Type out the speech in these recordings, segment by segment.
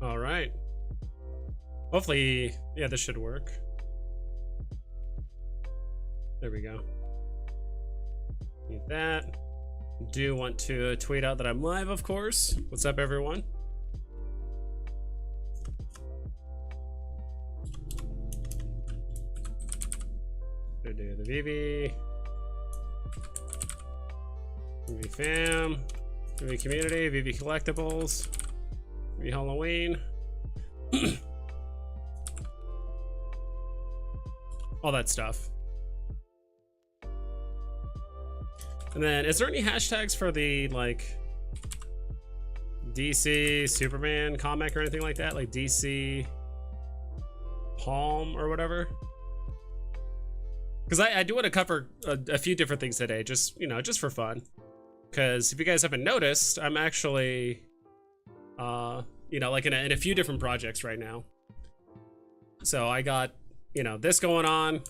All right. Hopefully, yeah, this should work. There we go. Need that. Do want to tweet out that I'm live, of course. What's up, everyone? Gonna do the Veve fam, Veve community, Veve collectibles, Veve Halloween. All that stuff. And then, is there any hashtags for the, like, DC Superman comic or anything like that? Like DC Palm or whatever? Because I do want to cover a few different things today, just, you know, just for fun. Because if you guys haven't noticed, I'm actually, you know, like in a few different projects right now. So I got, you know, this going on,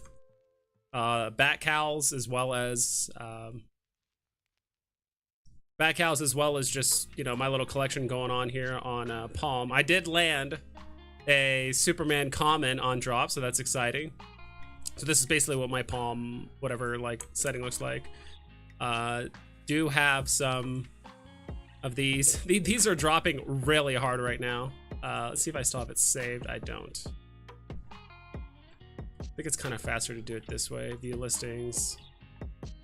bat cows, as well as just, you know, my little collection going on here on Palm. I did land a Superman common on drop, so that's exciting. So this is basically what my Palm, whatever, like, setting looks like. Do have some of these. These are dropping really hard right now. Let's see if I still have it saved. I don't. I think it's kind of faster to do it this way. View listings.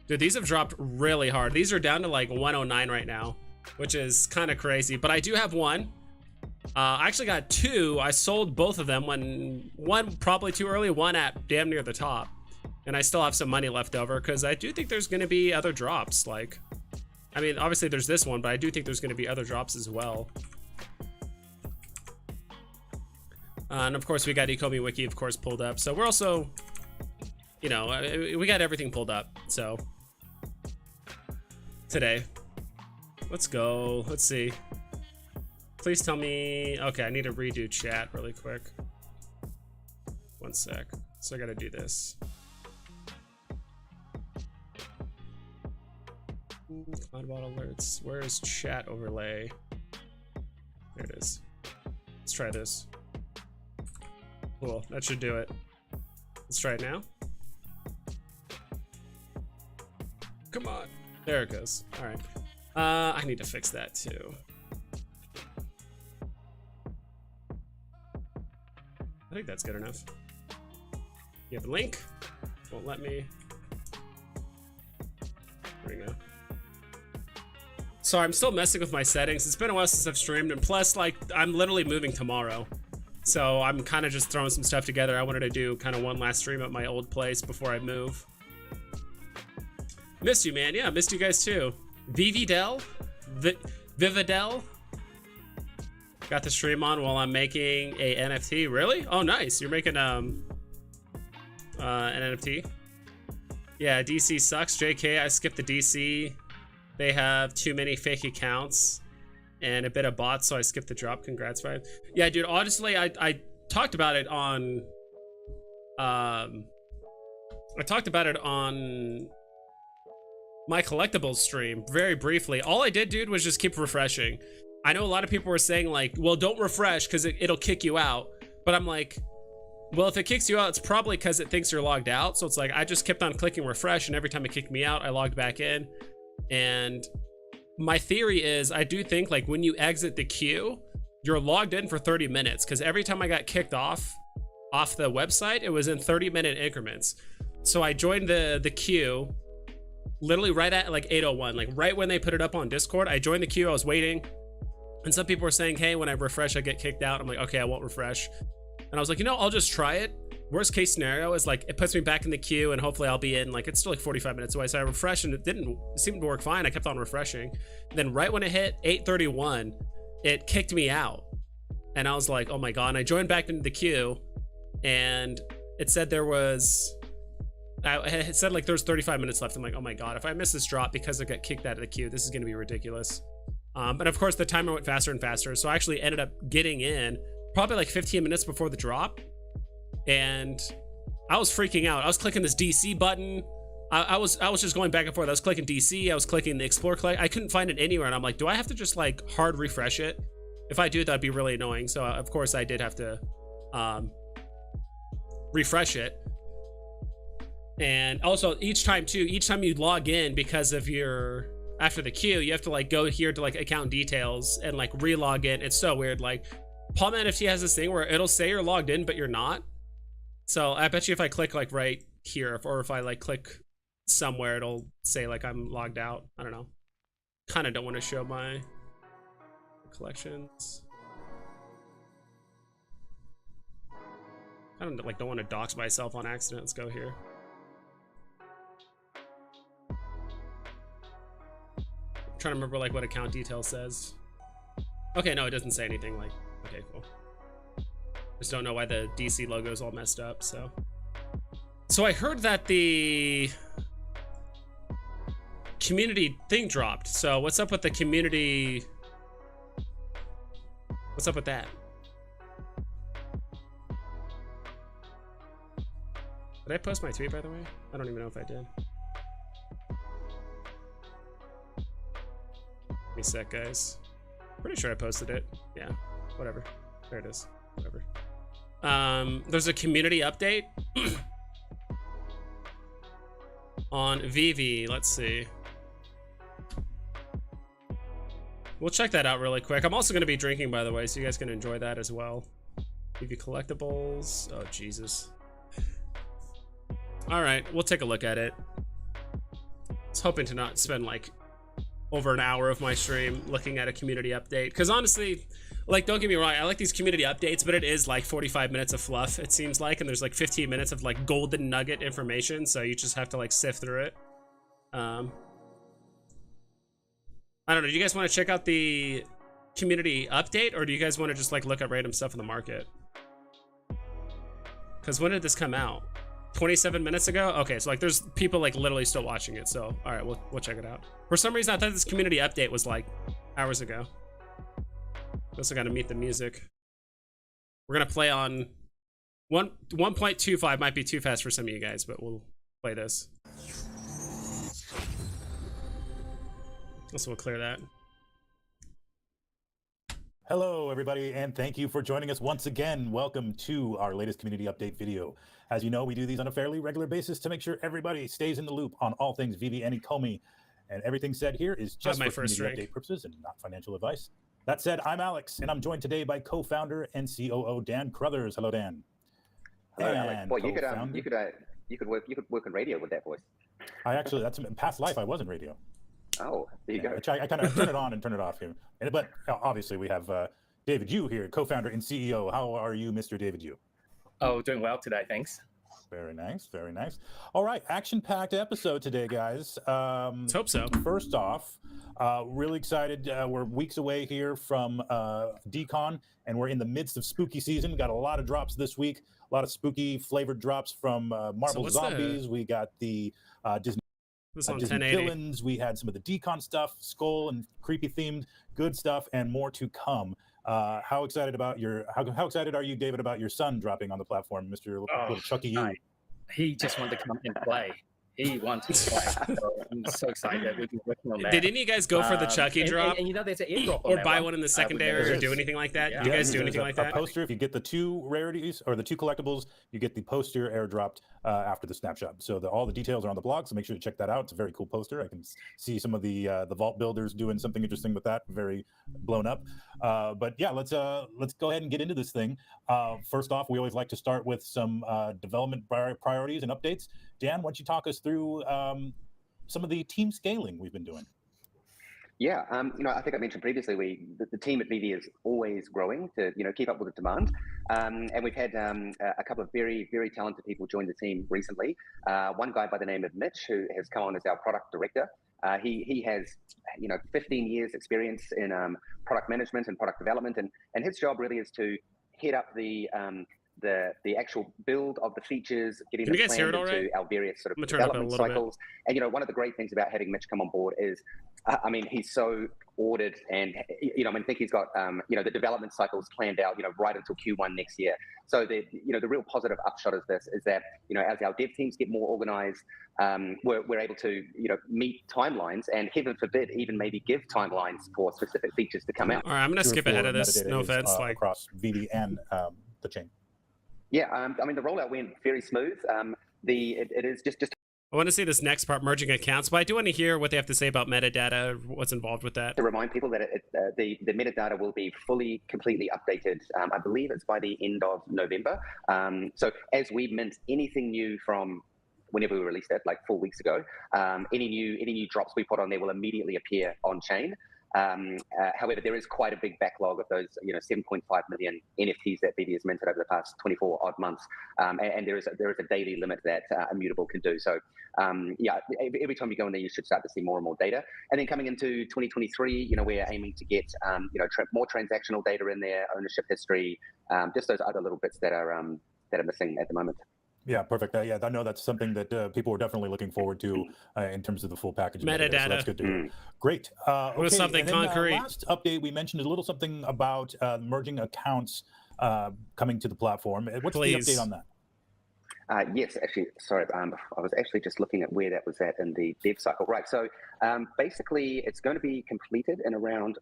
Dude, these have dropped really hard. These are down to like 109 right now, which is kind of crazy. But I do have one. I actually got two. I sold both of them. One probably too early, one at damn near the top. And I still have some money left over because I do think there's going to be other drops. Like, I mean, obviously there's this one, but I do think there's going to be other drops as well. And of course, we got ecomi wiki, of course, pulled up. So we're also, you know, we got everything pulled up. So today, let's go. Let's see. Please tell me. Okay, I need to redo chat really quick. One sec. So I got to do this. Cloudbot alerts. Where is chat overlay? There it is. Let's try this. Cool. That should do it. Let's try it now. Come on. There it goes. All right. I need to fix that too. I think that's good enough. You have a link. Won't let me. There we go. So I'm still messing with my settings. It's been a while since I've streamed, and plus, like, I'm literally moving tomorrow. So I'm kind of just throwing some stuff together. I wanted to do kind of one last stream at my old place before I move. Missed you, man. Yeah, missed you guys too. VeVeDel? VeVeDel? Got the stream on while I'm making a NFT. Really? Oh, nice. You're making an NFT. Yeah, DC sucks. JK, I skipped the DC. They have too many fake accounts and a bit of bots, so I skipped the drop. Congrats, Vive. Yeah, dude, honestly, I talked about it on my Collectibles stream very briefly. All I did, dude, was just keep refreshing. I know a lot of people were saying, like, well, don't refresh because it'll kick you out. But I'm like, well, if it kicks you out, it's probably because it thinks you're logged out. So it's like, I just kept on clicking refresh, and every time it kicked me out, I logged back in. And my theory is, I do think, like, when you exit the queue, you're logged in for 30 minutes. Because every time I got kicked off the website, it was in 30-minute increments. So I joined the queue literally right at like 8:01, like right when they put it up on Discord. I joined the queue. I was waiting. And some people were saying, hey, when I refresh, I get kicked out. I'm like, okay, I won't refresh. And I was like, you know, I'll just try it. Worst case scenario is, like, it puts me back in the queue and hopefully I'll be in, like, it's still like 45 minutes away. So I refreshed and it seemed to work fine. I kept on refreshing. And then right when it hit 8:31, it kicked me out. And I was like, oh my God. And I joined back into the queue and it said it said like there's 35 minutes left. I'm like, oh my God, if I miss this drop because I got kicked out of the queue, this is going to be ridiculous. But of course the timer went faster and faster. So I actually ended up getting in probably like 15 minutes before the drop. And I was freaking out. I was clicking this DC button. I was just going back and forth. I was clicking DC. I was clicking the Explore Collect. I couldn't find it anywhere. And I'm like, do I have to just like hard refresh it? If I do, that'd be really annoying. So of course I did have to refresh it. And also each time you log in, because of your, after the queue, you have to like go here to like account details and like re-log in. It's so weird. Like Palm NFT has this thing where it'll say you're logged in, but you're not. So I bet you if I click like right here, or if I like click somewhere, it'll say like I'm logged out. I don't know. Kind of don't want to show my collections. I don't want to dox myself on accident. Let's go here. I'm trying to remember like what account detail says. Okay, no, it doesn't say anything. Like, okay, cool. Just don't know why the DC logo is all messed up. So I heard that the community thing dropped. So what's up with the community? What's up with that? Did I post my tweet, by the way? I don't even know if I did. Give me a sec, guys. Pretty sure I posted it. Yeah, whatever. There it is. Whatever. There's a community update on Veve. Let's see. We'll check that out really quick. I'm also going to be drinking, by the way, so you guys can enjoy that as well. Veve Collectibles. Oh, Jesus. All right, we'll take a look at it. I was hoping to not spend like over an hour of my stream looking at a community update, because honestly, like, don't get me wrong, I like these community updates, but it is like 45 minutes of fluff, it seems like, and there's like 15 minutes of like golden nugget information, so you just have to like sift through it. I don't know, do you guys want to check out the community update, or do you guys want to just like look at random stuff in the market? Because when did this come out? 27 minutes ago? Okay, so like there's people like literally still watching it, so all right, we'll check it out. For some reason I thought this community update was like hours ago. Also got to meet the music. We're gonna play on 1.25. Might be too fast for some of you guys, but we'll play this. Also we'll clear that. Hello, everybody, and thank you for joining us once again. Welcome to our latest community update video. As you know, we do these on a fairly regular basis to make sure everybody stays in the loop on all things Veve and ecomi. And everything said here is just for community update purposes and not financial advice. That said, I'm Alex, and I'm joined today by co-founder and COO Dan Crothers. Hello, Dan. Hello, Alex. Well, you could work in radio with that voice. I actually, that's in past life. I was in radio. Oh, there you go. I kind of turn it on and turn it off here. But obviously, we have David Yu here, co-founder and CEO. How are you, Mr. David Yu? Oh, doing well today, thanks. Very nice, very nice. All right, action-packed episode today, guys. Let's hope so. First off, really excited. We're weeks away here from DeCon, and we're in the midst of spooky season. We got a lot of drops this week, a lot of spooky flavored drops from Marvel Zombies. We got the Disney villains. We had some of the DeCon stuff, skull and creepy themed, good stuff, and more to come. How excited about how excited are you, David, about your son dropping on the platform, Mr. Little Chucky Yu? He just wanted to come and play. He wants to play. So I'm so excited that we've been working on that. Did any of you guys go for the Chucky drop? And you know, there's an airdrop on or that buy one in the secondary or do anything like that? Yeah. Do you guys do anything like that? A poster, if you get the 2 rarities or the 2 collectibles, you get the poster airdropped after the snapshot. So all the details are on the blog, so make sure to check that out. It's a very cool poster. I can see some of the vault builders doing something interesting with that. Very blown up. But yeah, let's go ahead and get into this thing. First off, we always like to start with some development priorities and updates. Dan, why don't you talk us through some of the team scaling we've been doing? Yeah, I think I mentioned previously, the team at Veve is always growing to, keep up with the demand. And we've had a couple of very, very talented people join the team recently. One guy by the name of Mitch, who has come on as our product director. He has, 15 years experience in product management and product development. And his job really is to head up the the actual build of the features, getting Can them you guys hear planned it all into right? our various sort I'm of gonna turn up a development little bit. cycles. And, you know, one of the great things about having Mitch come on board is, I mean, he's so ordered, and, you know, I think he's got, you know, the development cycles planned out, you know, right until Q1 next year. So the, you know, the real positive upshot of this is that, you know, as our dev teams get more organized, we're able to, you know, meet timelines, and heaven forbid, even maybe give timelines for specific features to come out. All right, I'm gonna skip ahead of this. No offense, like across Veve and the chain. Yeah, I mean, the rollout went very smooth. It is just I want to see this next part, merging accounts, but I do want to hear what they have to say about metadata, what's involved with that. to remind people that the metadata will be fully, completely updated. I believe it's by the end of November. So as we mint anything new from whenever we released it, like 4 weeks ago, any new drops we put on there will immediately appear on chain. However, there is quite a big backlog of those, you know, 7.5 million NFTs that Veve has minted over the past 24 odd months, and there is a daily limit that Immutable can do. So, yeah, every time you go in there, you should start to see more and more data. And then coming into 2023, you know, we're aiming to get, you know, more transactional data in there, ownership history, just those other little bits that are missing at the moment. Yeah, perfect. Yeah, I know that's something that people are definitely looking forward to in terms of the full package. Metadata. So that's good to hear. Great. Okay, something and then, concrete. Last update, we mentioned a little something about merging accounts coming to the platform. What's the update on that? Yes, actually, sorry, I was actually just looking at where that was at in the dev cycle. Right, so basically it's going to be completed in around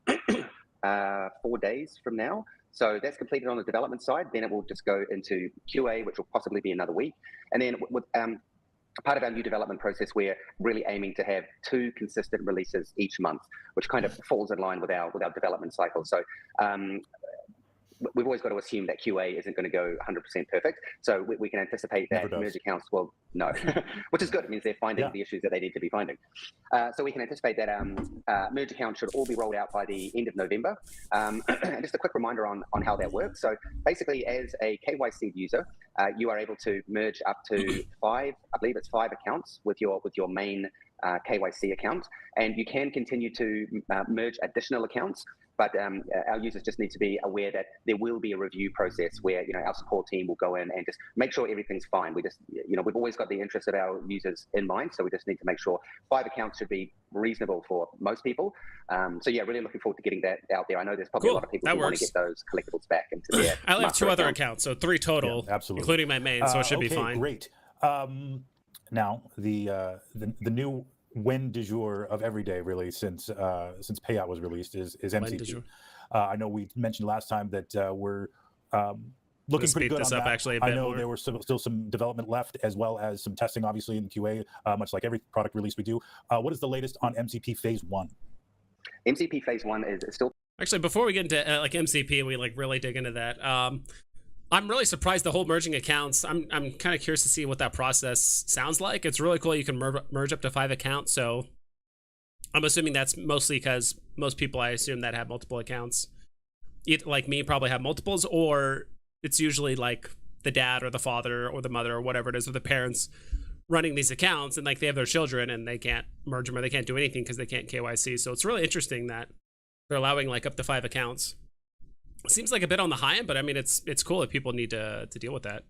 4 days from now. So that's completed on the development side. Then it will just go into QA, which will possibly be another week. And then with part of our new development process, we're really aiming to have 2 consistent releases each month, which kind of falls in line with our development cycle. So we've always got to assume that QA isn't going to go 100% perfect. So we can anticipate that merge accounts will, no, which is good. It means they're finding the issues that they need to be finding. So we can anticipate that merge accounts should all be rolled out by the end of November. Just a quick reminder on how that works. So basically, as a KYC user, you are able to merge up to 5, I believe it's 5 accounts with your main KYC account, and you can continue to merge additional accounts. But our users just need to be aware that there will be a review process where, you know, our support team will go in and just make sure everything's fine. We just, you know, we've always got the interests of our users in mind, so we just need to make sure 5 accounts should be reasonable for most people. So yeah, really looking forward to getting that out there. I know there's probably a lot of people who want to get those collectibles back into their. I have 2 other accounts, so 3 total, absolutely, including my main, so it should be fine. Great. Now the new win du jour of every day, really, since Payout was released, is MCP. I know we mentioned last time that we're looking pretty good on that. Actually, I know there were still some development left, as well as some testing, obviously, in QA, much like every product release we do. What is the latest on MCP Phase 1? MCP Phase 1 is still... Actually, before we get into like MCP and we like really dig into that, I'm really surprised the whole merging accounts. I'm kind of curious to see what that process sounds like. It's really cool. You can merge up to 5 accounts. So I'm assuming that's mostly because most people, I assume, that have multiple accounts, like me, probably have multiples, or it's usually like the dad or the father or the mother or whatever it is, or the parents running these accounts, and like they have their children and they can't merge them or they can't do anything because they can't KYC. So it's really interesting that they're allowing like up to 5 accounts. Seems like a bit on the high end, but I mean, it's cool if people need to deal with that.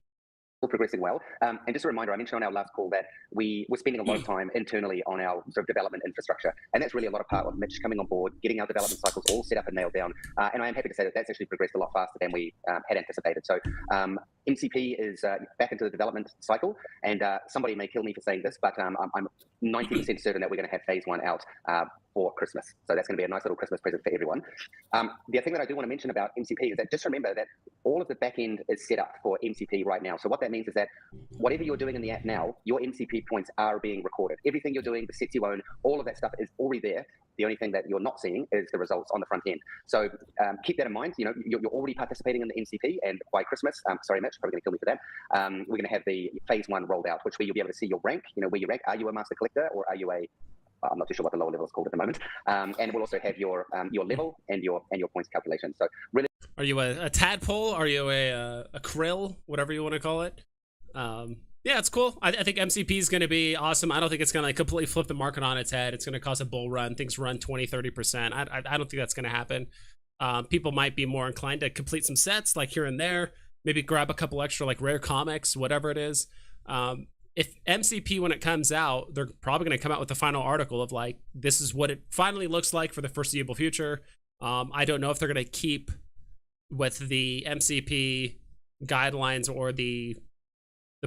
Progressing well. And just a reminder, I mentioned on our last call that we're spending a lot of time internally on our sort of development infrastructure. And that's really a lot of part of Mitch coming on board, getting our development cycles all set up and nailed down. And I am happy to say that that's actually progressed a lot faster than we had anticipated. So MCP is back into the development cycle. And somebody may kill me for saying this, but I'm 90% certain that we're going to have Phase 1 out for Christmas. So that's going to be a nice little Christmas present for everyone. The thing that I do want to mention about MCP is that just remember that all of the back end is set up for MCP right now. So what that means is that whatever you're doing in the app now, your MCP points are being recorded. Everything you're doing, the sets you own, all of that stuff is already there. The only thing that you're not seeing is the results on the front end. So keep that in mind. You know, you're already participating in the MCP, and by Christmas, sorry, Mitch, probably going to kill me for that. We're going to have the Phase 1 rolled out, which where you'll be able to see your rank. You know, where you rank. Are you a master collector or are you a I'm not too sure what the lower level is called at the moment. And we'll also have your level and your points calculation. So really, are you a tadpole? Are you a krill? Whatever you want to call it. Yeah, it's cool. I think MCP is going to be awesome. I don't think it's going to like completely flip the market on its head. It's going to cause a bull run. Things run 20-30%. I don't think that's going to happen. People might be more inclined to complete some sets like here and there. maybe grab a couple extra like rare comics, whatever it is. If MCP, when it comes out, they're probably going to come out with the final article of like, this is what it finally looks like for the foreseeable future. I don't know if they're going to keep with the MCP guidelines or the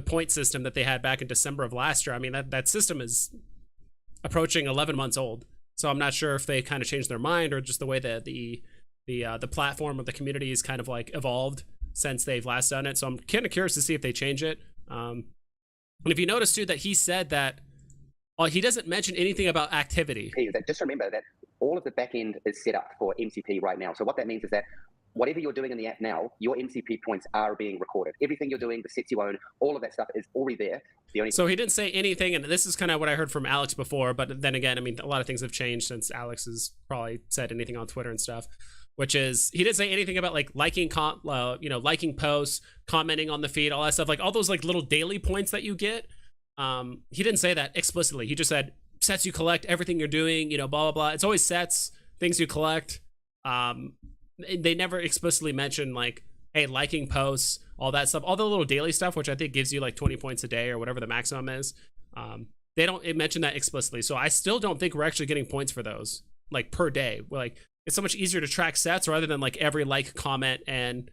point system that they had back in December of last year. I mean, that system is approaching 11 months old. So I'm not sure if they kind of changed their mind or just the way that the platform or the community is kind of like evolved since they've last done it. So I'm kind of curious to see if they change it. And if you notice too that he said that he doesn't mention anything about activity. Hey, just remember that all of the back end is set up for MCP right now. So what that means is that whatever you're doing in the app now, your MCP points are being recorded. Everything you're doing, the sets you own, all of that stuff is already there. So he didn't say anything, and this is kind of what I heard from Alex before, but then again, I mean, a lot of things have changed since Alex has probably said anything on Twitter and stuff, which is, he didn't say anything about like liking posts, commenting on the feed, all that stuff, like all those like little daily points that you get. He didn't say that explicitly. He just said sets you collect, everything you're doing, blah, blah, blah. It's always sets, things you collect. They never explicitly mention like, hey, liking posts, all that stuff, all the little daily stuff, which I think gives you like 20 points a day or whatever the maximum is. They don't mention that explicitly. So I still don't think we're actually getting points for those like per day. We're like, it's so much easier to track sets rather than like every like, comment, and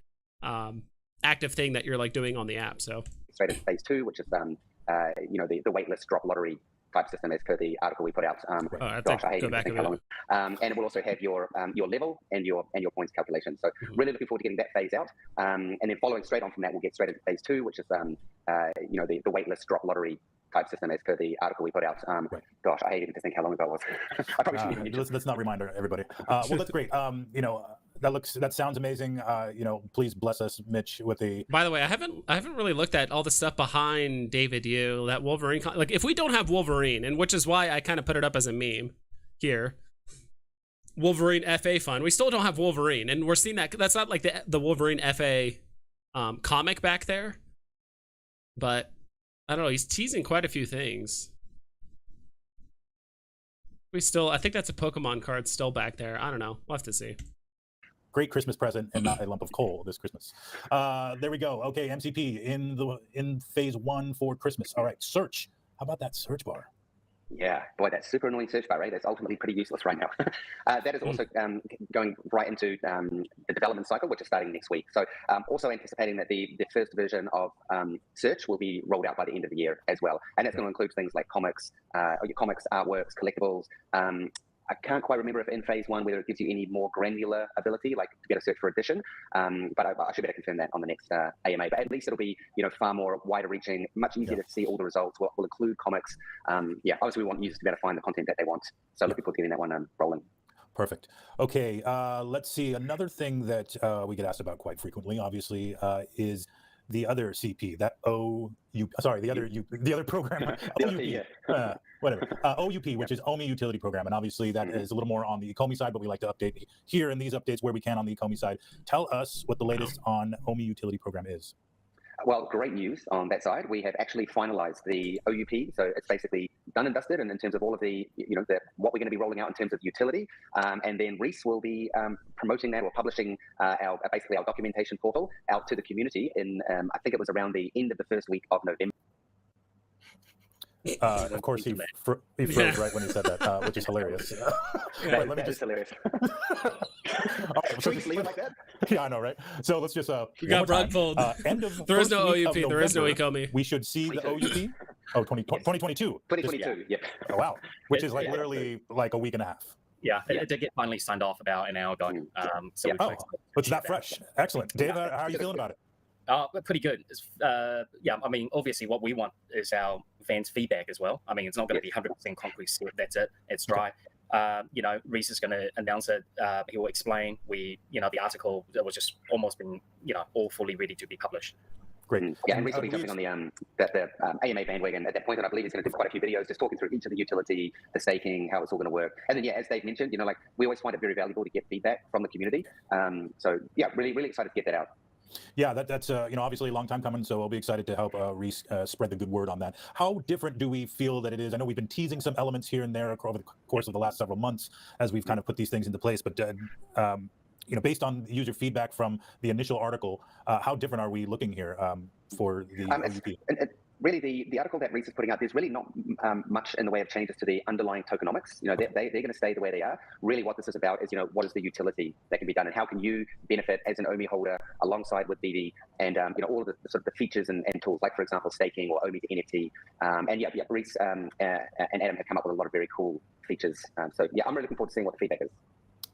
active thing that you're like doing on the app. So straight into phase 2, which is the waitlist drop lottery type system as per the article we put out. I go back and look. And it will also have your level and your points calculation. So really looking forward to getting that phase out. And then following straight on from that, we'll get straight into phase 2, which is the waitlist drop lottery type system as per the article we put out. Gosh, I hate even to think how long ago it was. I probably should let's not remind everybody. Well, that's great. That sounds amazing. Please bless us, Mitch, with the. By the way, I haven't really looked at all the stuff behind David Yu, that Wolverine. Like, if we don't have Wolverine, and which is why I kind of put it up as a meme here. Wolverine FA fun. We still don't have Wolverine, and we're seeing that. That's not like the Wolverine FA comic back there, but I don't know. He's teasing quite a few things. I think that's a Pokemon card still back there. I don't know. We'll have to see. Great Christmas present and not a lump of coal this Christmas. There we go. Okay, MCP in phase 1 for Christmas. All right, search. How about that search bar? Yeah, boy, that super annoying search bar, right? That's ultimately pretty useless right now. That is also going right into the development cycle, which is starting next week. So also anticipating that the first version of search will be rolled out by the end of the year as well. And that's going to include things like comics, artworks, collectibles. I can't quite remember if in phase 1 whether it gives you any more granular ability, like to be able to search for addition. But I should be able to confirm that on the next AMA. But at least it'll be far more wider reaching, much easier to see all the results. We'll include comics. Obviously we want users to be able to find the content that they want. So looking forward to getting that one rolling. Perfect. Okay, let's see. Another thing that we get asked about quite frequently, obviously, is the other CP, the other program, OUP, which is OMI Utility Program. And obviously that is a little more on the ecomi side, but we like to update here in these updates where we can on the ecomi side. Tell us what the latest on OMI Utility Program is. Well, great news on that side. We have actually finalized the OUP, so it's basically done and dusted, and in terms of all of the, what we're going to be rolling out in terms of utility, and then Reese will be promoting that or publishing our documentation portal out to the community in, I think it was around the end of the first week of November. Of course, he froze right when he said that, which is hilarious. That is hilarious. Should we leave it like that? Yeah, I know, right? So let's just we got rug pulled. There is no OUP. There is no ecomi. We should see the OUP. Oh, 2022. 2022. Yeah. Oh wow, which is like literally like a week and a half. Yeah, it did get finally signed off about an hour ago. It's that fresh. Excellent, Dave. How are you feeling about it? Pretty good. I mean, obviously what we want is our fans' feedback as well. I mean, it's not going to be 100% concrete. That's it. It's dry. Reese is going to announce it. He will explain. The article that was just almost been, all fully ready to be published. Great. Yeah, and Reese will be jumping on the AMA bandwagon at that point, and I believe he's going to do quite a few videos just talking through each of the utility, the staking, how it's all going to work. And then, as Dave mentioned, we always find it very valuable to get feedback from the community. Really, really excited to get that out. Yeah, that's obviously a long time coming, so I'll be excited to help Reese spread the good word on that. How different do we feel that it is? I know we've been teasing some elements here and there over the course of the last several months as we've kind of put these things into place, but based on user feedback from the initial article, how different are we looking here for the OVP? Really, the article that Reese is putting out, there's really not much in the way of changes to the underlying tokenomics. They're going to stay the way they are. Really, what this is about is, what is the utility that can be done, and how can you benefit as an OMI holder alongside with Veve, and all of the sort of the features and tools, like for example staking or OMI to NFT. Reese and Adam have come up with a lot of very cool features. So yeah, I'm really looking forward to seeing what the feedback is.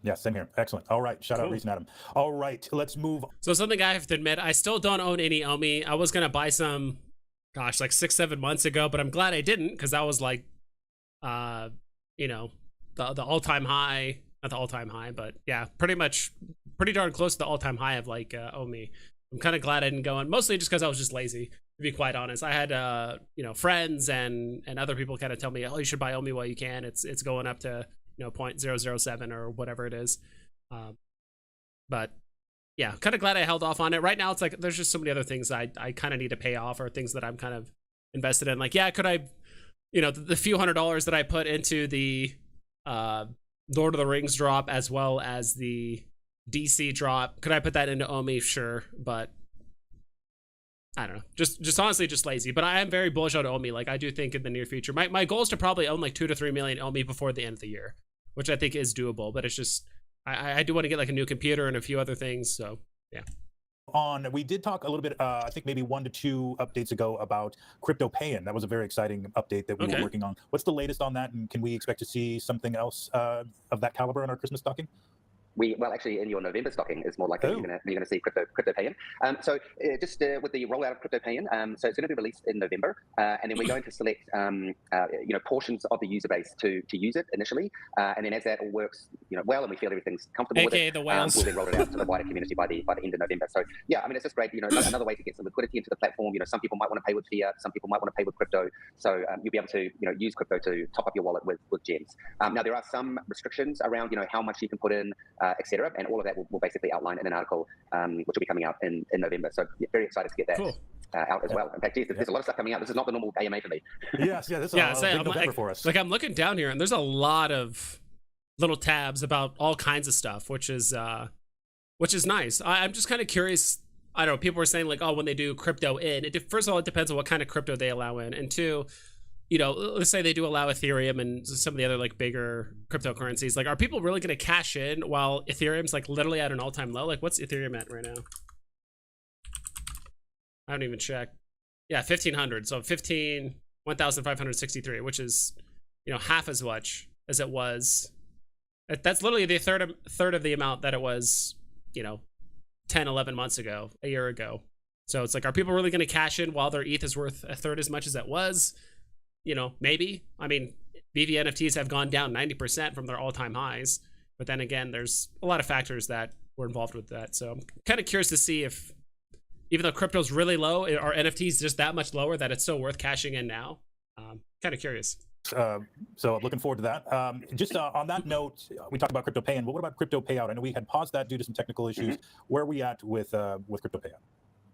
Yeah, same here. Excellent. All right. Shout out Reese and Adam. All right, let's move. So something I have to admit, I still don't own any OMI. I was going to buy some, gosh, like 6-7 months ago, but I'm glad I didn't, because that was like, the all-time high, not the all-time high, but yeah, pretty darn close to the all-time high of like OMI. I'm kind of glad I didn't go in, mostly just because I was just lazy, to be quite honest. I had, friends and other people kind of tell me, oh, you should buy OMI while you can. It's going up to, 0.007 or whatever it is. But yeah, kind of glad I held off on it. Right now, it's like there's just so many other things I kind of need to pay off, or things that I'm kind of invested in. Like, yeah, could I, the few $100s that I put into the Lord of the Rings drop as well as the DC drop, could I put that into OMI? Sure, but I don't know. Just honestly, just lazy. But I am very bullish on OMI. Like, I do think in the near future, my goal is to probably own like 2 to 3 million OMI before the end of the year, which I think is doable. But it's just I do want to get like a new computer and a few other things. So yeah. We did talk a little bit, I think maybe 1 to 2 updates ago, about crypto pay-in. That was a very exciting update that we were working on. What's the latest on that, and can we expect to see something else of that caliber in our Christmas stocking? Well, actually, in your November stocking is more likely you're going to see crypto pay-in. So just with the rollout of crypto pay-in, so it's going to be released in November, and then we're going to select portions of the user base to use it initially, and then as that all works well, and we feel everything's comfortable with it, the whales. We'll then roll it out to the wider community by the end of November. So yeah, I mean, it's just great. Another way to get some liquidity into the platform. Some people might want to pay with fiat, some people might want to pay with crypto. So you'll be able to use crypto to top up your wallet with gems. Now there are some restrictions around how much you can put in, etc. And all of that we'll basically outline in an article, which will be coming out in November. So yeah, very excited to get that out as well. In fact, there's a lot of stuff coming out. This is not the normal AMA for me. This is a big November for us. Like, I'm looking down here, and there's a lot of little tabs about all kinds of stuff, which is nice. I'm just kind of curious. I don't know. People were saying like, oh, when they do crypto in, first of all, it depends on what kind of crypto they allow in, and two, let's say they do allow Ethereum and some of the other like bigger cryptocurrencies. Like, are people really going to cash in while Ethereum's like literally at an all-time low? Like, what's Ethereum at right now? I haven't even checked. Yeah, 1,500. So 1,563, which is, half as much as it was. That's literally the third of the amount that it was, 10, 11 months ago, a year ago. So it's like, are people really going to cash in while their ETH is worth a third as much as it was? Maybe. I mean, Veve NFTs have gone down 90% from their all-time highs, but then again, there's a lot of factors that were involved with that. So I'm kind of curious to see if, even though crypto's really low, are NFTs just that much lower that it's still worth cashing in now? Kind of crypto So looking forward to that. Just on that note, we talked about crypto pay-in, but what about crypto payout? I know we had paused that due to some technical issues. Where are we at with crypto payout?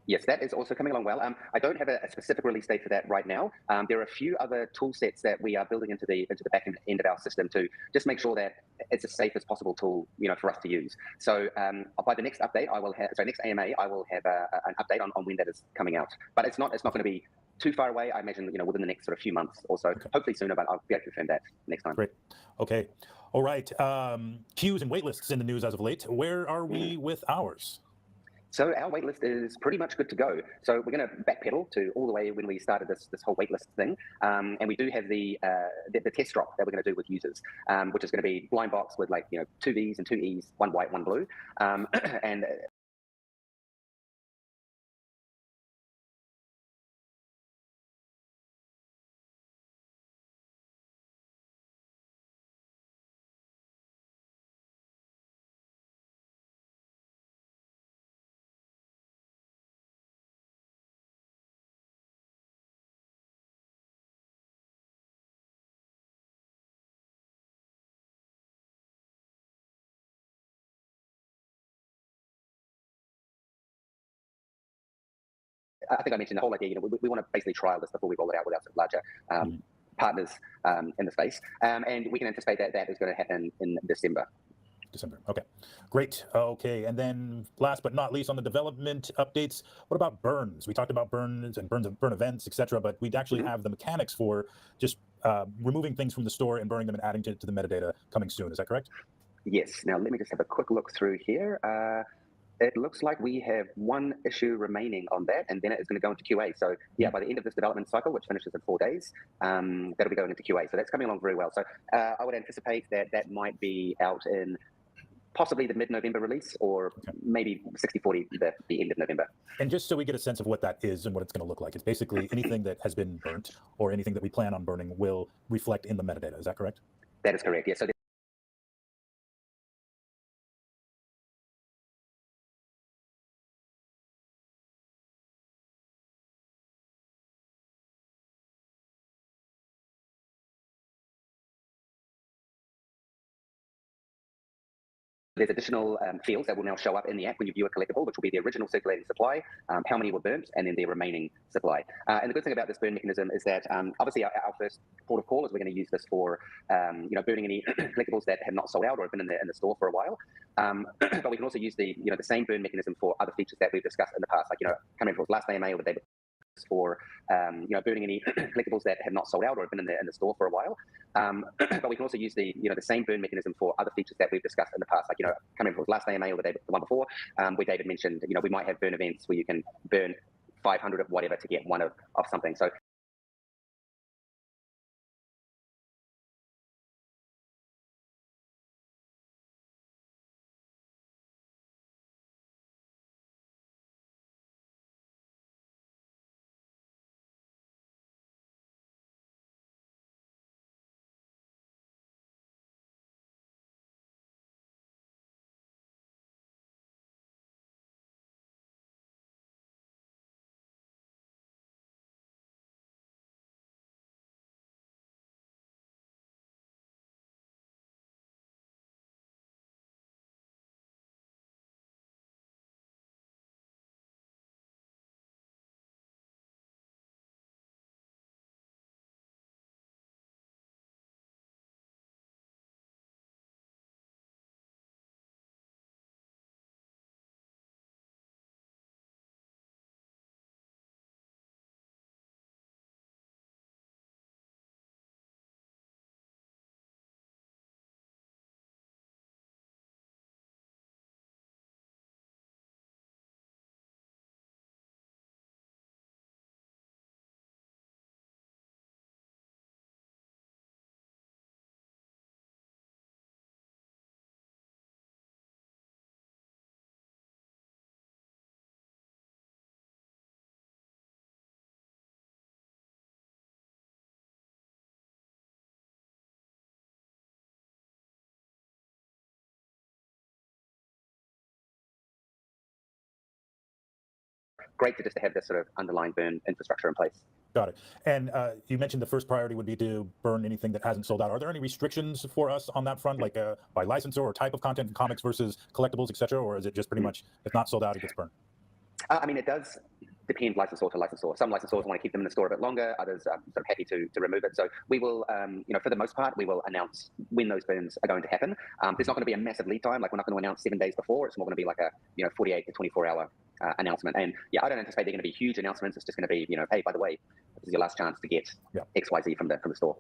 Yes, that is also coming along well. I don't have a specific release date for that right now. There are a few other tool sets that we are building into the back end of our system to just make sure that it's as safe as possible tool, for us to use. So by the next update, next AMA, I will have an update on when that is coming out. But it's not going to be too far away. I imagine within the next sort of few months or so. Okay. Hopefully sooner, but I'll be able to confirm that next time. Great. Okay. All right. Queues and waitlists in the news as of late. Where are we with ours? So our waitlist is pretty much good to go. So we're going to backpedal to all the way when we started this whole waitlist thing, and we do have the test drop that we're going to do with users, which is going to be blind box with 2 Vs and 2 Es, 1 white, 1 blue, and I think I mentioned the whole idea. We want to basically trial this before we roll it out with our larger partners in the space, and we can anticipate that is going to happen in December. December. Okay, great. Okay, and then last but not least on the development updates, what about burns? We talked about burns and burn events, etc., but we'd actually have the mechanics for just removing things from the store and burning them and adding to the metadata coming soon. Is that correct? Yes. Now let me just have a quick look through here. It looks like we have one issue remaining on that, and then it is going to go into QA. So yeah, by the end of this development cycle, which finishes in 4 days, that'll be going into QA. So that's coming along very well. So I would anticipate that that might be out in possibly the mid-November release, or maybe 60/40 the end of November. And just so we get a sense of what that is and what it's going to look like, it's basically anything that has been burnt or anything that we plan on burning will reflect in the metadata. Is that correct? That is correct. Yeah. So there's additional fields that will now show up in the app when you view a collectible, which will be the original circulating supply, how many were burnt, and then the remaining supply. And the good thing about this burn mechanism is that obviously our first port of call is we're going to use this for burning any collectibles that have not sold out or have been in the store for a while. But we can also use the same burn mechanism for other features that we've discussed in the past, like coming from last AMA or the day for burning any collectibles that have not sold out or have been in the store for a while. But we can also use the same burn mechanism for other features that we've discussed in the past, like coming from last AMA or the one before, where David mentioned we might have burn events where you can burn 500 of whatever to get one of something. So great to just have this sort of underlying burn infrastructure in place. Got it. And you mentioned the first priority would be to burn anything that hasn't sold out. Are there any restrictions for us on that front, like by licensor or type of content, comics versus collectibles, etc., or is it just pretty much if not sold out, it gets burned? I mean, it does depend licensor to licensor. Some licensors want to keep them in the store a bit longer. Others are sort of happy to remove it. So we will, for the most part, we will announce when those burns are going to happen. There's not going to be a massive lead time. Like we're not going to announce 7 days before. It's more going to be like a 48 to 24 hour announcement. And yeah, I don't anticipate they're going to be huge announcements. It's just going to be, hey, by the way, this is your last chance to get XYZ from the store.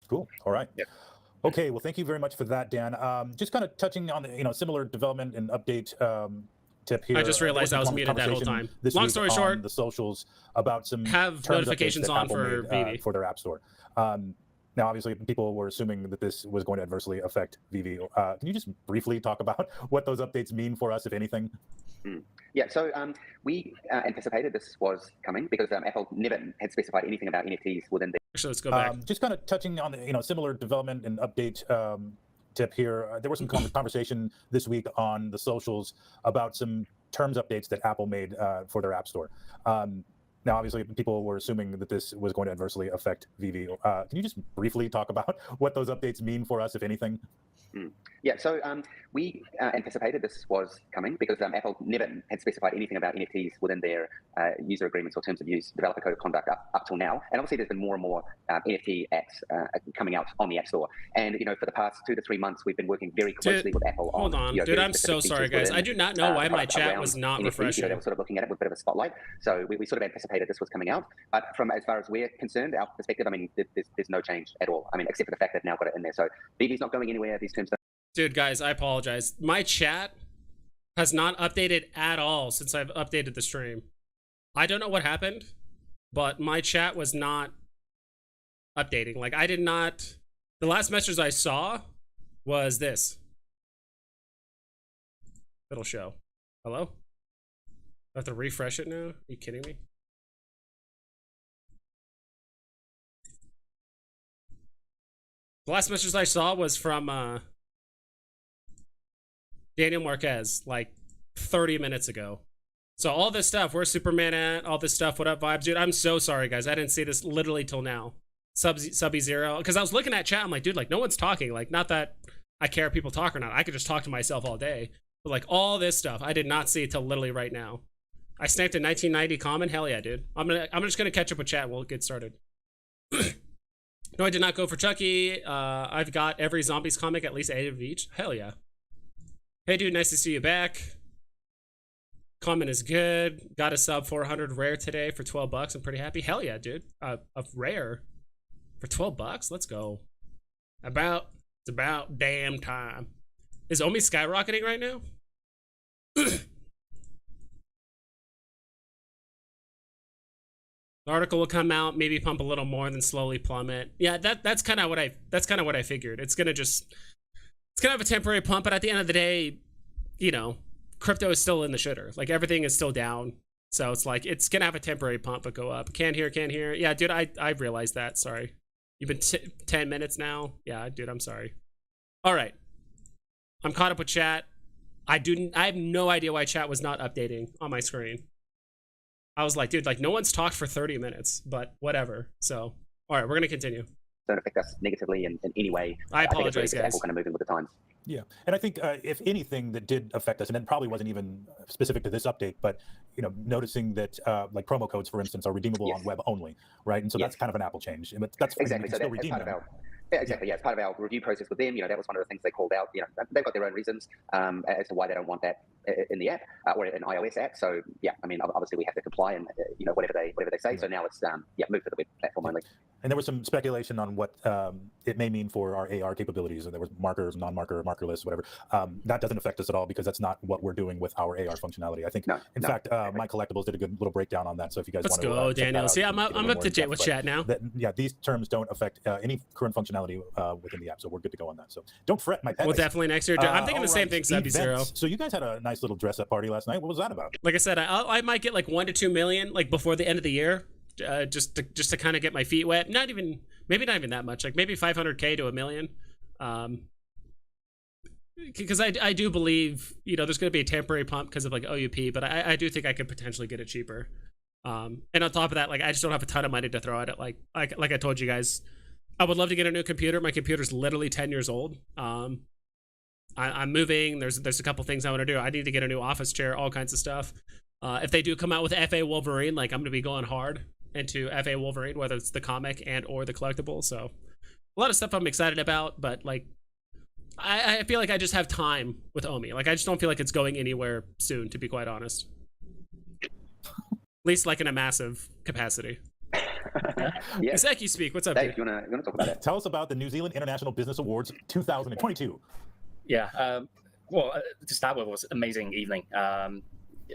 Cool. All right. Yep. Okay. Well, thank you very much for that, Dan. Just kind of touching on the similar development and update tip here. I just realized I was muted that whole time. Long story short, the socials about some have notifications on for Veve for their app store. Now, obviously, people were assuming that this was going to adversely affect Veve. Can you just briefly talk about what those updates mean for us, if anything? Yeah, so we anticipated this was coming because Apple never had specified anything about NFTs within the. Actually, let's go back. Just kind of touching on the similar development and update tip here. There was some conversation this week on the socials about some terms updates that Apple made for their app store. Now, obviously, people were assuming that this was going to adversely affect Veve. Can you just briefly talk about what those updates mean for us, if anything? Yeah, so we anticipated this was coming because Apple never had specified anything about NFTs within their user agreements or terms of use, developer code of conduct up till now. And obviously, there's been more and more NFT apps coming out on the App Store. And for the past 2 to 3 months, we've been working very closely with Apple on. Hold on, dude. I'm so sorry, guys. I do not know why my chat was not refreshing. They were sort of looking at it with a bit of a spotlight. So we sort of anticipated this was coming out. But from as far as we're concerned, our perspective, I mean, there's no change at all. I mean, except for the fact that I've now got it in there. So Veve's not going anywhere. These terms. Dude, guys, I apologize. My chat has not updated at all since I've updated the stream. I don't know what happened, but my chat was not updating. Like, I did not... The last message I saw was this. It'll show. Hello? I have to refresh it now? Are you kidding me? The last message I saw was from... Daniel Marquez, like 30 minutes ago. So all this stuff, where's Superman at? All this stuff, what up, vibes? Dude, I'm so sorry, guys. I didn't see this literally till now. Sub-Zero. Because I was looking at chat, I'm like, dude, like, no one's talking. Like, not that I care if people talk or not. I could just talk to myself all day. But, like, all this stuff, I did not see it till literally right now. I snapped a 1990 comment. Hell yeah, dude. I'm just gonna catch up with chat and we'll get started. No, I did not go for Chucky. I've got every Zombies comic, at least 8 of each. Hell yeah. Hey, dude, nice to see you back. Comment is good. Got a sub 400 rare today for 12 bucks. I'm pretty happy. Hell yeah, dude. A rare for 12 bucks. Let's go. It's about damn time. Is Omi skyrocketing right now? The article will come out, maybe pump a little more, then slowly plummet. Yeah, that's kind of what I figured. It's gonna have a temporary pump, but at the end of the day, crypto is still in the shitter. Like, everything is still down. So it's like, it's gonna have a temporary pump, but go up. Can't hear. Yeah, dude, I realized that. Sorry. You've been 10 minutes now. Yeah, dude, I'm sorry. All right. I'm caught up with chat. I have no idea why chat was not updating on my screen. I was like, dude, like, no one's talked for 30 minutes, but whatever. So, all right, we're gonna continue. Don't affect us negatively in any way. I apologize, guys. Apple kind of moving with the times. Yeah, and I think if anything that did affect us, and it probably wasn't even specific to this update, but noticing that like promo codes, for instance, are redeemable on web only, right? And so that's kind of an Apple change. But that's exactly. So that's part of our. Yeah, exactly. Yeah, it's part of our review process with them. That was one of the things they called out. They've got their own reasons as to why they don't want that in the app or an iOS app. So yeah, I mean, obviously we have to comply and whatever they say. So now it's move to the web platform only. And there was some speculation on what it may mean for our AR capabilities. And there was markers, non-marker, markerless, whatever. That doesn't affect us at all because that's not what we're doing with our AR functionality. I think, in fact, my Collectibles did a good little breakdown on that. So if you guys want to go, Daniel. See, I'm up to date with chat now. These terms don't affect any current functionality within the app, so we're good to go on that. So don't fret, my pet. Well, definitely next year. I'm thinking the same thing, Sub-Zero. So you guys had a nice little dress-up party last night. What was that about? Like I said, I might get like 1 to 2 million like before the end of the year, just to kind of get my feet wet. Maybe not even that much. Like maybe 500K to $1 million. Because I do believe there's going to be a temporary pump because of like OUP, but I do think I could potentially get it cheaper. And on top of that, like I just don't have a ton of money to throw at it. Like I told you guys, I would love to get a new computer. My computer's literally 10 years old. I'm moving. There's a couple things I want to do. I need to get a new office chair, all kinds of stuff. If they do come out with FA Wolverine, like I'm going to be going hard into FA Wolverine, whether it's the comic and or the collectible. So a lot of stuff I'm excited about, but like I feel like I just have time with Omi. Like I just don't feel like it's going anywhere soon, to be quite honest. At least like in a massive capacity. Yeah. Iseki speak. What's up, Dave, dude? you wanna talk about it? Tell us about the New Zealand International Business Awards 2022. Yeah. Well, to start with, it was an amazing evening.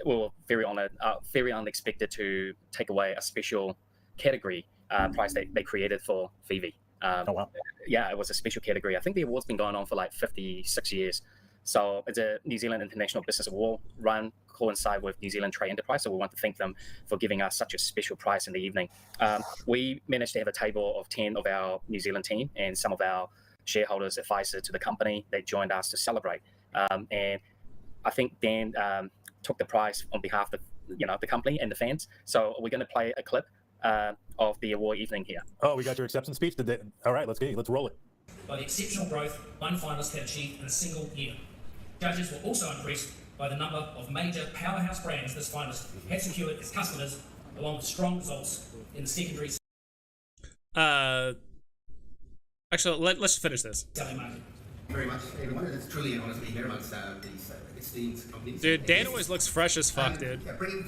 We were very honored, very unexpected to take away a special category prize they created for Veve. Oh, wow. Yeah, it was a special category. I think the award's been going on for like 56 years. So it's a New Zealand International Business Award run coincide with New Zealand Trade Enterprise. So we want to thank them for giving us such a special prize in the evening. We managed to have a table of 10 of our New Zealand team and some of our shareholders, advisors to the company. They joined us to celebrate. And I think Dan took the prize on behalf of the company and the fans. So we're going to play a clip of the award evening here. Oh, we got your acceptance speech. All right, let's roll it. By the exceptional growth one finalist had achieved in a single year. Judges were also impressed by the number of major powerhouse brands this finalist had secured as customers, along with strong results in the secondary Actually, let's finish this. selling market. Very much, everyone, and it's truly an honour to be here amongst these esteemed companies. Dude, Dan always looks fresh as fuck, dude.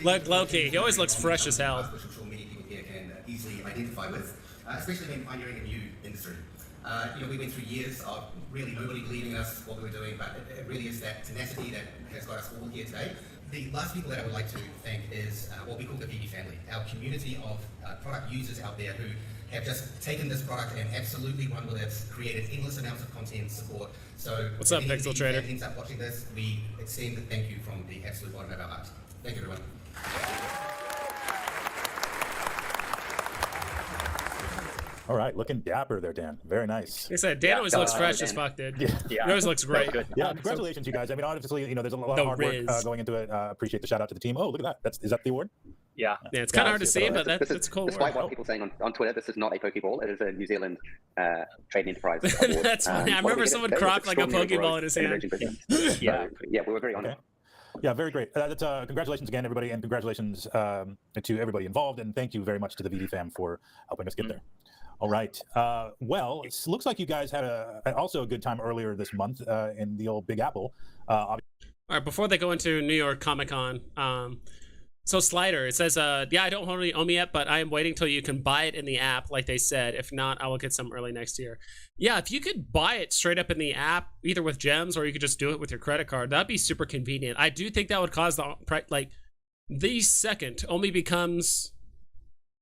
Look, low-key, he always looks fresh as hell. Which I'm sure many people here can easily identify with, especially when pioneering a new industry. We went through years of really nobody believing in us, what we were doing, but it really is that tenacity that has got us all here today. The last people that I would like to thank is what we call the Veve family, our community of product users out there who have just taken this product and absolutely run with it, created endless amounts of content support. So what's up, if Pixel Trader? If ends up watching this, we extend a thank you from the absolute bottom of our heart. Thank you, everyone. All right, looking dapper there, Dan. Very nice. Like I said, Dan always looks fresh as fuck, dude. He always looks great. Good. Yeah, congratulations, you guys. I mean, obviously, there's a lot of hard work going into it. Appreciate the shout out to the team. Oh, look at that. Is that the award? Yeah, it's kind of hard to see, but that's cool. Despite what people saying on Twitter, this is not a Pokeball. It is a New Zealand Trade Enterprise Award. That's funny. I remember someone cropped like a Pokeball in his hand. Yeah, we were very honored. Okay. Yeah, very great. Congratulations again, everybody, and congratulations to everybody involved, and thank you very much to the Veve fam for helping us get there. All right. Well, it looks like you guys had also a good time earlier this month in the old Big Apple. All right, before they go into New York Comic Con, so Slider, it says, yeah, I don't own OMI yet, but I am waiting till you can buy it in the app, like they said. If not, I will get some early next year. Yeah, if you could buy it straight up in the app, either with gems or you could just do it with your credit card, that'd be super convenient. I do think that would cause the second OMI becomes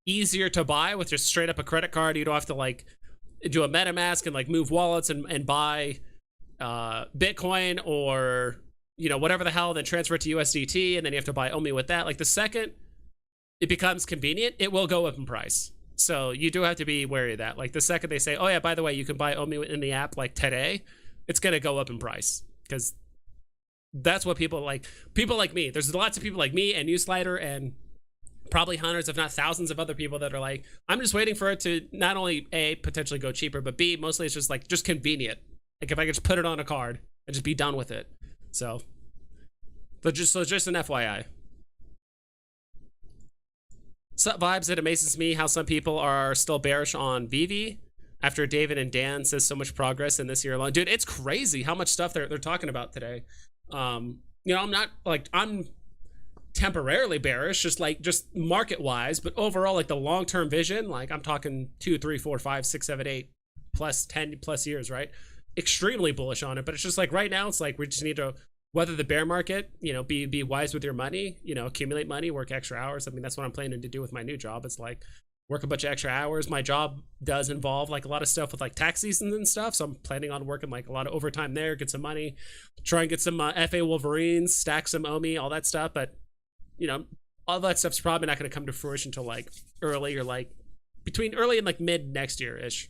easier to buy with just straight up a credit card. You don't have to do a MetaMask and move wallets and buy Bitcoin or whatever the hell, then transfer it to USDT, and then you have to buy OMI with that. The second it becomes convenient, it will go up in price. So you do have to be wary of that. The second they say, oh yeah, by the way, you can buy OMI in the app today, it's gonna go up in price, because that's what people like. People like me. There's lots of people like me and Slider and probably hundreds, if not thousands of other people that are like, I'm just waiting for it to not only A, potentially go cheaper, but B, mostly it's just convenient. If I could just put it on a card and just be done with it. So just an FYI. Sup vibes, it amazes me how some people are still bearish on Veve after David and Dan says so much progress in this year alone. Dude, it's crazy how much stuff they're talking about today. I'm not I'm temporarily bearish, just market wise, but overall, the long-term vision, I'm talking 2, 3, 4, 5, 6, 7, 8 plus 10 plus years, right? Extremely bullish on it. But it's just right now, it's we just need to weather the bear market, be wise with your money, accumulate money, work extra hours. I mean, that's what I'm planning to do with my new job. It's work a bunch of extra hours. My job does involve a lot of stuff with tax seasons and stuff, so I'm planning on working a lot of overtime there, get some money, try and get some FA Wolverines, stack some OMI, all that stuff. But all that stuff's probably not going to come to fruition until early or between early and mid next year ish.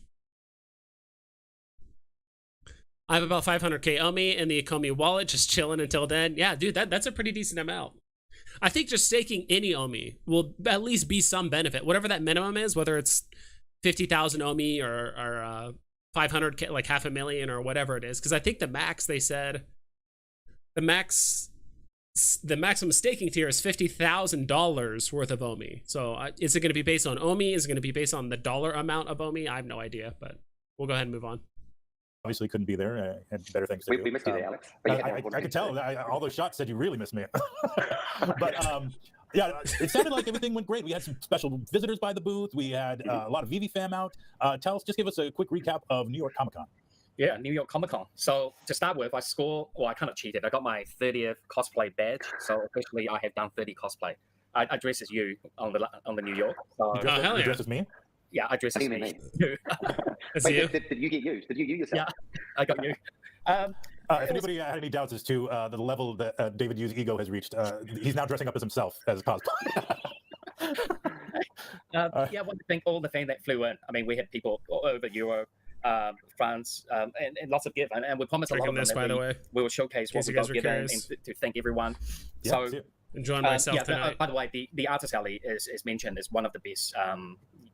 I have about 500k OMI in the ecomi wallet, just chilling until then. Yeah, dude, that's a pretty decent amount. I think just staking any OMI will at least be some benefit, whatever that minimum is, whether it's 50,000 OMI or 500k, $500,000 or whatever it is. Because I think the max, they said, the maximum staking tier is $50,000 worth of OMI. So is it going to be based on OMI? Is it going to be based on the dollar amount of OMI? I have no idea, but we'll go ahead and move on. Obviously couldn't be there. Had better things to do. We missed you there, Alex. I could tell. All those shots said you really missed me. But Yeah, it sounded like everything went great. We had some special visitors by the booth. We had a lot of VV fam out. Just give us a quick recap of New York Comic Con. Yeah, New York Comic Con. So to start with, I kind of cheated. I got my 30th cosplay badge. So officially, I have done 30 cosplay. I dress as you on the New York. So, You dress as me? Yeah, I dress as me. Wait, did you get used? Did you yourself? Yeah, I got you. If anybody had any doubts as to the level that David Yu's ego has reached, he's now dressing up as himself as cosplay. Yeah, I want to thank all the fans that flew in. I mean, we had people all over Europe, France, and lots of gifts. And we promised a lot of them that we will showcase what we got given and to thank everyone. Yeah, so enjoying myself tonight. By the way, the artist alley is mentioned is one of the best,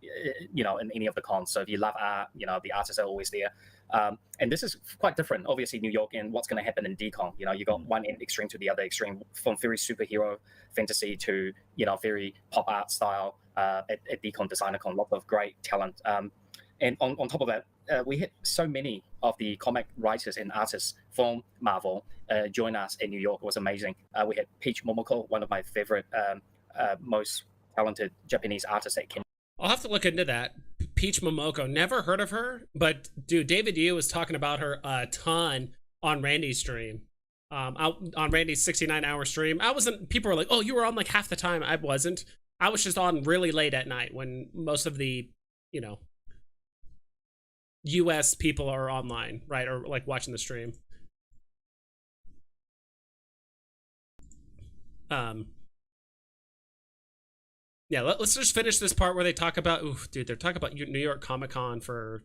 in any of the cons. So if you love art, the artists are always there. And this is quite different, obviously, New York and what's going to happen in DeCon. You got one end extreme to the other extreme, from very superhero fantasy to very pop art style at DeCon, DesignerCon. Lots of great talent. And on top of that, we had so many of the comic writers and artists from Marvel join us in New York. It was amazing. We had Peach Momoko, one of my favorite, most talented Japanese artists that came. I'll have to look into that. Peach Momoko, never heard of her, but dude, David Yu was talking about her a ton on Randy's stream. Out on Randy's 69-hour stream. People were like, oh, you were on like half the time. I wasn't. I was just on really late at night when most of the, US people are online, right? Or like watching the stream. Yeah, let's just finish this part where they talk about, they're talking about New York Comic Con for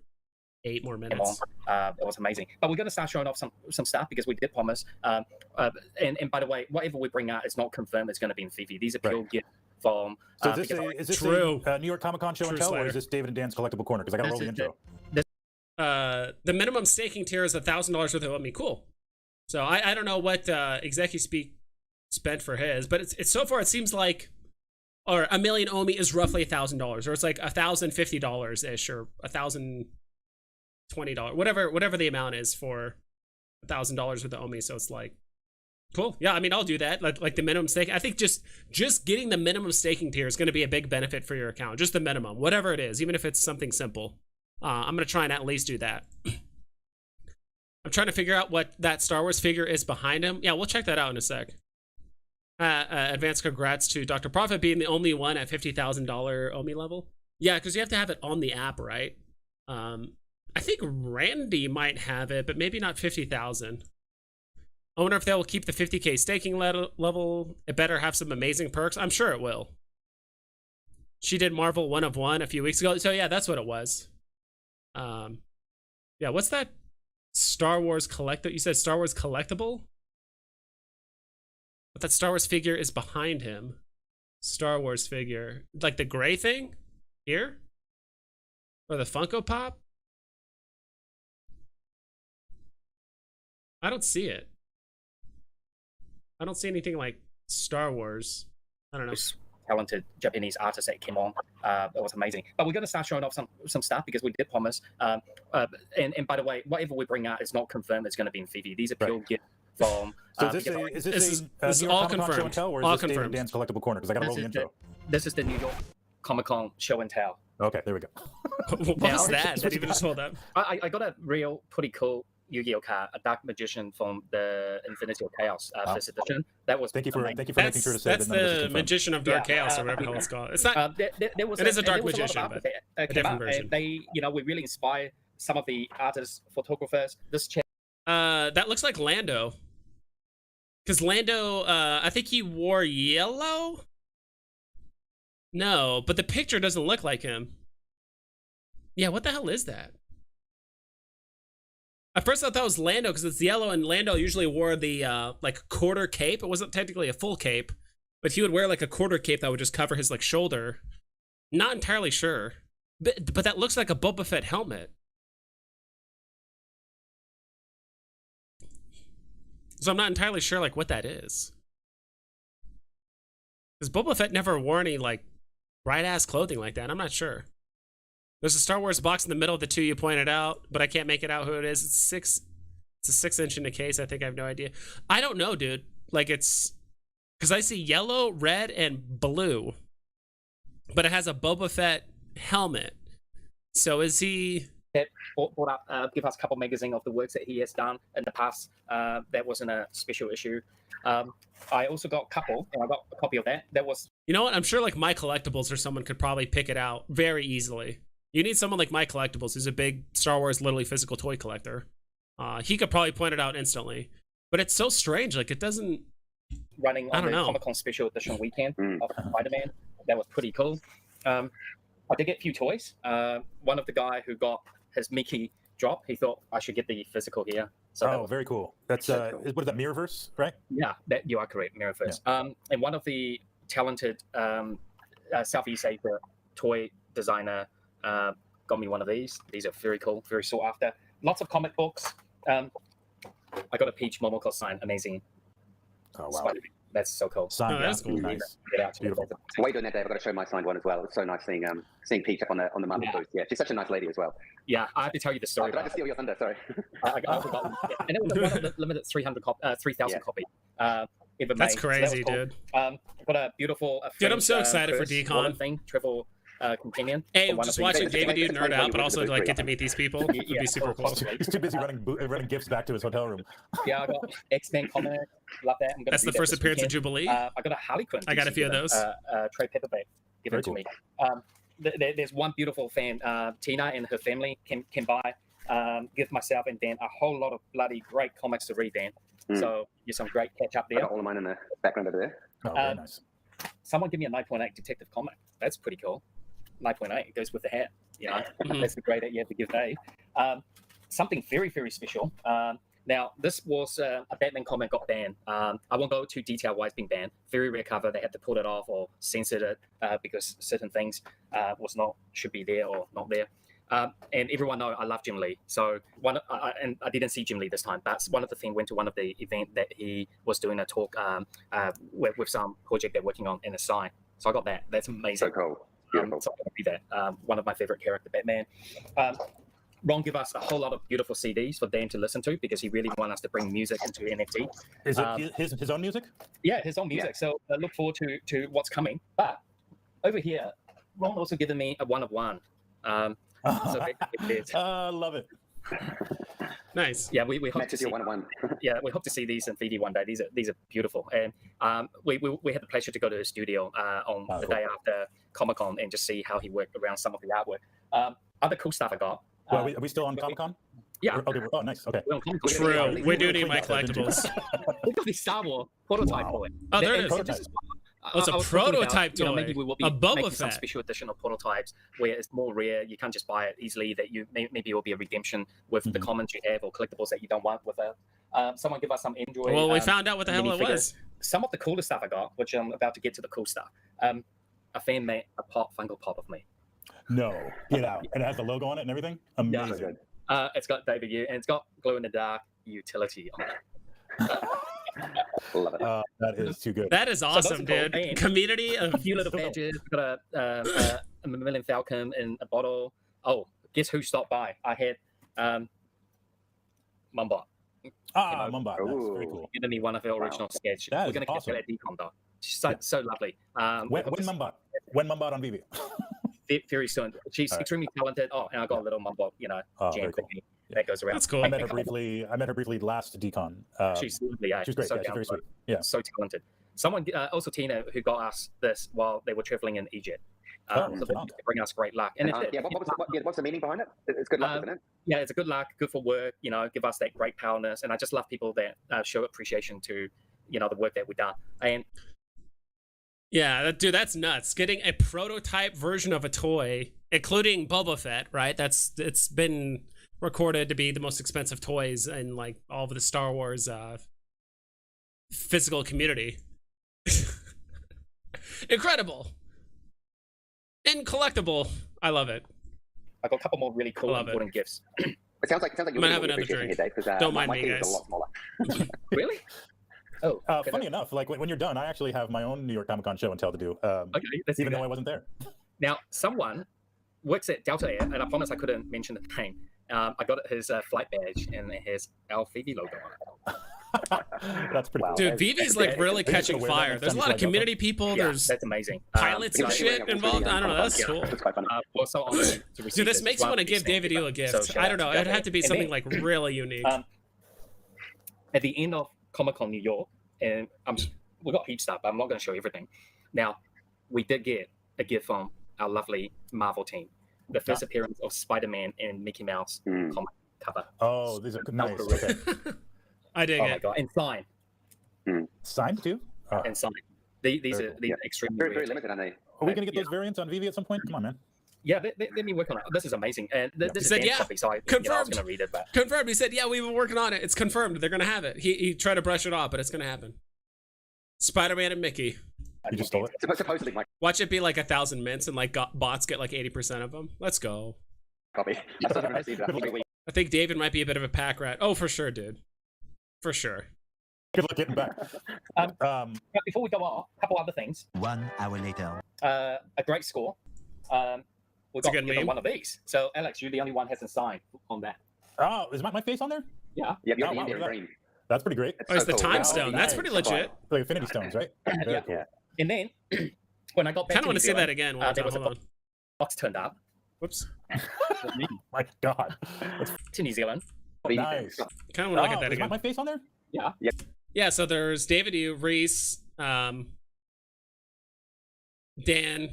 8 more minutes. It was amazing. But we're going to start showing off some stuff because we did promise. And by the way, whatever we bring out is not confirmed it's going to be in Fifi. These are pure gifts from... So is this a New York Comic Con show and tell, or is this David and Dan's Collectible Corner? Because I got to roll the intro. The minimum staking tier is $1,000 worth of OMI. Cool. So I don't know what Execu Speak spent for his, but it's so far it seems like... Or a million OMI is roughly $1,000, or it's like $1,050 ish, or $1,020, whatever the amount is for $1,000 with the OMI. So it's like, cool. Yeah, I mean, I'll do that. Like the minimum stake. I think just getting the minimum staking tier is going to be a big benefit for your account. Just the minimum, whatever it is, even if it's something simple. I'm going to try and at least do that. I'm trying to figure out what that Star Wars figure is behind him. Yeah, we'll check that out in a sec. Advanced congrats to Dr. Profit being the only one at $50,000 OMI level. Yeah, because you have to have it on the app, right? I think Randy might have it, but maybe not 50,000. I wonder if they will keep the 50K staking level. It better have some amazing perks. I'm sure it will. She did Marvel 1 of 1 a few weeks ago. So yeah, that's what it was. Yeah, what's that Star Wars You said Star Wars collectible? But that Star Wars figure is behind him. Star Wars figure. Like the gray thing? Here? Or the Funko Pop? I don't see it. I don't see anything like Star Wars. I don't know. Talented Japanese artists that came on. It was amazing. But we're going to start showing off some stuff because we did promise. And by the way, whatever we bring out is not confirmed it's going to be in Fifi. These are pure gifts. So is this all confirmed? Show and tell, or is this David and Dan's Collectible Corner? Because I got to roll the intro. This is the New York Comic Con show and tell. Okay, there we go. What was that? Did you even just hold up? I got a real pretty cool Yu-Gi-Oh card, a Dark Magician from the Infinity of Chaos first edition. That was thank you for making sure to say that's the Magician of Dark Chaos or whatever the hell it's called. It's not. It is a Dark Magician, but a different version. They, we really inspire some of the artists, photographers. This that looks like Lando. Because Lando, I think he wore yellow? No, but the picture doesn't look like him. Yeah, what the hell is that? At first I thought that was Lando because it's yellow, and Lando usually wore the like quarter cape. It wasn't technically a full cape, but he would wear like a quarter cape that would just cover his like shoulder. Not entirely sure. But that looks like a Boba Fett helmet. So I'm not entirely sure like what that is. Because Boba Fett never wore any like bright ass clothing like that. I'm not sure. There's a Star Wars box in the middle of the two you pointed out, but I can't make it out who it is. It's a 6-inch in the case. I think I have no idea. I don't know, dude. Like it's Because I see yellow, red, and blue, but it has a Boba Fett helmet. So is he? That brought up, give us a couple magazine of the works that he has done in the past. That wasn't a special issue. I also got a couple, and I got a copy of that. That was. You know what? I'm sure like My Collectibles or someone could probably pick it out very easily. You need someone like My Collectibles, who's a big Star Wars literally physical toy collector. He could probably point it out instantly. But it's so strange. Like it doesn't. Running on the Comic-Con special edition weekend of Spider-Man. That was pretty cool. I did get a few toys. One of the guy who got his Mickey drop, he thought I should get the physical here. So very cool. That's what is that, Mirrorverse, right? Yeah, that you are correct, Mirrorverse. Yeah. And one of the talented Southeast Asia toy designer got me one of these. These are very cool, very sought after. Lots of comic books. I got a Peach Momoko sign, amazing. Oh wow, that's so cool. Signed, that's cool. Nice. Beautiful. While you're doing that, Dave, I've got to show my signed one as well. It's so nice seeing Peach up on the Marvel booth. Yeah, she's such a nice lady as well. Yeah, I have to tell you the story. Did I just steal your thunder? Sorry. I forgot. And it was one of the limited 3,000 copy. That's crazy, so dude. I've got a beautiful. Dude, I'm so excited for DeCon. Thing, travel companion. Hey, just watching David dude nerd out, but also like get to meet these people would be super cool. He's too busy running gifts back to his hotel room. Yeah, I got X-Men comic. Love that. That's the first appearance of Jubilee. I got a Harley Quinn. I got a few of those. Trade paperback given to me. There's one beautiful fan, Tina and her family can buy, give myself and Dan a whole lot of bloody great comics to read, Dan. So there's some great catch up there. I got all of mine in the background over there. Oh, very nice. Someone give me a 9.8 detective comic. That's pretty cool. 9.8, it goes with the hat. You know, that's the grade that you have to give Dave. Something very, very special. Now, this was a Batman comic got banned. I won't go too detail why it's been banned. Very rare cover. They had to pull it off or censored it because certain things should be there or not there. And everyone know I love Jim Lee. So and I didn't see Jim Lee this time, but one of the things went to one of the event that he was doing a talk with some project they're working on in a sign. So I got that. That's amazing. So cool. So I'm going to be that. One of my favorite character, Batman. Ron give us a whole lot of beautiful CDs for Dan to listen to because he really wants us to bring music into NFT. Is it his own music? Yeah, his own music. Yeah. So I look forward to what's coming. But over here, Ron also given me a one of one. Love it. Nice. Yeah, we hope to see one. Yeah, we hope to see these in 3D one day. These are beautiful, and we had the pleasure to go to his studio on the day after Comic-Con and just see how he worked around some of the artwork. Other cool stuff I got. Well, are we still on Comic-Con? Yeah. Okay. Oh, nice. Okay. True. We do need My Collectibles. We got the Star Wars prototype for it. Oh, there it is. It's a prototype toy. Maybe we will be a Boba making Fett. some special edition of prototypes where it's more rare. You can't just buy it easily. That you maybe it will be a redemption with the commons you have or collectibles that you don't want with it. Someone give us some Android. Well, we found out what the hell it was. Some of the coolest stuff I got, which I'm about to get to the cool stuff. A fan made a Funko Pop of me. No, get out! And it has the logo on it and everything. Amazing. Yeah. It's got David U and it's got glow in the dark utility on it. Love it. That is too good. That is awesome, dude. Community of a few little badges. Got a Millennium Falcon in a bottle. Oh, guess who stopped by? I had Mumbot. Mumbot. That's very cool. Giving me one of her original sketch. We're going to get her at DeCon though. She's so lovely. When Mumbot on Veve? Very soon. She's extremely talented. Oh, and I got a little Mumbot, jam cookie that goes around. That's cool. I met her briefly last DeCon. She's lovely. She's great. So she's very sweet. Yeah. So talented. Someone also Tina who got us this while they were traveling in Egypt. So they bring us great luck. And what's the meaning behind it? It's good luck, isn't it? Yeah, it's a good luck, good for work. Give us that great powerness, and I just love people that show appreciation to the work that we've done. And yeah, dude, that's nuts. Getting a prototype version of a toy, including Boba Fett, right? It's been recorded to be the most expensive toys in like all of the Star Wars physical community. Incredible. And collectible. I love it. I got a couple more really cool important gifts. It sounds like you're I'm gonna have another drink. Here, Dave, don't mind my me, guys. Is a lot smaller. Really? Oh, funny enough, like when you're done, I actually have my own New York Comic Con show and tell to do. Even though I wasn't there. Now, someone works at Delta Air, and I promise I couldn't mention the name. I got his flight badge, and it has our Phoebe logo on That's pretty cool. Dude, Veve's like really catching fire. There's a lot of community people. Yeah, There's that's amazing. pilots and shit involved. I don't know. That's cool. It's quite funny. We're so honored to receive Dude, this makes me want to give David you a gift. So I don't know. It'd have to be And something then, like really unique. At the end of Comic-Con New York, and we got heaps stuff, but I'm not going to show everything. Now, we did get a gift from our lovely Marvel team. The first appearance of Spider-Man and Mickey Mouse comic cover. Oh, these are nice. Okay. I dig Oh my it. god! And sign. Signed too? And sign. These Very are cool. these are extremely Very, rare. very limited, aren't they? Are we going to get those variants on Veve at some point? Come on, man. Yeah, let me work on it. This is amazing. And this is said, Dan's yeah, copy, so I was confirmed. going to read it, but Confirmed. He said, yeah, we've been working on it. It's confirmed. They're going to have it. He tried to brush it off, but it's going to happen. Spider-Man and Mickey. You just stole it? Supposedly, my Watch it be like 1,000 mints and like bots get like 80% of them. Let's go. copy. I still haven't received that. I think David might be a bit of a pack rat. Oh, for sure, dude. For sure. Good luck getting back. but before we go on, a couple other things. 1 hour later. A great score. We It's a got good given meme. one of these. So, Alex, you're the only one hasn't signed on that. Oh, is my face on there? Yeah. Yeah, you're Oh, the wow, Indian look at green. That's pretty great. Oh, it's the so cool. time Wow, stone. That's nice. pretty legit. Like Infinity Stones, right? Very Yeah. cool. And then, when I got back Kind of to want New to say that Zealand, again. there was Hold a on. box turned up Whoops. My God. That's to New Zealand. nice. Kind of want to look at that is again. my face on there? Yeah. Yeah, so there's David Yu, Reese, Dan,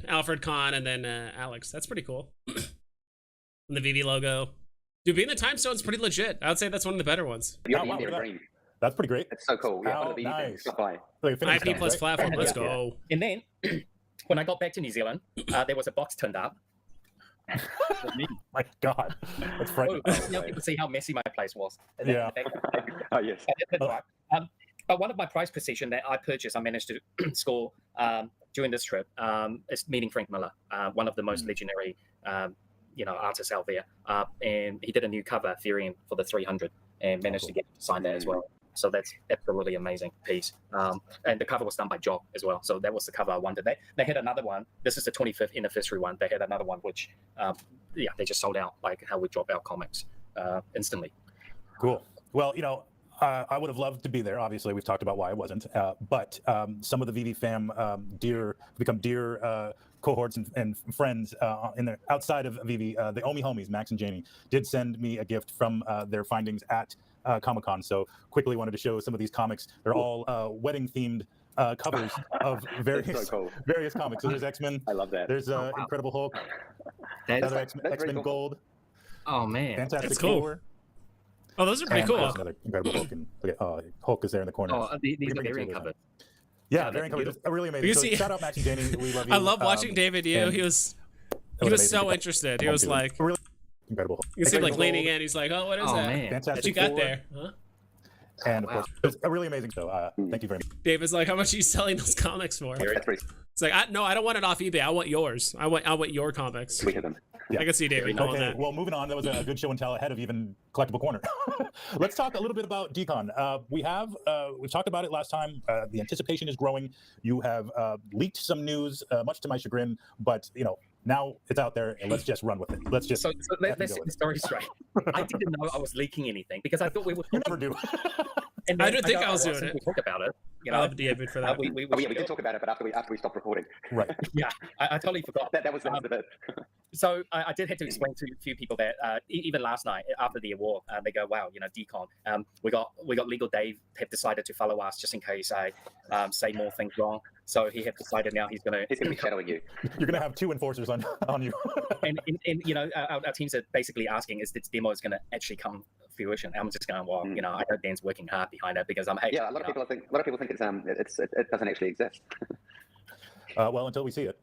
Alfred Kahn, and then Alex. That's pretty cool. And the VV logo. Dude, being the time stone's pretty legit. I would say that's one of the better ones. You're Oh, the wow, Indian look at that. green. That's pretty great. It's so cool. Yeah, Oh, for the nice. Stop by. Like Infinity IP plus Stones, right? platform. Let's Yeah. go. And then, when I got back to New Zealand, there was a box turned up. My God. That's Oh, frightening. now people see how messy my place was. And then Yeah. the back- Oh, yes. That's right. But one of my prize possession that I purchased, I managed to score during this trip, is meeting Frank Miller, one of the most legendary, artists out there. And he did a new cover, Ethereum, for the 300, and managed to get to sign that as well. So that's absolutely amazing piece. And the cover was done by Job as well. So that was the cover I wanted. They had another one. This is the 25th anniversary one. They had another one which, they just sold out, like how we drop our comics instantly. Cool. Well, I would have loved to be there. Obviously, we've talked about why I wasn't. But some of the VV fam become dear cohorts and friends outside of VV. The OMI homies, Max and Janie, did send me a gift from their findings at Comic-Con. So quickly wanted to show some of these comics. They're all wedding-themed covers of various so cool. various comics. So there's X-Men. I love that. There's Incredible Hulk. That's, Another very X-Men cool. Gold. oh, man. Fantastic That's cool. Four. Oh, those are pretty And cool. there's another Incredible Hulk. And look at Hulk is there in the corner. Oh, these We are bring it variant to the- covered. Yeah, Yeah, very they're cool. Really amazing. You So see- shout out Max and Janie. We love you. I love watching David Yu. and He was it he was amazing so because- interested. He was like, really Incredible Hulk. you see him like Incredible leaning Hulk in. He's like, oh, what is Oh, that? man. Fantastic That you got Four, there? Huh? And of Wow. course, it's really amazing. So thank you very much. David's like, how much are you selling those comics for? That's pretty It's like, I don't want it off eBay. I want yours. I want your comics. sweet of them. Yeah. I can see David doing Okay, that. well, moving on. That was a good show and tell ahead of even Collectible Corner. Let's talk a little bit about DeCon. We talked about it last time. The anticipation is growing. You have leaked some news, much to my chagrin, but now it's out there, and let's just run with it. Let's just. So let's go set with the story straight. I didn't know I was leaking anything because I thought we were. You never do. I And then didn't think go, I was "Oh, doing since it." We talk about it. I love David for that. we Oh, yeah, we did talk about it, but after we stopped recording. Right. Yeah, I totally forgot. That was the bit. So I did have to explain to a few people that even last night after the award, they go, "Wow, DeCon. We got legal Dave have decided to follow us just in case I say more things wrong. So he have decided now he's gonna He's going to be shadowing you. You're gonna have 2 enforcers on you. and our teams are basically asking is this demo is gonna actually come fruition. I'm just going, well, I know Dan's working hard behind it because I'm Yeah, a lot of people think it doesn't actually exist. Well, until we see it.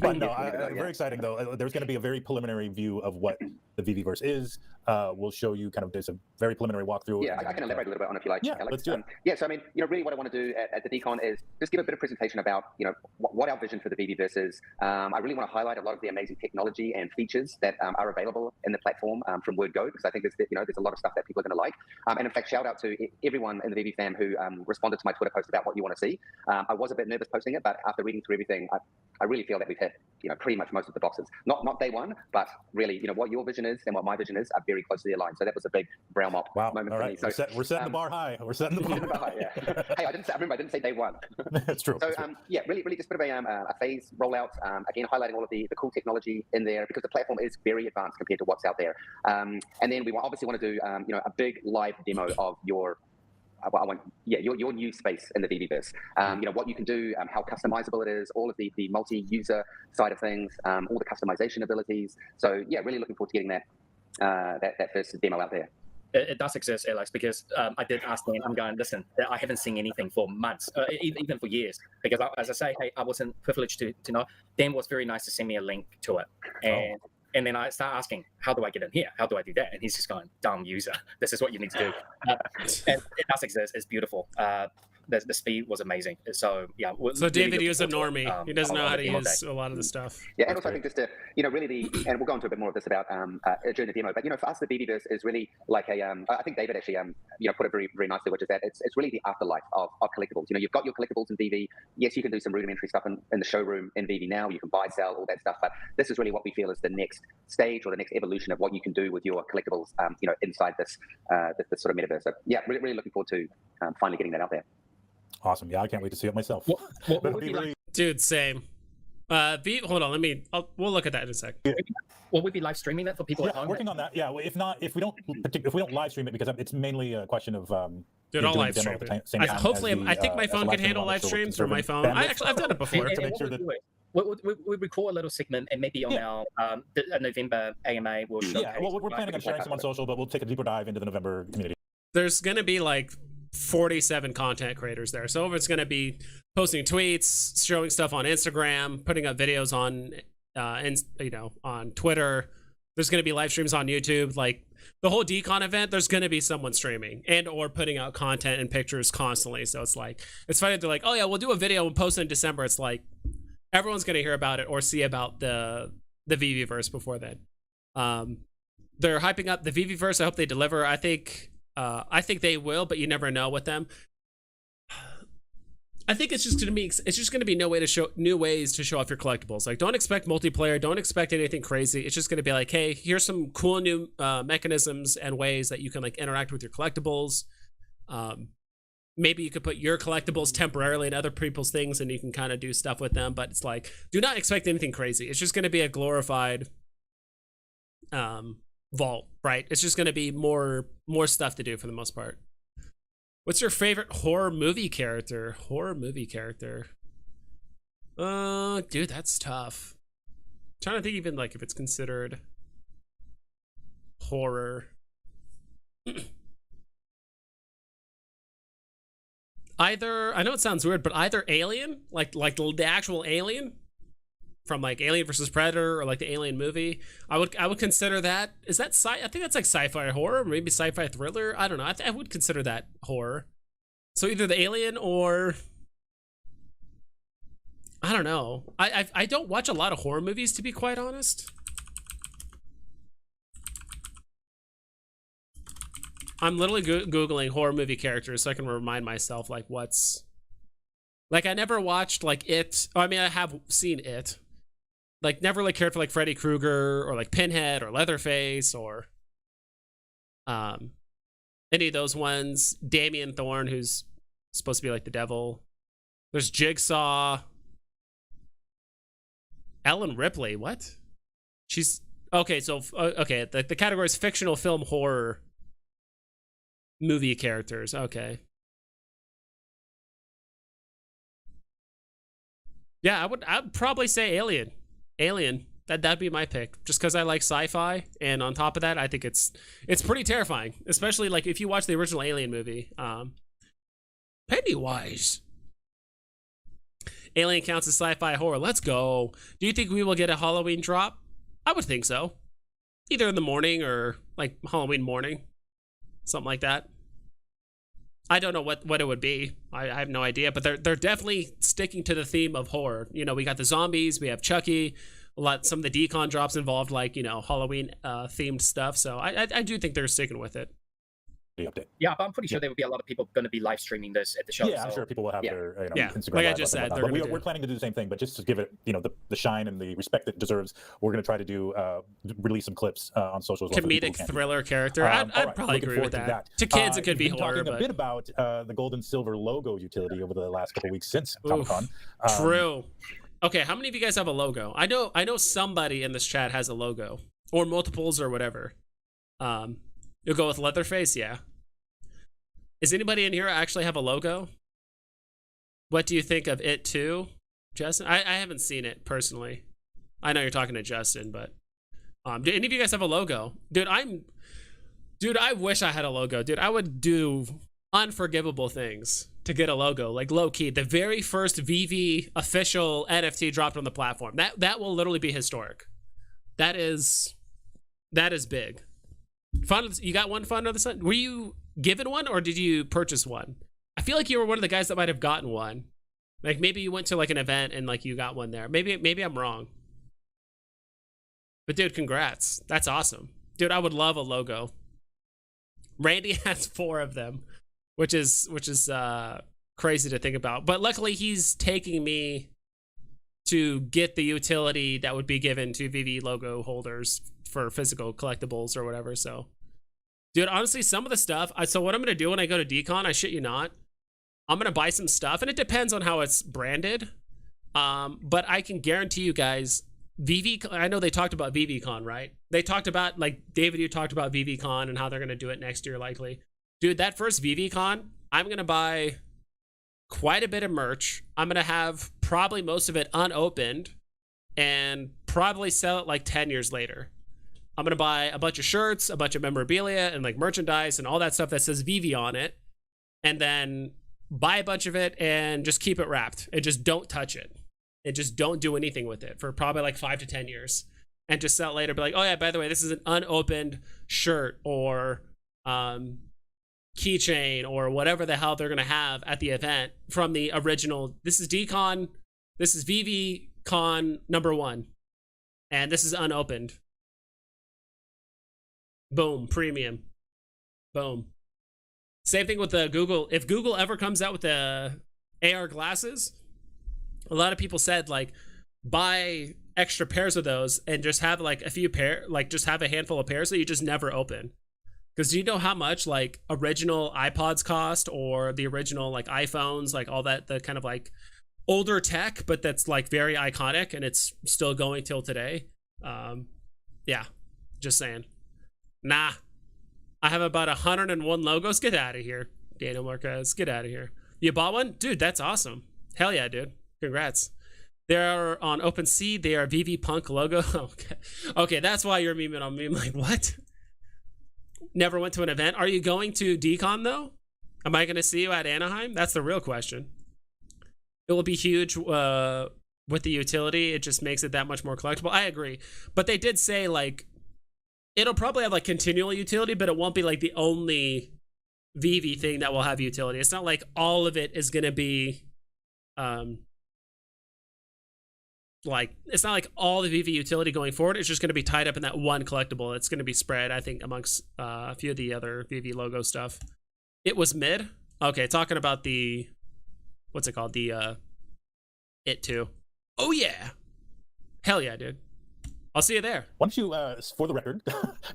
But no, very exciting though. There's going to be a very preliminary view of what the VeVeVerse is. We'll show you there's a very preliminary walkthrough. Yeah, I can elaborate a little bit on it if you like. Yeah, Alex. let's do it. Yeah, so I mean, really what I want to do at the DeCon is just give a bit of presentation about, what our vision for the VeVeVerse is. I really want to highlight a lot of the amazing technology and features that are available in the platform from word go, because I think there's a lot of stuff that people are going to like. And in fact, shout out to everyone in the VV fam who responded to my Twitter post about what you want to see. I was a bit nervous posting it, but after reading through everything, I really feel that we've hit, pretty much most of the boxes. Not day one, but really, what your vision is and what my vision is are very closely aligned. So that was a big brown mop moment for me. So we're setting the bar high. We're setting the bar high. Yeah. Hey, I didn't say day one. That's true. So really just bit of a phase rollout. Again, highlighting all of the cool technology in there because the platform is very advanced compared to what's out there. And then we obviously want to do a big live demo of your new space in the VeVeVerse. What you can do, how customizable it is, all of the multi-user side of things, all the customization abilities. So yeah, really looking forward to getting that first demo out there. It does exist, Alex, because I did ask Dan, I'm going, listen, I haven't seen anything for months, even for years, because as I say, hey, I wasn't privileged to know. Dan was very nice to send me a link to it. And then I start asking, how do I get in here? How do I do that? And he's just going, dumb user. This is what you need to do. And it does exist. It's beautiful. The speed was amazing. So yeah. So David is a normie. He doesn't know how to use a lot of the stuff. Yeah, and also I think just to really and we'll go into a bit more of this about during the demo. But for us, the VeVeVerse is really like I think David actually put it very very nicely, which is that it's really the afterlife of collectibles. You've got your collectibles in VeVe. Yes, you can do some rudimentary stuff in the showroom in VeVe now. You can buy, sell, all that stuff. But this is really what we feel is the next stage or the next evolution of what you can do with your collectibles. Inside this sort of metaverse. So yeah, really looking forward to finally getting that out there. Awesome. Yeah, I can't wait to see it myself. Dude, same. Hold on, we'll look at that in a sec. Will we be live streaming that for people at home? Working on that. Yeah, if we don't live stream it, because it's mainly a question of Dude, I'll live stream it. Hopefully, I think my phone can handle live streams through my phone. I've done it before. To make sure that we record a little segment, and maybe on our November AMA we'll showcase. Yeah, well, we're planning on sharing some on social, but we'll take a deeper dive into the November community. There's gonna be like 47 content creators there, so it's gonna be posting tweets, showing stuff on Instagram, putting up videos on on Twitter. There's gonna be live streams on YouTube. Like the whole DeCon event, there's gonna be someone streaming and or putting out content and pictures constantly. So it's funny. They're like, oh yeah, we'll do a video and post it in December. It's like everyone's gonna hear about it or see about the VeVeVerse before then. They're hyping up the VeVeVerse. I hope they deliver. I think they will, but you never know with them. I think it's just gonna be new ways to show off your collectibles. Like, don't expect multiplayer, don't expect anything crazy. It's just gonna be like, hey, here's some cool new mechanisms and ways that you can like interact with your collectibles. Maybe you could put your collectibles temporarily in other people's things, and you can kind of do stuff with them. But it's like, do not expect anything crazy. It's just gonna be a glorified vault, right? It's just gonna be more stuff to do for the most part. What's your favorite horror movie character? Dude, that's tough. I'm trying to think even like if it's considered horror. Either, I know it sounds weird, but either Alien, like the actual Alien from like Alien versus Predator or like the Alien movie. I would consider that. Is that I think that's like sci-fi horror, maybe sci-fi thriller. I don't know. I would consider that horror. So either the Alien or I don't know. I don't watch a lot of horror movies, to be quite honest. I'm literally googling horror movie characters so I can remind myself like what's like. I never watched like It. Oh, I mean, I have seen It. Like, never really cared for like Freddy Krueger or like Pinhead or Leatherface or any of those ones. Damien Thorne, who's supposed to be like the devil. There's Jigsaw. Ellen Ripley, what? She's okay. So okay, the category is fictional film horror movie characters. Okay. Yeah, I'd probably say Alien. That'd be my pick, just because I like sci-fi, and on top of that, I think it's pretty terrifying, especially like if you watch the original Alien movie. Pennywise. Alien counts as sci-fi horror. Let's go. Do you think we will get a Halloween drop? I would think so. Either in the morning or like Halloween morning, something like that. I don't know what it would be. I have no idea, but they're definitely sticking to the theme of horror. We got the zombies, we have Chucky, some of the DeCon drops involved like Halloween themed stuff. So I do think they're sticking with it. update. Yeah, but I'm pretty sure there will be a lot of people going to be live streaming this at the show. Yeah, I'm sure people will have their Instagram like Live I just said, but we're planning to do the same thing, but just to give it the shine and the respect that it deserves, we're going to try to do release some clips on social as well. Comedic thriller character. I'd probably agree with that. To kids, it could be horror. Talking a bit about the gold and silver logo utility over the last couple weeks since Comic-Con. True. Okay, how many of you guys have a logo? I know somebody in this chat has a logo or multiples or whatever. You'll go with Leatherface, yeah. Does anybody in here actually have a logo? What do you think of it too, Justin? I haven't seen it personally. I know you're talking to Justin, but do any of you guys have a logo? Dude, I wish I had a logo. Dude, I would do unforgivable things to get a logo, like low key. The very first VV official NFT dropped on the platform. That will literally be historic. That is big. Fun. You got one fun under the sun? Were you given one or did you purchase one? I feel like you were one of the guys that might have gotten one. Like maybe you went to like an event and like you got one there. Maybe I'm wrong. But dude, congrats. That's awesome. Dude, I would love a logo. Randy has 4 of them, which is crazy to think about. But luckily he's taking me to get the utility that would be given to VV logo holders for physical collectibles or whatever. So dude, honestly, some of the stuff, so what I'm going to do when I go to DeCon, I shit you not, I'm going to buy some stuff, and it depends on how it's branded. But I can guarantee you guys, I know they talked about VVCon, right? They talked about, like, David, you talked about VVCon and how they're going to do it next year, likely. Dude, that first VVCon, I'm going to buy quite a bit of merch. I'm going to have probably most of it unopened and probably sell it like 10 years later. I'm going to buy a bunch of shirts, a bunch of memorabilia, and like merchandise and all that stuff that says VV on it. And then buy a bunch of it and just keep it wrapped and just don't touch it. And just don't do anything with it for probably like 5 to 10 years. And just sell it later. Be like, oh yeah, by the way, this is an unopened shirt or keychain or whatever the hell they're going to have at the event from the original. This is DeCon. This is VVCon #1. And this is unopened. Boom, premium. Boom. Same thing with the Google. If Google ever comes out with the AR glasses, a lot of people said like buy extra pairs of those and just have like a few just have a handful of pairs that you just never open. Because do you know how much like original iPods cost or the original like iPhones, like all that, the kind of like older tech, but that's like very iconic and it's still going till today. Yeah, just saying. Nah, I have about 101 logos. Get out of here, Daniel Marquez. Get out of here. You bought one? Dude, that's awesome. Hell yeah, dude. Congrats. They're on OpenSea. They are VV Punk logo. Okay, that's why you're memeing on me. I'm like, what? Never went to an event. Are you going to DeCon, though? Am I going to see you at Anaheim? That's the real question. It will be huge with the utility. It just makes it that much more collectible. I agree. But they did say, like, it'll probably have like continual utility, but it won't be like the only VV thing that will have utility. It's not like all of it is going to be like, it's not like all the VV utility going forward. It's just going to be tied up in that one collectible. It's going to be spread, I think, amongst a few of the other VV logo stuff. It was mid. Okay, talking about the, what's it called? The It Too. Oh yeah. Hell yeah, dude. I'll see you there. Why don't you, for the record,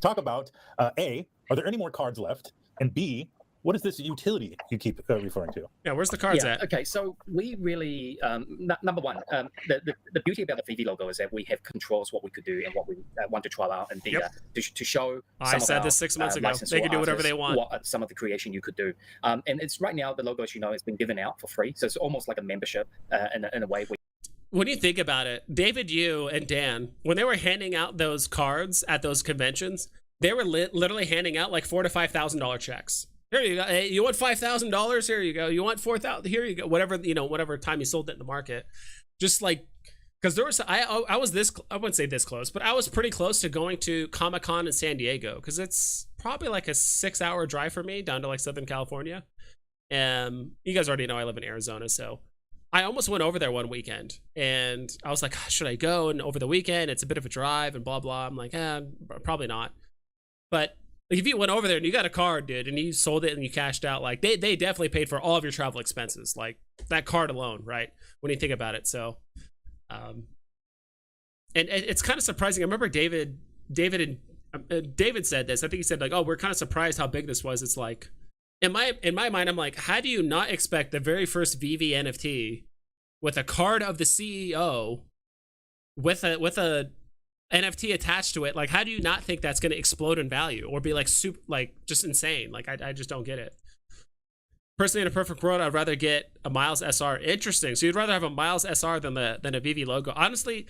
talk about A, are there any more cards left? And B, what is this utility you keep referring to? Yeah, where's the cards at? Okay, so we really, number one, the beauty about the VV logo is that we have controls what we could do and what we want to try out and to show. I said this 6 months ago. They can do whatever they want. What some of the creation you could do. And it's right now, the logo, as you know, has been given out for free. So it's almost like a membership in a way. When you think about it, David, you and Dan, when they were handing out those cards at those conventions, they were literally handing out like $4,000 to $5,000 checks. Here you go. Hey, you want $5,000? Here you go. You want $4,000? Here you go. Whatever time you sold it in the market. Just like, because there was, I was this, I wouldn't say this close, but I was pretty close to going to Comic-Con in San Diego because it's probably like a 6-hour drive for me down to like Southern California. You guys already know I live in Arizona, so I almost went over there one weekend and I was like, should I go? And over the weekend, it's a bit of a drive and blah, blah. I'm like, probably not. But Like if you went over there and you got a card, dude, and you sold it and you cashed out, like they definitely paid for all of your travel expenses, like that card alone, right? When you think about it. So, and it's kind of surprising. I remember David said this. I think he said like, "Oh, we're kind of surprised how big this was." It's like, in my mind, I'm like, how do you not expect the very first Veve NFT with a card of the CEO with a NFT attached to it? Like, how do you not think that's going to explode in value or be like super, like just insane? Like, I just don't get it. Personally, in a perfect world, I'd rather get a Miles SR. Interesting. So you'd rather have a Miles SR than a Veve logo? Honestly,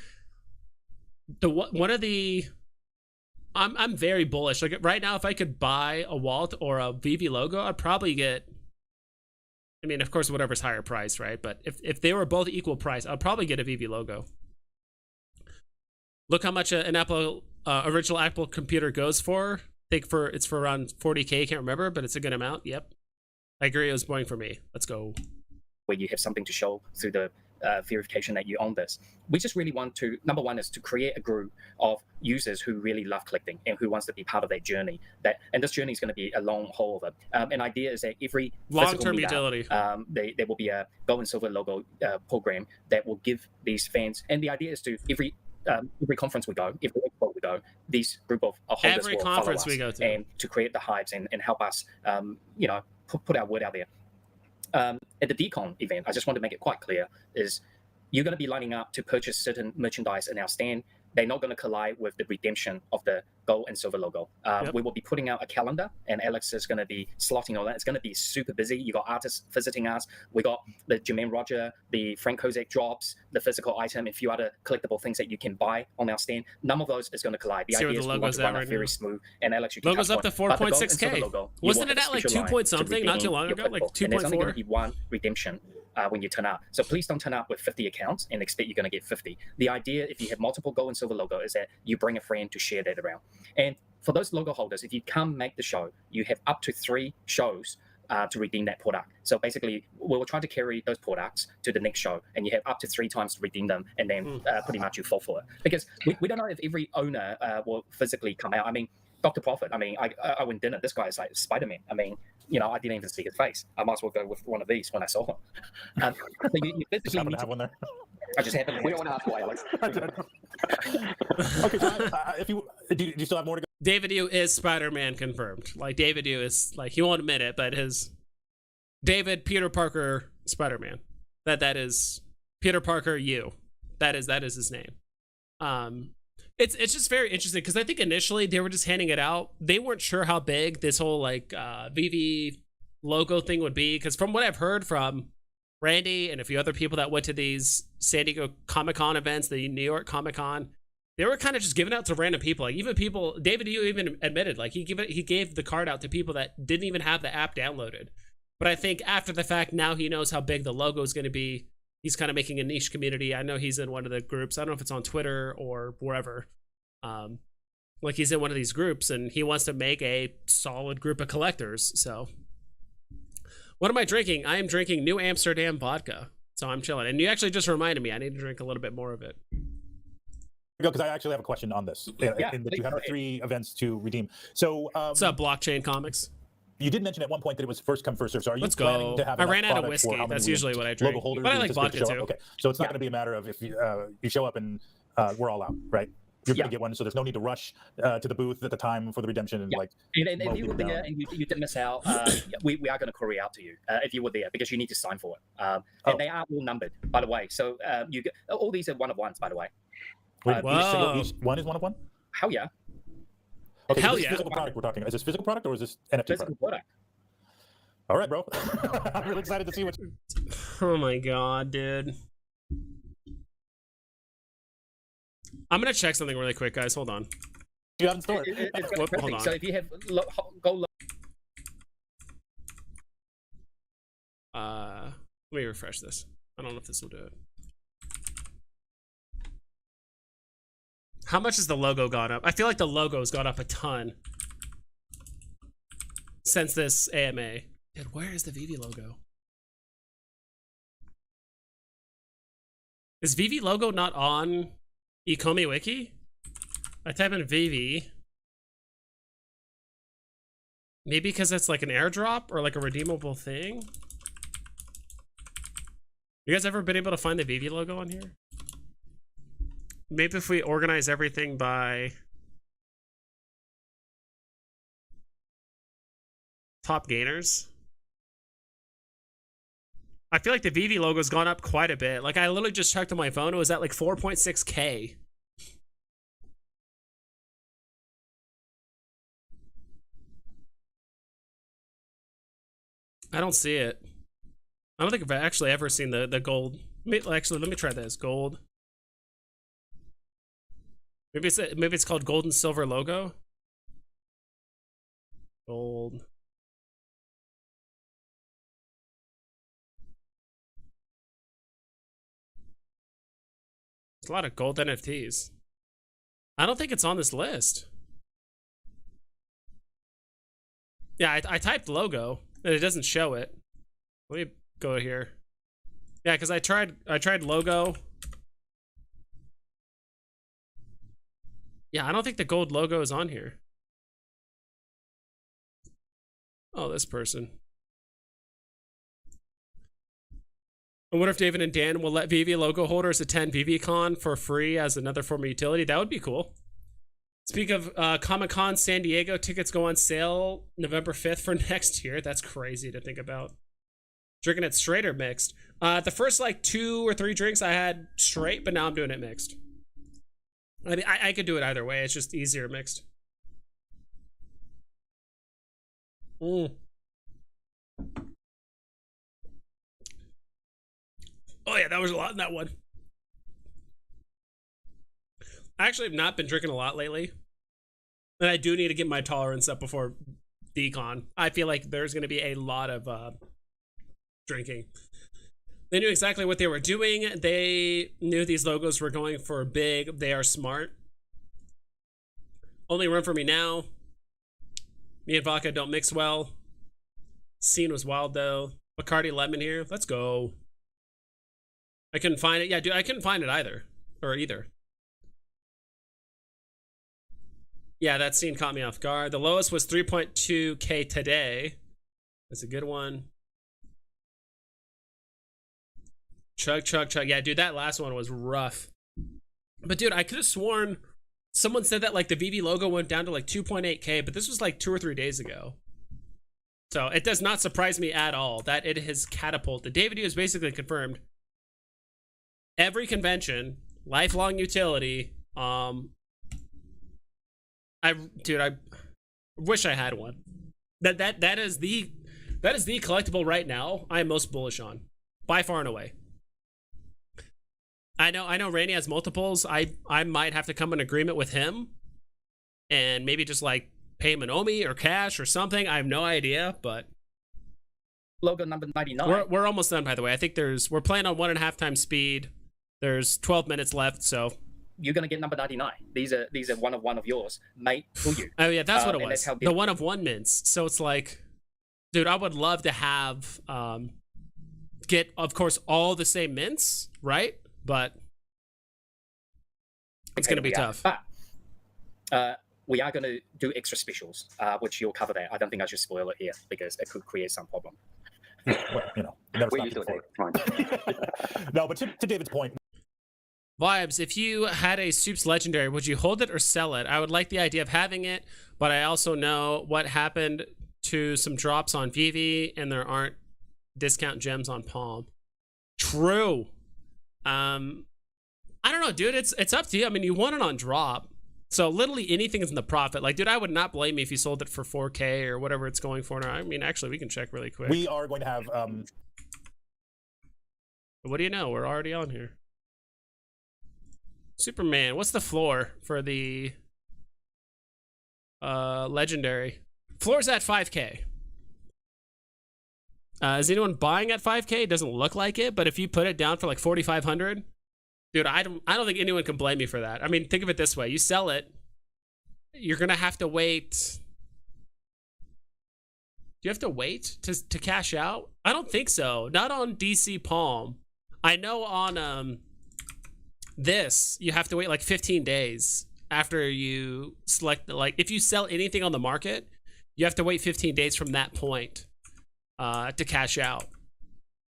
I'm very bullish. Like right now, if I could buy a Walt or a Veve logo, I'd probably get. I mean, of course, whatever's higher price, right? But if they were both equal price, I'd probably get a Veve logo. Look how much an Apple original Apple computer goes for. I think it's for around 40K. Can't remember, but it's a good amount. Yep, I agree. It was boring for me. Let's go. Where you have something to show through the verification that you own this. We just really want to, number one is to create a group of users who really love collecting and who wants to be part of that journey. And this journey is going to be a long haul of it. An idea is that every long-term utility, there will be a gold and silver logo program that will give these fans. And the idea is to every conference we go, every expo we go, these group of holders every will conference follow us we go to, and to create the hypes and help us, put our word out there. At the DeCon event, I just want to make it quite clear, is you're going to be lining up to purchase certain merchandise in our stand. They're not going to collide with the redemption of the gold and silver logo. We will be putting out a calendar, and Alex is going to be slotting all that. It's going to be super busy. You got artists visiting us. We got the Jermaine Roger, the Frank Kozak drops, the physical item, and a few other collectible things that you can buy on our stand. None of those is going to collide. The idea is we want to run it very smooth. And Alex, you can logo's up to 4.6K. Wasn't it at like 2 point something not too long ago? Like 2.4. And there's only going to be one redemption when you turn up. So please don't turn up with 50 accounts and expect you're going to get 50. The idea, if you have multiple gold and silver logo, is that you bring a friend to share that around. And for those logo holders, if you come make the show, you have up to 3 shows to redeem that product. So basically, we will try to carry those products to the next show, and you have up to 3 times to redeem them, and then pretty much you fall for it. Because we don't know if every owner will physically come out. I mean, Dr. Prophet, I mean, I went dinner. This guy is like Spider-Man. I mean, I didn't even see his face. I might as well go with one of these when I saw him. So you physically need to have one there. I just happened. We don't want to ask why, Alex. Okay, so do you still have more to go? David Yu is Spider-Man confirmed. Like David Yu is like, he won't admit it, but his David Peter Parker Spider-Man. That is Peter Parker Yu. That is his name. It's just very interesting because I think initially they were just handing it out. They weren't sure how big this whole like Veve logo thing would be, because from what I've heard from Randy and a few other people that went to these San Diego Comic-Con events, the New York Comic-Con, they were kind of just giving out to random people. Like even people, David Yu even admitted, like he gave the card out to people that didn't even have the app downloaded. But I think after the fact, now he knows how big the logo is going to be. He's kind of making a niche community. I know he's in one of the groups. I don't know if it's on Twitter or wherever. Like he's in one of these groups and he wants to make a solid group of collectors. So what am I drinking? I am drinking New Amsterdam vodka. So I'm chilling. And you actually just reminded me, I need to drink a little bit more of it. Because I actually have a question on this. In that you have 3 events to redeem. So what's up, Blockchain Comics? You did mention at one point that it was first come first serve. So are you Let's planning go. to have I ran out of whiskey. That's usually what I drink. But I like vodka too. Okay, so it's not going to be a matter of if you show up and we're all out, right? You're going to get one, so there's no need to rush to the booth at the time for the redemption and like. And if you were there and you did miss out, we are going to courier out to you if you were there, because you need to sign for it. And they are all numbered, by the way. So you get all these are one of ones, by the way. Wait, each one is one of one? Hell yeah. Okay, hell is this yeah. Physical product we're talking about. Is this physical product or is this NFT Physical product? All right, bro. I'm really excited to see what. Oh my god, dude. I'm gonna check something really quick, guys. Hold on. You haven't stored. Hold on. So if you have gold. Let me refresh this. I don't know if this will do it. How much has the logo gone up? I feel like the logo's gone up a ton since this AMA. Dude, where is the Veve logo? Is Veve logo not on ecomi wiki? I type in Veve. Maybe because it's like an airdrop or like a redeemable thing. You guys ever been able to find the Veve logo on here? Maybe if we organize everything by top gainers. I feel like the Veve logo's gone up quite a bit. Like I literally just checked on my phone. It was at like 4.6K. I don't see it. I don't think I've actually ever seen the gold. Actually, let me try this. Gold. Maybe it's called gold and silver logo. Gold. There's a lot of gold NFTs. I don't think it's on this list. Yeah, I typed logo and it doesn't show it. Let me go here. Yeah, because I tried logo. Yeah, I don't think the gold logo is on here. Oh, this person. I wonder if David and Dan will let Veve logo holders attend VeveCon for free as another form of utility. That would be cool. Speak of Comic-Con San Diego, tickets go on sale November 5th for next year. That's crazy to think about. Drinking it straight or mixed? The first like 2 or 3 drinks I had straight, but now I'm doing it mixed. I mean, I could do it either way. It's just easier mixed. Oh yeah, that was a lot in that one. I actually have not been drinking a lot lately. And I do need to get my tolerance up before DeCon. I feel like there's going to be a lot of drinking. They knew exactly what they were doing. They knew these logos were going for big. They are smart. Only room for me now. Me and vodka don't mix well. Scene was wild though. Bacardi lemon here. Let's go. I couldn't find it. Yeah, dude, I couldn't find it either. Or either. Yeah, that scene caught me off guard. The lowest was 3.2K today. That's a good one. Chug, chug, chug. Yeah, dude, that last one was rough. But dude, I could have sworn someone said that like the Veve logo went down to like 2.8K, but this was like 2 or 3 days ago. So it does not surprise me at all that it has catapulted. David has basically confirmed every convention, lifelong utility. I wish I had one. That is the collectible right now I'm most bullish on, by far and away. I know Randy has multiples. I might have to come in agreement with him and maybe just like pay him an OMI or cash or something. I have no idea, but logo number 99. We're almost done, by the way. I think we're playing on 1.5 times speed. There's 12 minutes left, so you're gonna get number 99. These are one of yours, mate, for you. Oh yeah, that's what it was. The 1 of 1 mints. So it's like, dude, I would love to have get, of course, all the same mints, right? But it's gonna be tough. But we are gonna do extra specials, which you'll cover there. I don't think I should spoil it here because it could create some problem. Well, you know, we usually do. Fine. No, but to David's point. Vibes, if you had a Soups Legendary, would you hold it or sell it? I would like the idea of having it, but I also know what happened to some drops on Veve, and there aren't discount gems on Palm. True. I don't know, dude. It's up to you. I mean, you want it on drop, so literally anything is in the profit. Like, dude, I would not blame you if you sold it for 4K or whatever it's going for now. I mean, actually, we can check really quick. We are going to have. What do you know? We're already on here. Superman, what's the floor for the legendary? Floor's at 5K. Is anyone buying at 5K? It doesn't look like it, but if you put it down for like 4,500, dude, I don't think anyone can blame you for that. I mean, think of it this way: you sell it, you're gonna have to wait. Do you have to wait to cash out? I don't think so. Not on DC Palm. I know on this, you have to wait like 15 days after you select, like if you sell anything on the market, You have to wait 15 days from that point to cash out.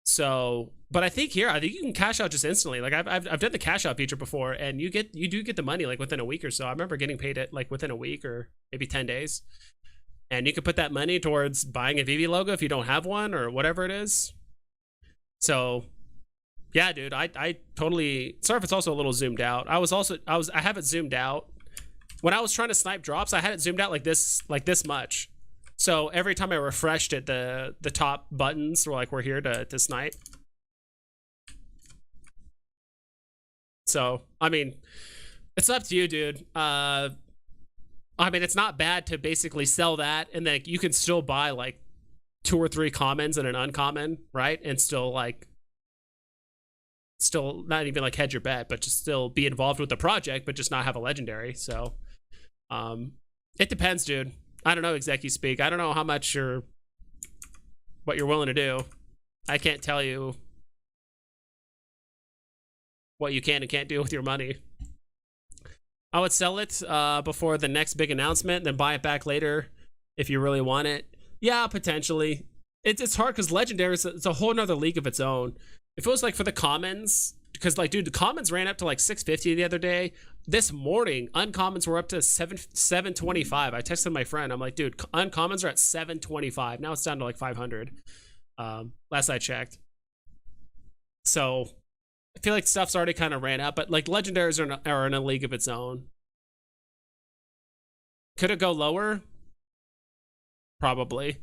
So, but I think you can cash out just instantly. Like I've done the cash out feature before, and you do get the money like within a week or so. I remember getting paid it like within a week or maybe 10 days. And you can put that money towards buying a Veve logo if you don't have one or whatever it is. So yeah, dude, I totally, sorry if it's also a little zoomed out. I have it zoomed out. When I was trying to snipe drops, I had it zoomed out like this much. So every time I refreshed it, the top buttons were like, we're here to snipe. So, I mean, it's up to you, dude. I mean, it's not bad to basically sell that, and then you can still buy like 2 or 3 commons and an uncommon, right? And still not even like hedge your bet, but just still be involved with the project, but just not have a legendary. So, it depends, dude. I don't know, executive speak. I don't know how much what you're willing to do. I can't tell you what you can and can't do with your money. I would sell it before the next big announcement, then buy it back later if you really want it. Yeah, potentially. It's hard because Legendary it's a whole nother league of its own. If it was like for the commons, because like, dude, the commons ran up to like 650 the other day. This morning, uncommons were up to 725. I texted my friend. I'm like, dude, uncommons are at 725. Now it's down to like 500. Last I checked. So I feel like stuff's already kind of ran out, but like legendaries are in a league of its own. Could it go lower? Probably.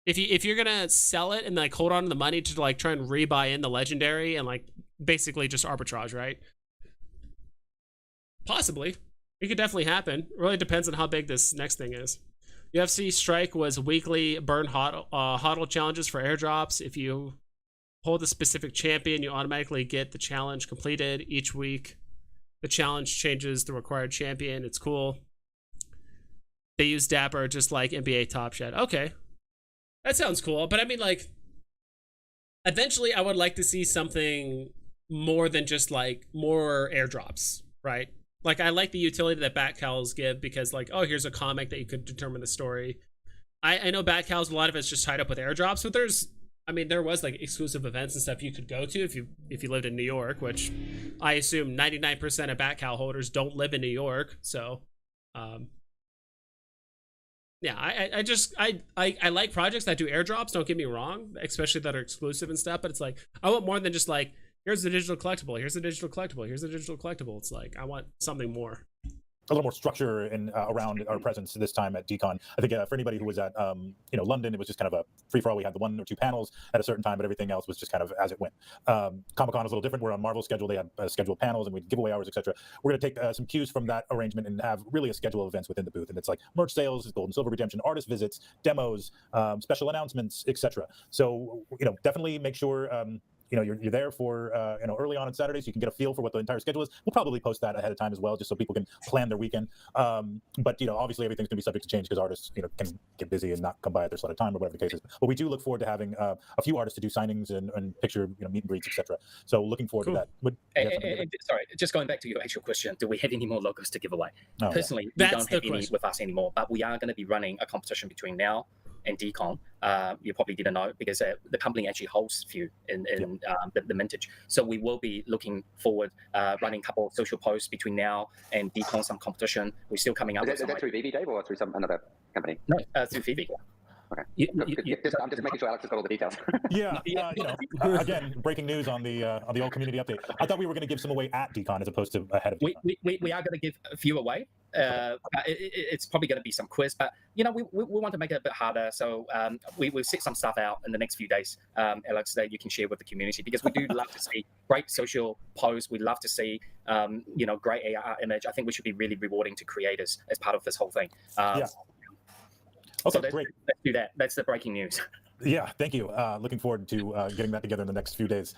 If you're gonna sell it and like hold on to the money to like try and rebuy in the legendary and like basically just arbitrage, right? Possibly. It could definitely happen. It really depends on how big this next thing is. UFC Strike was weekly burn hodl challenges for airdrops. If you hold a specific champion, you automatically get the challenge completed each week. The challenge changes the required champion. It's cool. They use Dapper just like NBA Top Shot. Okay. That sounds cool. But I mean, like, eventually I would like to see something more than just like more airdrops, right? Like, I like the utility that Batcals give because, like, oh, here's a comic that you could determine the story. I know Batcals, a lot of it's just tied up with airdrops, but there was like exclusive events and stuff you could go to if you lived in New York, which I assume 99% of Batcal holders don't live in New York. So, yeah, I like projects that do airdrops. Don't get me wrong, especially that are exclusive and stuff. But it's like I want more than just like here's the digital collectible, here's the digital collectible, here's the digital collectible. It's like I want something more. A little more structure and around our presence this time at DeCon. I think for anybody who was at London, it was just kind of a free for all. We had the 1 or 2 panels at a certain time, but everything else was just kind of as it went. Comic-Con is a little different. We're on Marvel's schedule. They had scheduled panels and we'd giveaway hours, etc. We're going to take some cues from that arrangement and have really a schedule of events within the booth. And it's like merch sales, gold and silver redemption, artist visits, demos, special announcements, etc. So definitely make sure. You're there for early on Saturday, so you can get a feel for what the entire schedule is. We'll probably post that ahead of time as well, just so people can plan their weekend. But obviously everything's gonna be subject to change because artists can get busy and not come by at their slotted time or whatever the case is. But we do look forward to having a few artists to do signings and picture meet and greets, etc. So looking forward to that. Sorry, just going back to your actual question, do we have any more logos to give away? Oh, Personally, we don't have any with us anymore, but we are going to be running a competition between now and DeCon. You probably didn't know because the company actually holds a few in the mintage. So we will be looking forward, running a couple of social posts between now and DeCon, some competition. We're still coming up. Is that through Veve, Dave, or through another company? No, through Veve. Okay. I'm just making sure Alex has got all the details. Yeah, again, breaking news on the old community update. I thought we were going to give some away at DeCon as opposed to ahead of DeCon. We are going to give a few away. It's probably going to be some quiz, but we want to make it a bit harder. So we'll set some stuff out in the next few days, Alex, that you can share with the community because we do love to see great social posts. We love to see great AR image. I think we should be really rewarding to creators as part of this whole thing. Okay, so great. Let's do that. That's the breaking news. Yeah, thank you. Looking forward to getting that together in the next few days.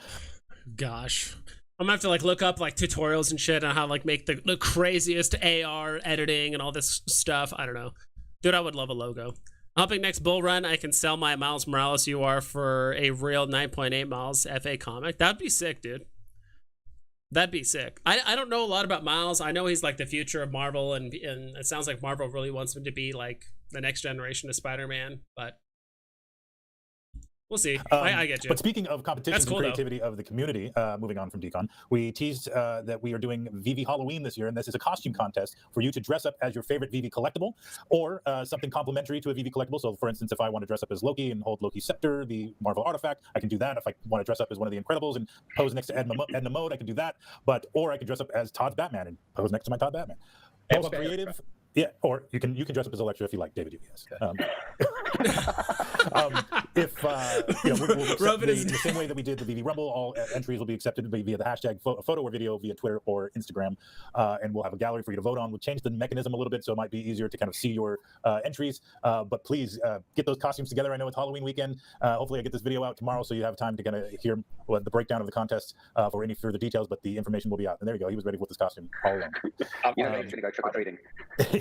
Gosh. I'm gonna have to look up tutorials and shit on how to make the craziest AR editing and all this stuff. I don't know. Dude, I would love a logo. I'm hoping next bull run I can sell my Miles Morales UR for a real 9.8 Miles FA comic. That'd be sick, dude. That'd be sick. I don't know a lot about Miles. I know he's the future of Marvel, and it sounds like Marvel really wants him to be the next generation of Spider-Man, but we'll see. I get you. But speaking of competition cool, and creativity of the community, moving on from DeCon, we teased that we are doing Veve Halloween this year, and this is a costume contest for you to dress up as your favorite Veve collectible or something complementary to a Veve collectible. So, for instance, if I want to dress up as Loki and hold Loki's scepter, the Marvel artifact, I can do that. If I want to dress up as one of the Incredibles and pose next to Edna Mode, I can do that. Or I can dress up as Todd's Batman and pose next to my Todd Batman. Most creative. Yeah, or you can dress up as Electra if you like, David. Yes. If we'll the same way that we did the VV Rumble, all entries will be accepted via the hashtag photo or video via Twitter or Instagram, and we'll have a gallery for you to vote on. We'll change the mechanism a little bit so it might be easier to kind of see your entries. But please get those costumes together. I know it's Halloween weekend. Hopefully, I get this video out tomorrow so you have time to kind of hear the breakdown of the contest for any further details. But the information will be out. And there you go. He was ready with this costume all along. I'm going to go trick or treating.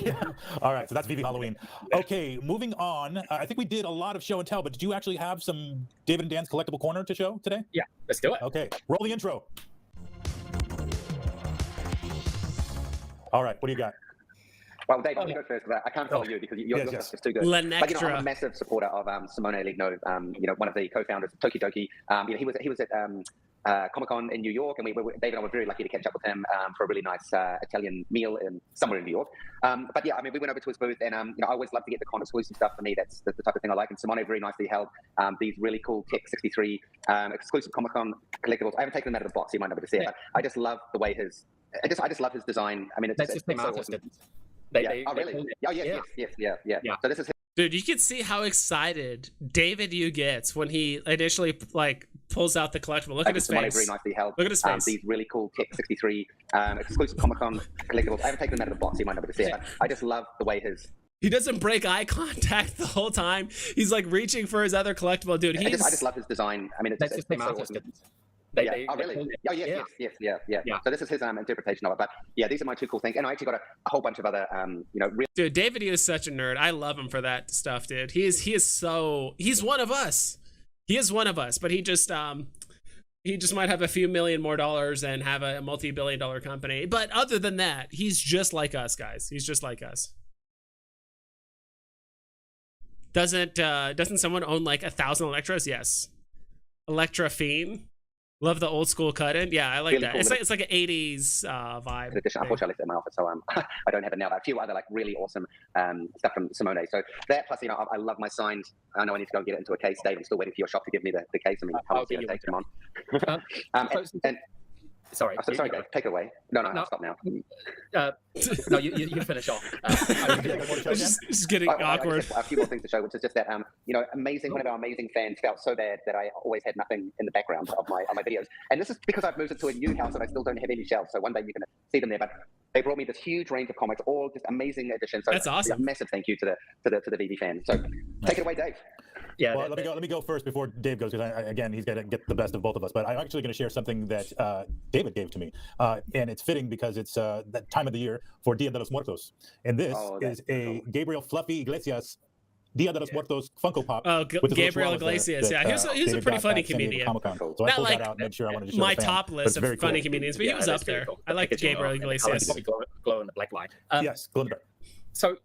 Yeah. All right, so that's VV Halloween. Okay, moving on. I think we did a lot of show and tell, but did you actually have some David and Dan's Collectible Corner to show today? Yeah, let's do it. Okay, roll the intro. All right, what do you got? Well, Dave, I'll go first. I can't follow you because your stuff is too good. But, I'm a massive supporter of Simone Ligno, one of the co-founders of Toki. He was at Comic-Con in New York, and David and I were very lucky to catch up with him for a really nice Italian meal somewhere in New York. But yeah, we went over to his booth, and I always love to get the con exclusive stuff. For me, that's the type of thing I like. And Simone very nicely held these really cool Tech 63 exclusive Comic-Con collectibles. I haven't taken them out of the box, so you might not be able to see it, but I just love the way I just love his design. I mean, it's so awesome. Oh, really? Oh, yes. So this is his. Dude, you can see how excited David Yu gets when he initially pulls out the collectible. Look at his face. Very nicely held. Look at his face. These really cool Tech 63 exclusive Comic-Con collectibles. I haven't taken them out of the box, so you might not be able to see it, but I just love the way he doesn't break eye contact the whole time. He's like reaching for his other collectible. Dude, I just love his design. I mean, it's so awesome. Oh, really? Oh, yes. So this is his interpretation of it. But yeah, these are my two cool things. And I actually got a whole bunch of other, Dude, David is such a nerd. I love him for that stuff, dude. He's one of us. He is one of us, but he just might have a few million more dollars and have a multi-billion-dollar company. But other than that, he's just like us, guys. He's just like us. Doesn't someone own like 1,000 Electras? Yes. Electra Fiend. Love the old school cut-in. Yeah, I like really that. Cool. It's like an 80s vibe. Unfortunately, I left it in my office, so I don't have it now. But a few other like really awesome stuff from Simone. So that plus, I love my signed. I know I need to go and get it into a case, Dave. I'm still waiting for your shop to give me the case. I mean, how long is it going to take them on? Sorry, Dave, take it away. No, I'll stop now. No, you finish off. It's just getting awkward. A few more things to show, which is just that, one of our amazing fans felt so bad that I always had nothing in the background of my videos. And this is because I've moved into a new house and I still don't have any shelves. So one day you're going to see them there. But they brought me this huge range of comics, all just amazing additions. So that's awesome. A massive thank you to the VV fans. So take it away, Dave. Yeah. Well, let me go first before Dave goes, because again, he's got to get the best of both of us. But I'm actually going to share something that David gave to me, and it's fitting because it's that time of the year for Dia de los Muertos, and this is a Gabriel Fluffy Iglesias Dia de los Muertos Funko Pop. Oh, Gabriel Iglesias. Yeah, he was a pretty funny comedian. So I pulled that out, made sure I wanted to show my top list of funny comedians, but he was up there. Cool. I like Gabriel Iglesias. Glow in the black light. Yes, glow in the dark. So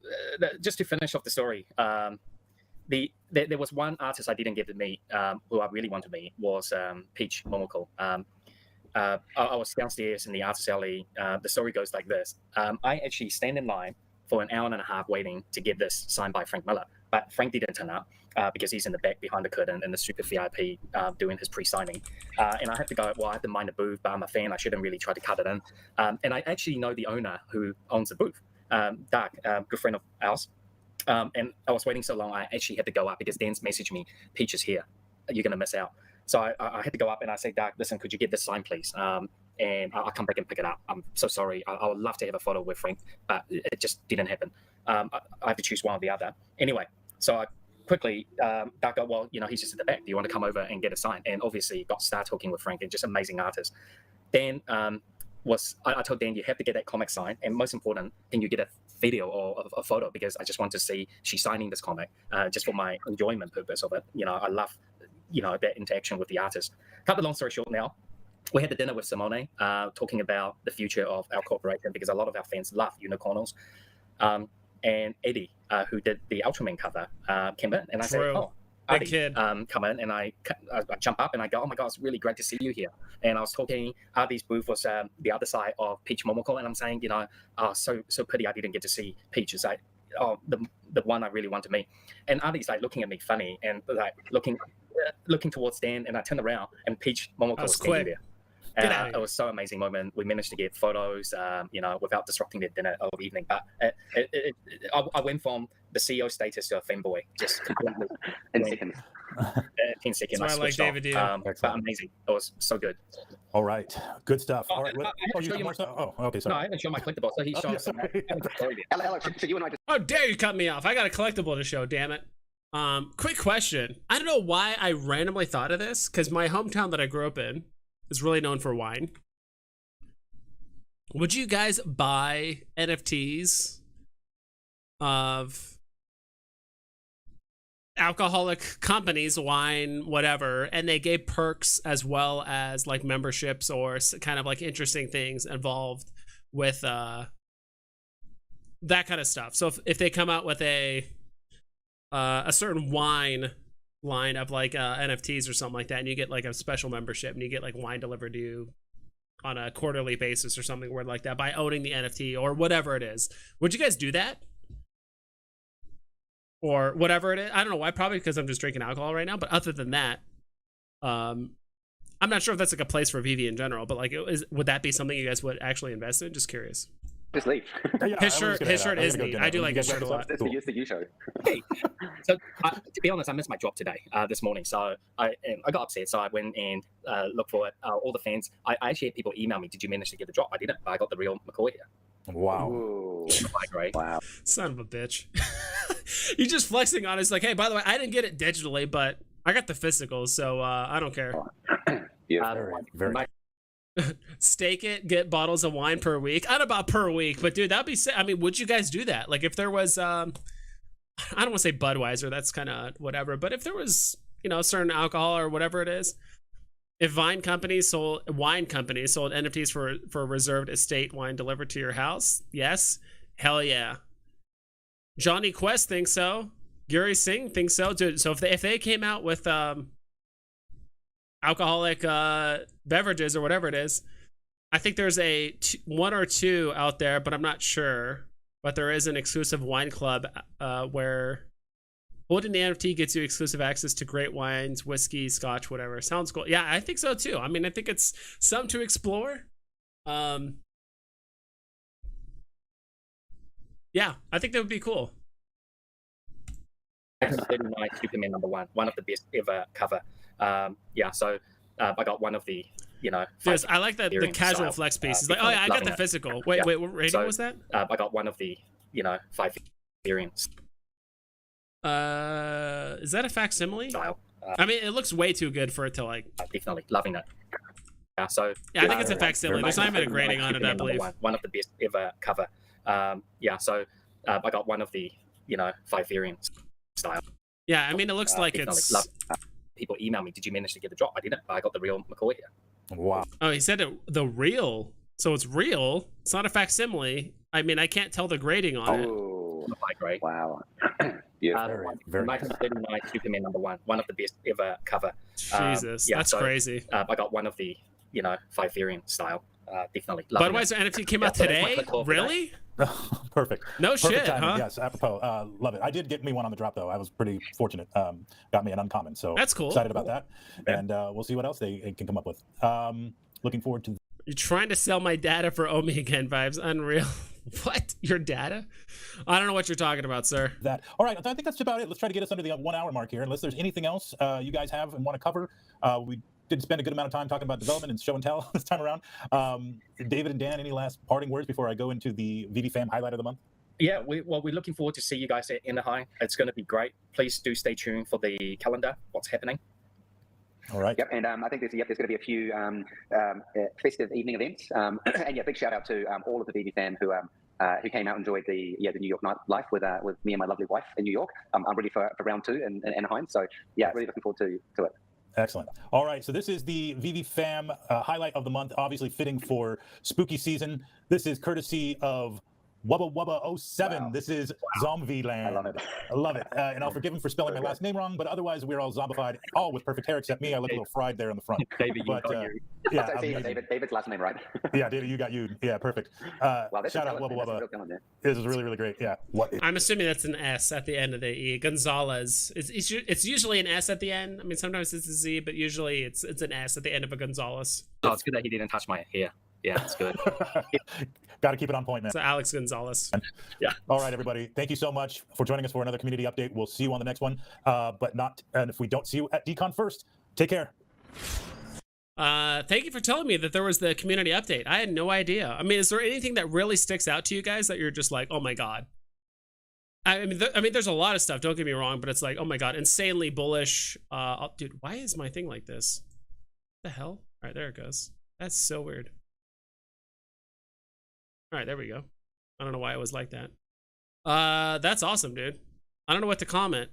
just to finish off the story. There was one artist I didn't get to meet, who I really want to meet, was Peach Momoko. I was downstairs in the artist alley. The story goes like this. I actually stand in line for an hour and a half waiting to get this signed by Frank Miller. But Frank didn't turn up because he's in the back behind the curtain in the super VIP doing his pre-signing. And I had to go, I have to mind the booth, but I'm a fan. I shouldn't really try to cut it in. And I actually know the owner who owns the booth, Dark, good friend of ours. And I was waiting so long, I actually had to go up because Dan's messaged me, Peach is here, you're going to miss out. So I had to go up and I said, Dark, listen, could you get this sign, please? And I'll come back and pick it up. I'm so sorry. I would love to have a photo with Frank, but it just didn't happen. I have to choose one or the other. Anyway, so I quickly, Dark go, he's just at the back. Do you want to come over and get a sign? And obviously got start talking with Frank and just amazing artist. Dan, I told Dan, you have to get that comic signed, and most important, can you get a video or a photo, because I just want to see she signing this comic just for my enjoyment purpose of it. I love that interaction with the artist. Cut the long story short now, we had the dinner with Simone talking about the future of our corporation, because a lot of our fans love unicorns. and Eddie, who did the Ultraman cover, came in, and I said, True. "Oh, Big Eddie, kid. come in," and I jump up and I go, "Oh my God, it's really great to see you here." And I was talking. Artie's booth was the other side of Peach Momoko, and I'm saying, oh, so pity I didn't get to see Peach. It's like, oh, the one I really want to meet. And Artie's like looking at me funny and like looking towards Dan, and I turn around and Peach Momoko was standing there. And it was so amazing moment. We managed to get photos, without disrupting their dinner or evening. But I went from the CEO status to a fanboy, just completely. In seconds. 10 seconds. That's why I like David D. But amazing. It was so good. All right, good stuff. All right, you got more stuff? Oh, okay, sorry. No, I haven't shown my collectible. So he showed yeah, sorry. Alex, so you and I just How dare you cut me off? I got a collectible to show, damn it. Quick question. I don't know why I randomly thought of this, because my hometown that I grew up in is really known for wine. Would you guys buy NFTs of alcoholic companies, wine, whatever, and they gave perks as well as like memberships or kind of like interesting things involved with that kind of stuff? So if they come out with a certain wine line of like NFTs or something like that, and you get like a special membership and you get like wine delivered to you on a quarterly basis or something weird like that by owning the NFT or whatever it is, would you guys do that? Or whatever it is? I don't know why, probably because I'm just drinking alcohol right now, but other than that, I'm not sure if that's like a place for Veve in general, but like would that be something you guys would actually invest in? Just curious. just leave. His shirt is neat. I do like his shirt a lot. That's the you show. Hey, so to be honest, I missed my job today, this morning. So I got upset. So I went and looked for it. All the fans. I actually had people email me, "Did you manage to get the drop?" I didn't, but I got the real McCoy here. Wow. Ooh. Great. Wow. Son of a bitch. You're just flexing on it. It's like, hey, by the way, I didn't get it digitally, but I got the physical, so I don't care. Yeah. Very Stake it, get bottles of wine per week. I don't know about per week, but dude, that'd be sick. I mean, would you guys do that? Like if there was I don't want to say Budweiser, that's kind of whatever, but if there was, certain alcohol or whatever it is, if wine companies sold NFTs for reserved estate wine delivered to your house, yes, hell yeah. Johnny Quest thinks so. Gary Singh thinks so, dude. So if they came out with alcoholic beverages or whatever it is, I think there's one or two out there, but I'm not sure. But there is an exclusive wine club where holding the NFT gets you exclusive access to great wines, whiskey, scotch, whatever. Sounds cool. Yeah, I think so too. I mean, I think it's something to explore. Yeah, I think that would be cool. Superman #1, one of the best ever cover. So I got one of the, Yes, I like the casual flex piece. It's like, oh yeah, I got the physical. Wait, what rating was that? I got one of the, 5 variants. Is that a facsimile? Style. I mean, it looks way too good for it to like. Definitely loving it. Yeah, I think it's a facsimile. There's not even a grading on it, I believe. One of the best ever cover. I got one of the, 5 variants style. Yeah, I mean, it looks like it's. People email me, "Did you manage to get the drop?" I didn't, but I got the real McCoy here. Wow. Oh, he said the real. So it's real. It's not a facsimile. I mean, I can't tell the grading on it. Great. Wow. Yeah. Very 1939 Superman #1, one of the best ever cover. Jesus, that's crazy. I got one of the, 5 variant style. Definitely. Budweiser NFT came out today? Really? Perfect. No Perfect shit, timing. huh? Yes, apropos. Love it. I did get me one on the drop though. I was pretty fortunate. Got me an uncommon, so that's cool. Excited about that, and we'll see what else they can come up with. Looking forward to. You're trying to sell my data for OMI again, vibes. Unreal. What? Your data? I don't know what you're talking about, sir. That. All right. I think that's about it. Let's try to get us under the 1 hour mark here. Unless there's anything else you guys have and want to cover. We did spend a good amount of time talking about development and show and tell this time around. David and Dan, any last parting words before I go into the Veve Fam highlight of the month? Yeah, we're looking forward to see you guys at Anaheim. It's going to be great. Please do stay tuned for the calendar, what's happening. All right. Yep, and I think there's going to be a few festive evening events. And yeah, big shout out to all of the Veve fam who came out and enjoyed the New York nightlife with me and my lovely wife in New York. I'm ready for round 2 in Anaheim. So yeah, really looking forward to it. Excellent. All right, so this is the Veve Fam highlight of the month, obviously fitting for spooky season. This is courtesy of Wubba Wubba 07. Wow. This is Zombie Land. I love it. I love it. And I'll forgive him for spelling my last name wrong, but otherwise we're all zombified, all with perfect hair except me. I look a little fried there in the front. David, you But, got you. Yeah, So, amazing. David's last name, right? Yeah, David, you got you. Yeah, perfect. Wow, that's Shout a out talent, Wubba man. That's a Wubba. real talent, man. This is really, really great. Yeah. What? I'm assuming that's an S at the end of the E. Gonzalez. It's usually an S at the end. I mean, sometimes it's a Z, but usually it's an S at the end of a Gonzalez. Oh, it's good that he didn't touch my hair. Yeah, it's good. Got to keep it on point, man. So Alex Gonzalez. Yeah. All right, everybody. Thank you so much for joining us for another community update. We'll see you on the next one. And if we don't see you at DeCon first, take care. Thank you for telling me that there was the community update. I had no idea. I mean, is there anything that really sticks out to you guys that you're just like, oh my god? I mean, there's a lot of stuff. Don't get me wrong, but it's like, oh my god, insanely bullish. Dude, why is my thing like this? What the hell? All right, there it goes. That's so weird. All right, there we go. I don't know why it was like that. That's awesome, dude. I don't know what to comment.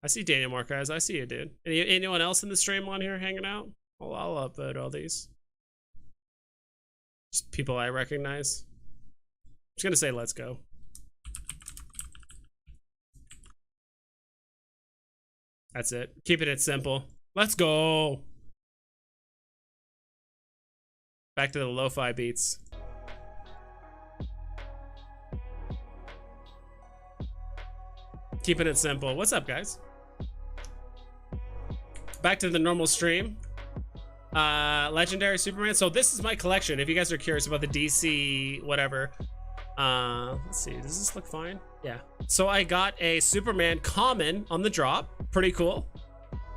I see Daniel Marquez. I see you, dude. Anyone else in the stream on here hanging out? Well, I'll upload all these. Just people I recognize. I'm just gonna say let's go. That's it. Keeping it simple. Let's go. Back to the lo-fi beats. Keeping it simple. What's up, guys? Back to the normal stream. Legendary Superman. So this is my collection. If you guys are curious about the DC whatever. Let's see. Does this look fine? Yeah. So I got a Superman common on the drop. Pretty cool.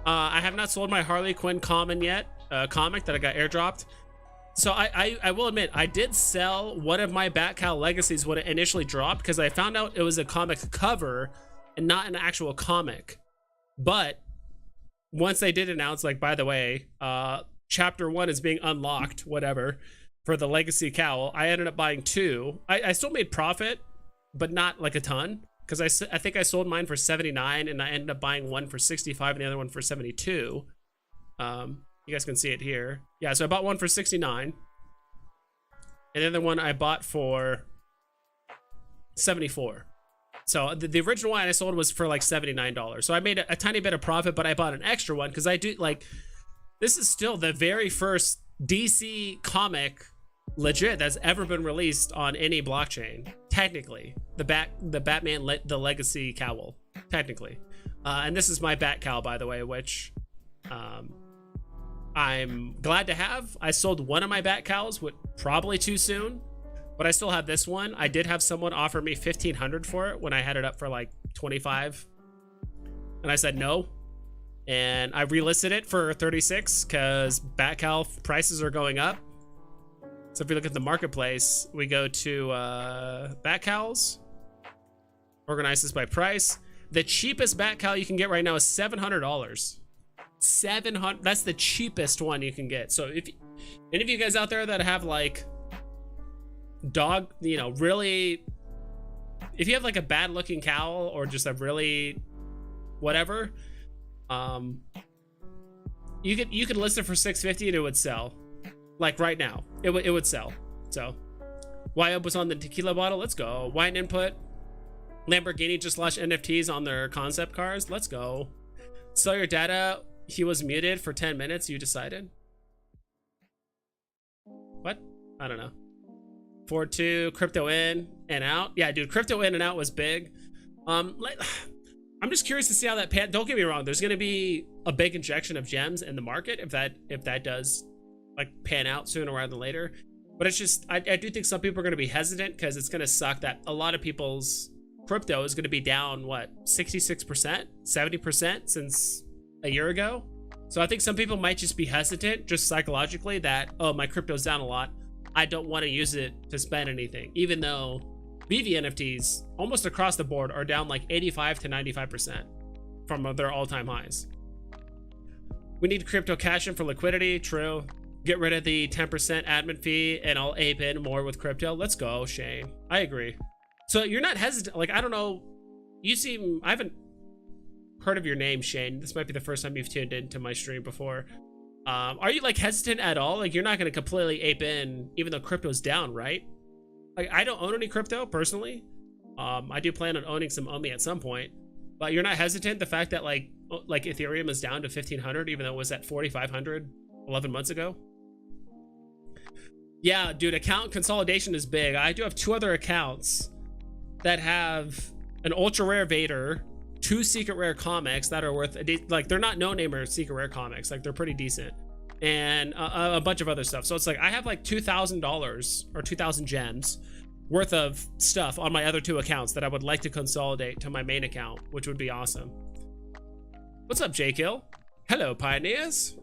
I have not sold my Harley Quinn common yet. Comic that I got airdropped. So I will admit, I did sell one of my Batcow legacies when it initially dropped because I found out it was a comic cover and not an actual comic. But once they did announce, like, by the way, chapter 1 is being unlocked, whatever, for the legacy cowl, I ended up buying 2. I still made profit, but not like a ton, because I think I sold mine for 79 and I ended up buying one for 65 and the other one for 72. You guys can see it here. Yeah, so I bought one for 69. And the other one I bought for 74. So the original one I sold was for like $79. So I made a tiny bit of profit, but I bought an extra one because I do like, this is still the very first DC comic legit that's ever been released on any blockchain. Technically, the Batman the Legacy cowl, technically. And this is my Bat cowl, by the way, which I'm glad to have. I sold one of my Bat cowls, probably too soon, but I still have this one. I did have someone offer me $1,500 for it when I had it up for like 25, and I said no. And I relisted it for 36 because Bat cowl prices are going up. So if you look at the marketplace, we go to Bat cowls, organize this by price. The cheapest Bat cowl you can get right now is $700. 700. That's the cheapest one you can get. So if any of you guys out there that have like dog, you know, really, if you have like a bad looking cowl or just a really whatever, you could list it for $650 and it would sell. Like right now, it would sell. So YOB was on the tequila bottle. Let's go. Wine Input. Lamborghini just launched NFTs on their concept cars. Let's go. Sell your data. He was muted for 10 minutes. You decided. What? I don't know. 4-2 crypto in and out. Yeah, dude, crypto in and out was big. I'm just curious to see how that pan. Don't get me wrong. There's gonna be a big injection of gems in the market if that does like pan out sooner rather than later. But it's just I do think some people are gonna be hesitant because it's gonna suck that a lot of people's crypto is gonna be down what 66%, 70% since a year ago. So I think some people might just be hesitant just psychologically that, oh, my crypto's down a lot, I don't want to use it to spend anything, even though Veve NFTs almost across the board are down like 85 to 95% from their all-time highs. We need crypto cash in for liquidity. True. Get rid of the 10% admin fee and I'll ape in more with crypto. Let's go, Shane. I agree. So you're not hesitant. Like, I don't know. I haven't heard of your name, Shane. This might be the first time you've tuned into my stream before. Are you like hesitant at all? Like you're not going to completely ape in even though crypto's down, right? Like I don't own any crypto personally. I do plan on owning some OMI at some point, but you're not hesitant the fact that like Ethereum is down to 1500 even though it was at 4500 11 months ago. Yeah, dude, account consolidation is big. I do have 2 other accounts that have an ultra rare Vader, 2 secret rare comics that are worth like they're not no name or secret rare comics, like they're pretty decent, and a bunch of other stuff. So it's like I have like $2,000 or 2,000 gems worth of stuff on my other 2 accounts that I would like to consolidate to my main account, which would be awesome. What's up, J-Kill? Hello, pioneers.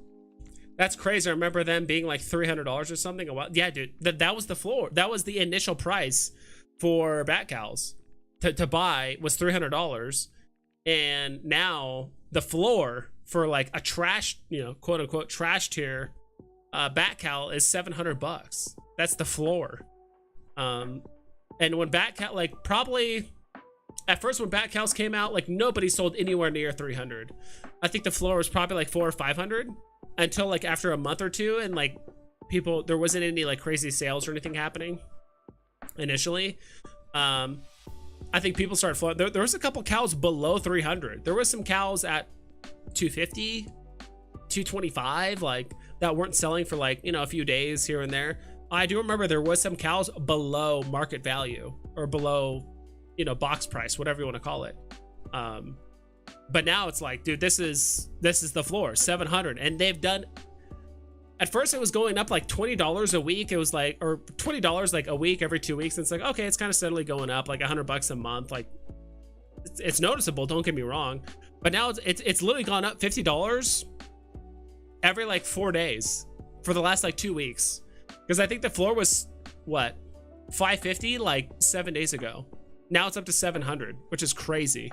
That's crazy. I remember them being like $300 or something. Yeah, dude, that was the floor. That was the initial price for bat cows to buy was $300, and now the floor for like a trash, you know, quote unquote trash tier bat cow is $700. That's the floor. And when bat cow, like probably at first when bat cows came out, like nobody sold anywhere near 300. I think the floor was probably like 400 or 500 until like after a month or 2, and like people, there wasn't any like crazy sales or anything happening initially. I think people started flowing. There was a couple cows below 300. There was some cows at 250, 225, like that weren't selling for like, you know, a few days here and there. I do remember there was some cows below market value or below, you know, box price, whatever you want to call it. But now it's like, dude, this is the floor, 700, and they've done. At first, it was going up like $20 a week. It was like, or $20 like a week every 2 weeks. And it's like, okay, it's kind of steadily going up, like $100 a month. Like, it's noticeable. Don't get me wrong, but now it's literally gone up $50 every like 4 days for the last like 2 weeks. Because I think the floor was what, 550 like 7 days ago. Now it's up to 700, which is crazy.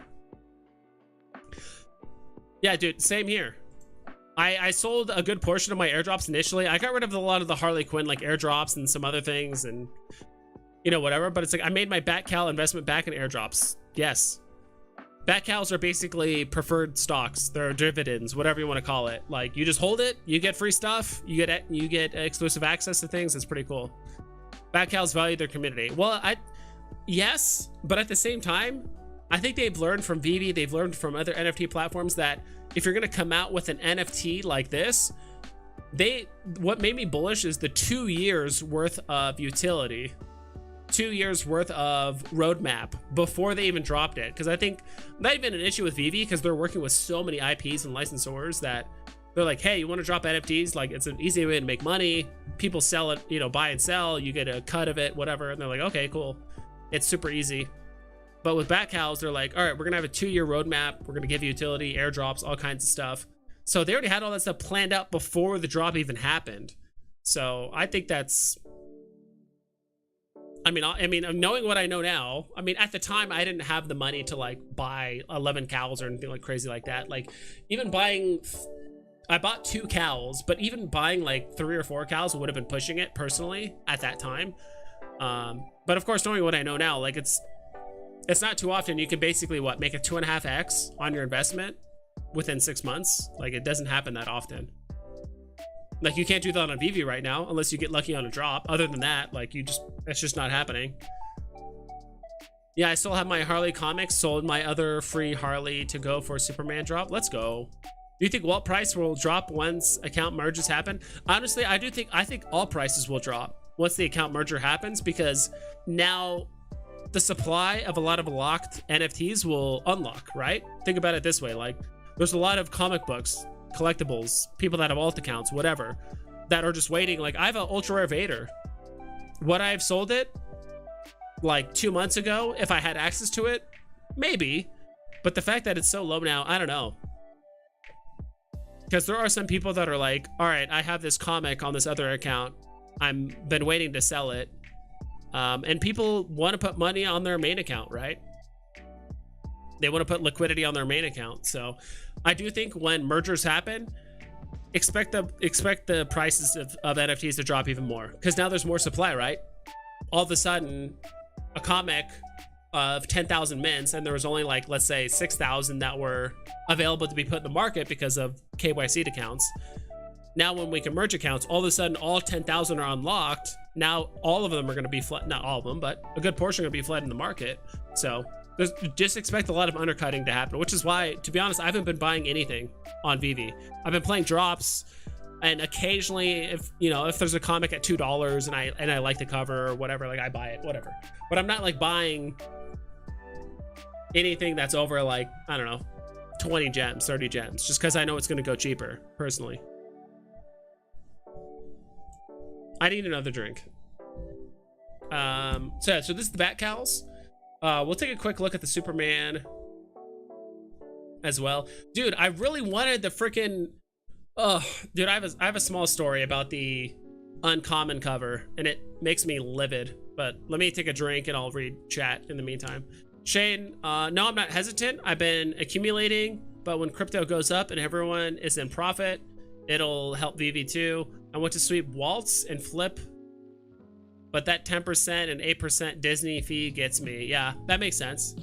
Yeah, dude, same here. I sold a good portion of my airdrops initially. I got rid of a lot of the Harley Quinn like airdrops and some other things and, you know, whatever. But it's like I made my Bat Cal investment back in airdrops. Yes. Bat Cals are basically preferred stocks. They're dividends, whatever you want to call it. Like you just hold it, you get free stuff, you get exclusive access to things. It's pretty cool. Bat Cals value their community. Well, yes, but at the same time, I think they've learned from Veve, they've learned from other NFT platforms that if you're gonna come out with an NFT like this, what made me bullish is the 2 years worth of utility, 2 years worth of roadmap before they even dropped it. Because I think not even an issue with Veve, because they're working with so many IPs and licensors that they're like, hey, you want to drop NFTs? Like it's an easy way to make money. People sell it, you know, buy and sell. You get a cut of it, whatever. And they're like, okay, cool. It's super easy. But with Bat Cows, they're like, all right, we're gonna have a 2 year roadmap. We're gonna give you utility, airdrops, all kinds of stuff. So they already had all that stuff planned out before the drop even happened. So I think that's, I mean, knowing what I know now, I mean, at the time I didn't have the money to like buy 11 cows or anything like crazy like that. Like even buying, I bought 2 cows, but even buying like 3 or 4 cows would have been pushing it personally at that time. But of course, knowing what I know now, like it's not too often you can basically make a 2.5x on your investment within 6 months. Like it doesn't happen that often. Like you can't do that on Veve right now unless you get lucky on a drop. Other than that, like it's just not happening. Yeah, I still have my Harley comics, sold my other free Harley to go for a Superman drop. Let's go. Do you think walt price will drop once account merges happen? Honestly, I think all prices will drop once the account merger happens, because now the supply of a lot of locked NFTs will unlock, right? Think about it this way. Like there's a lot of comic books, collectibles, people that have alt accounts, whatever, that are just waiting. Like I have an ultra rare Vader. Would I have sold it like 2 months ago if I had access to it? Maybe. But the fact that it's so low now, I don't know. Because there are some people that are like, all right, I have this comic on this other account. I'm been waiting to sell it. And people want to put money on their main account, right? They want to put liquidity on their main account. So I do think when mergers happen, expect the prices of NFTs to drop even more, because now there's more supply, right? All of a sudden, a comic of 10,000 mints, and there was only like, let's say 6,000 that were available to be put in the market because of KYC accounts. Now when we can merge accounts, all of a sudden all 10,000 are unlocked. Now all of them are going to be fled, not all of them, but a good portion are going to be fled in the market. So just expect a lot of undercutting to happen, which is why, to be honest, I haven't been buying anything on VeVe. I've been playing drops, and occasionally, if there's a comic at $2 and I like the cover or whatever, like I buy it, whatever. But I'm not like buying anything that's over like, I don't know, 20 gems, 30 gems, just because I know it's going to go cheaper, personally. I need another drink. So this is the Bat Cows. We'll take a quick look at the Superman as well. Dude, I really wanted the freaking... dude, I have a small story about the uncommon cover, and it makes me livid. But let me take a drink, and I'll read chat in the meantime. Shane, no, I'm not hesitant. I've been accumulating, but when crypto goes up and everyone is in profit, it'll help VeVe too. I want to sweep Waltz and flip, but that 10% and 8% Disney fee gets me. Yeah, that makes sense.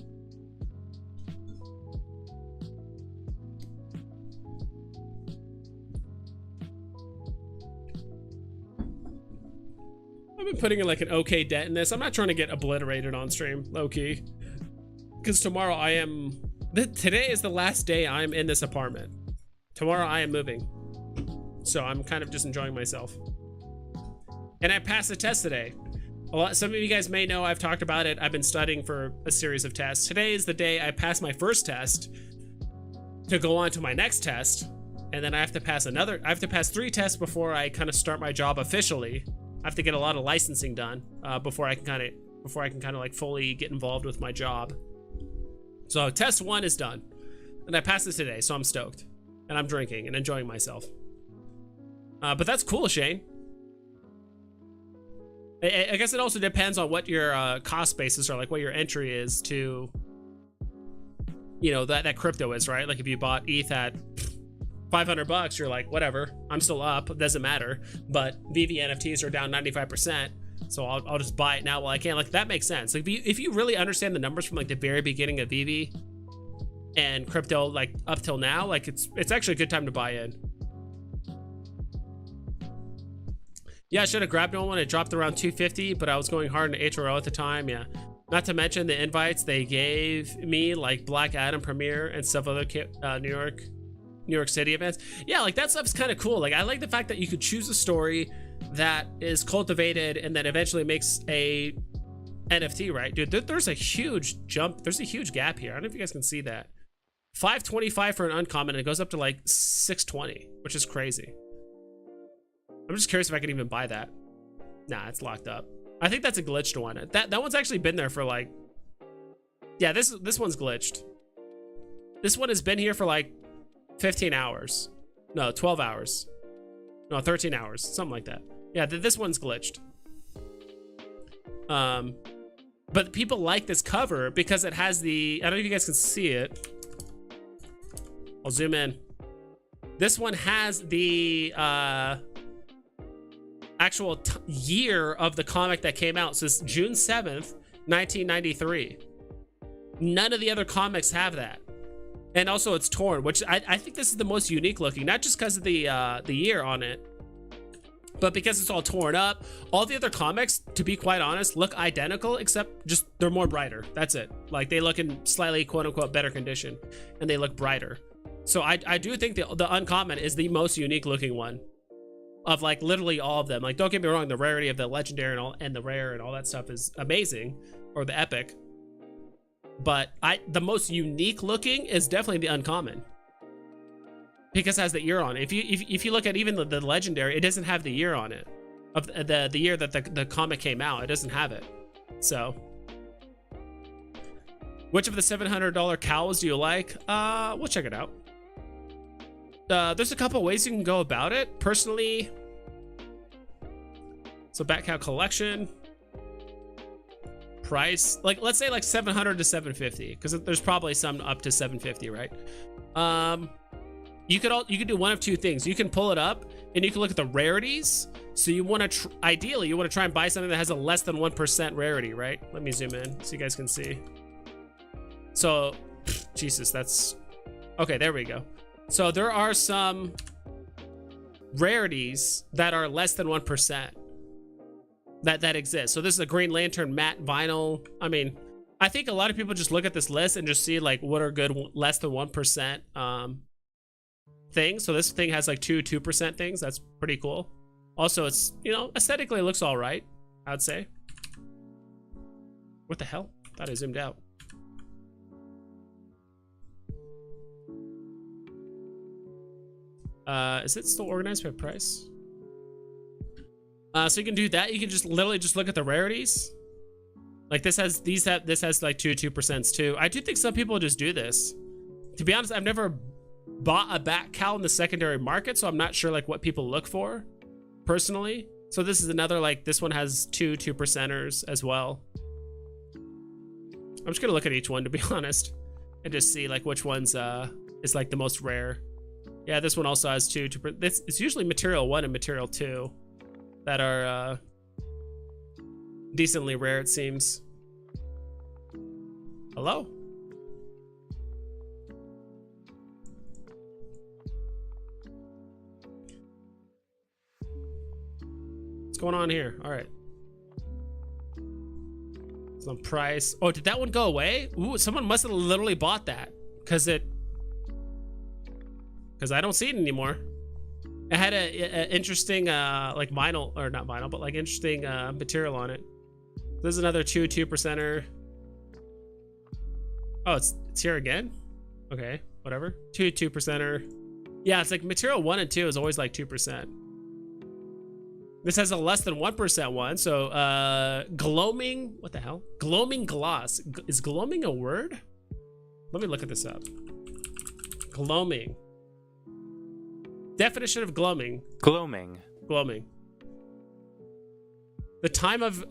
I've been putting in like an okay debt in this. I'm not trying to get obliterated on stream, low key, because tomorrow today is the last day I'm in this apartment. Tomorrow I am moving, so I'm kind of just enjoying myself. And I passed the test today. Some of you guys may know I've talked about it. I've been studying for a series of tests. Today is the day I passed my first test to go on to my next test, and then I have to pass 3 tests before I kind of start my job officially. I have to get a lot of licensing done before I can kind of like fully get involved with my job. So test 1 is done, and I passed it today, so I'm stoked, and I'm drinking and enjoying myself. But that's cool, Shane. I guess it also depends on what your cost basis are, like what your entry is to, that crypto is, right? Like if you bought ETH at $500, you're like, whatever, I'm still up, it doesn't matter. But Veve NFTs are down 95%, so I'll just buy it now while I can. Like that makes sense. Like if you really understand the numbers from like the very beginning of Veve and crypto, like up till now, like it's actually a good time to buy in. Yeah, I should have grabbed one when it dropped around 250, but I was going hard in HRO at the time. Yeah, not to mention the invites they gave me, like Black Adam premiere and stuff, other New York City events. Yeah, like that stuff's kind of cool. Like I like the fact that you could choose a story that is cultivated and then eventually makes a NFT, right? Dude, there's a huge jump. There's a huge gap here. I don't know if you guys can see that. 525 for an uncommon, and it goes up to like 620, which is crazy. I'm just curious if I can even buy that. Nah, it's locked up. I think that's a glitched one. That one's actually been there for like... Yeah, this one's glitched. This one has been here for like 15 hours. No, 12 hours. No, 13 hours. Something like that. Yeah, this one's glitched. But people like this cover because it has the... I don't know if you guys can see it. I'll zoom in. This one has the... actual year of the comic that came out. So it's June 7th, 1993. None of the other comics have that. And also it's torn, which I think this is the most unique looking, not just because of the year on it, but because it's all torn up. All the other comics, to be quite honest, look identical, except just they're more brighter. That's it. Like they look in slightly quote unquote better condition and they look brighter. So I do think the uncommon is the most unique looking one of like literally all of them. Like don't get me wrong, the rarity of the legendary and the rare and all that stuff is amazing, or the epic, but the most unique looking is definitely the uncommon because it has the year on it. If you look at even the legendary, it doesn't have the year on it of the year that the comic came out. It doesn't have it. So which of the $700 cows do you like? We'll check it out. There's a couple ways you can go about it. Personally, so Bat Cow collection price, like let's say like 700 to 750, because there's probably some up to 750, right? You could do one of two things. You can pull it up and you can look at the rarities. So you want to ideally you want to try and buy something that has a less than 1% rarity, right? Let me zoom in so you guys can see. So Jesus, that's okay. There we go. So there are some rarities that are less than 1% that exist. So this is a Green Lantern matte vinyl. I mean, I think a lot of people just look at this list and just see like what are good less than 1% things. So this thing has like 2% things. That's pretty cool. Also, it's, you know, aesthetically it looks all right, I'd say. What the hell? Thought I zoomed out. Is it still organized by price? So you can do that. You can just literally just look at the rarities. Like this has this has like 2% too. I do think some people just do this. To be honest, I've never bought a bat cowl in the secondary market, so I'm not sure like what people look for personally. So this is another, like, this one has 2%ers as well. I'm just gonna look at each one, to be honest, and just see like which one's is like the most rare. Yeah, this one also has 2%. It's usually material 1 and material 2 that are decently rare, it seems. Hello? What's going on here? All right. Some price. Oh, did that one go away? Ooh, someone must have literally bought that because I don't see it anymore. It had a interesting like vinyl, or not vinyl, but like interesting material on it. There's another 2%er. Oh, it's here again. Okay, whatever. 2%er. Yeah, it's like material 1 and 2 is always like 2%. This has a less than 1% one. So gloaming, what the hell? Gloaming gloss. Is gloaming a word? Let me look at this up. Gloaming. Definition of gloaming. Gloaming. Gloaming. The time of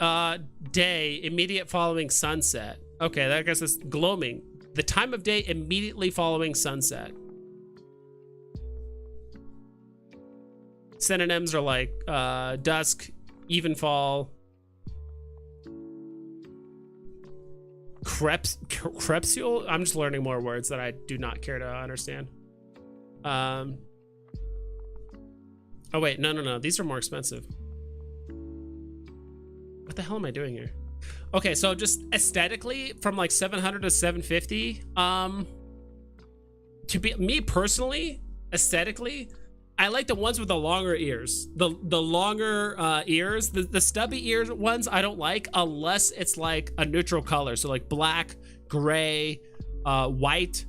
day immediate following sunset. Okay, that guess it's gloaming. The time of day immediately following sunset. Synonyms are like dusk, evenfall, crepuscule. I'm just learning more words that I do not care to understand. Oh wait, no. These are more expensive. What the hell am I doing here? Okay, so just aesthetically, from like 700 to 750. To be me personally, aesthetically, I like the ones with the longer ears. The longer ears. The stubby ear ones I don't like unless it's like a neutral color. So like black, gray, white.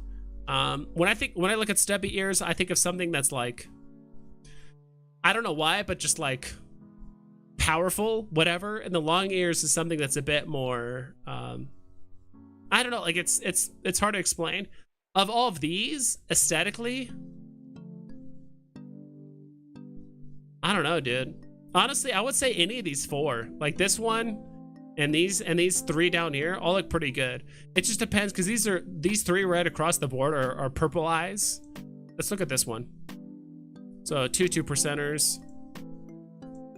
When I look at stubby ears, I think of something that's like, I don't know why, but just like powerful, whatever. And the long ears is something that's a bit more I don't know, like it's hard to explain. Of all of these, aesthetically, I don't know, dude. Honestly, I would say any of these 4. Like this one and these 3 down here all look pretty good. It just depends, because these 3 right across the board are purple eyes. Let's look at this one. So 2%ers.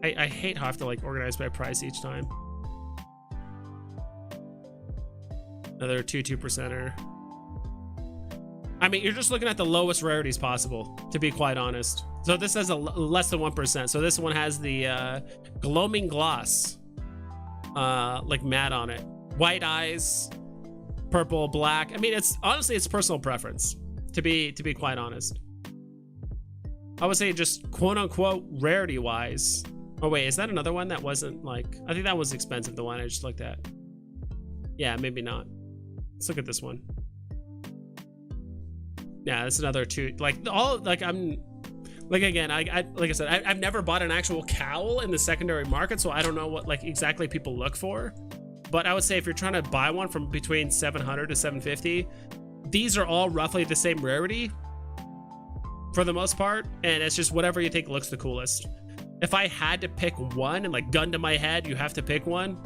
I hate how I have to like organize by price each time. Another 2%er. I mean, you're just looking at the lowest rarities possible, to be quite honest. So this has a less than 1%. So this one has the gloaming gloss, like matte on it. White eyes, purple, black. I mean, it's honestly, it's personal preference, to be quite honest. I would say just quote unquote rarity wise. Oh wait, is that another one that wasn't like, I think that was expensive, the one I just looked at. Yeah, maybe not. Let's look at this one. Yeah, that's another 2. Like all, like I'm, like again, like I said, I've never bought an actual cowl in the secondary market, so I don't know what like exactly people look for. But I would say if you're trying to buy one from between 700 to 750, these are all roughly the same rarity for the most part, and it's just whatever you think looks the coolest. If I had to pick one, and like gun to my head, you have to pick one.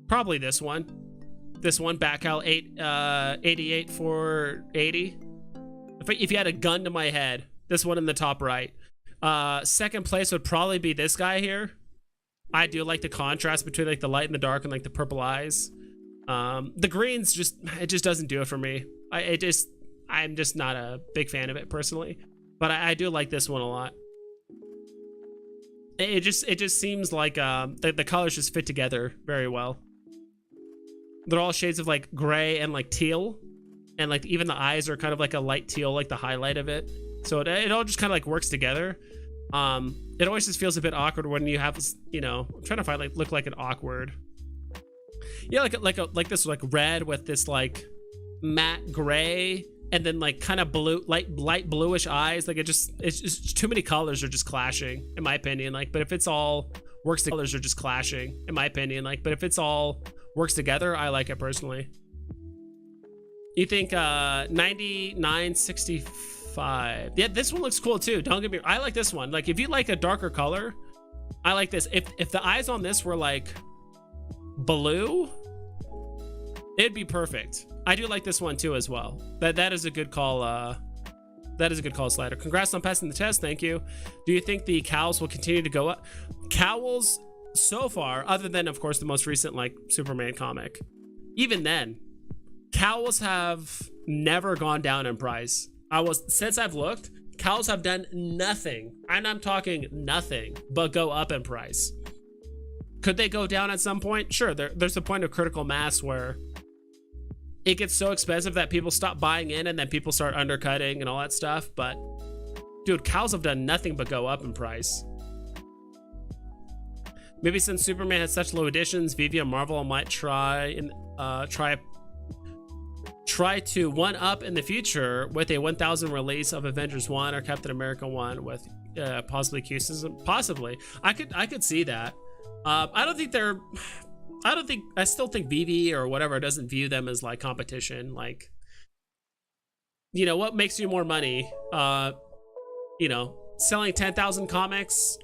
Probably this one. This one, Backal 88 for 80. If you had a gun to my head, this one in the top right. Second place would probably be this guy here. I do like the contrast between like the light and the dark and like the purple eyes. The greens it just doesn't do it for me. I'm just not a big fan of it personally, but I do like this one a lot. It just seems like the colors just fit together very well. They're all shades of like gray and like teal, and like even the eyes are kind of like a light teal, like the highlight of it. So it all just kind of like works together. It always just feels a bit awkward when you have, you know, I'm trying to find like look like an awkward. Yeah, like this like red with this like matte gray, and then like kind of blue, light bluish eyes. Like it's just too many colors are just clashing in my opinion. Like, but if it's all works, the colors are just clashing in my opinion. Like, but if it's all works together, I like it personally. You think 9965? Yeah, this one looks cool too. Don't get me. I like this one. Like, if you like a darker color, I like this. If the eyes on this were like blue, it'd be perfect. I do like this one too as well. That is a good call. That is a good call, Slider. Congrats on passing the test. Thank you. Do you think the cowls will continue to go up? Cowls so far, other than of course the most recent like Superman comic, even then, cowls have never gone down in price. Since I've looked, cowls have done nothing, and I'm talking nothing, but go up in price. Could they go down at some point? Sure, there's a point of critical mass where it gets so expensive that people stop buying in, and then people start undercutting and all that stuff. But dude, cows have done nothing but go up in price. Maybe since Superman has such low editions, Veve and Marvel might try to one up in the future with a 1000 release of Avengers 1 or Captain America 1 with possibly Q-System. Possibly, I could see that. I still think Veve or whatever doesn't view them as like competition. Like, you know, what makes you more money? You know, selling 10,000 comics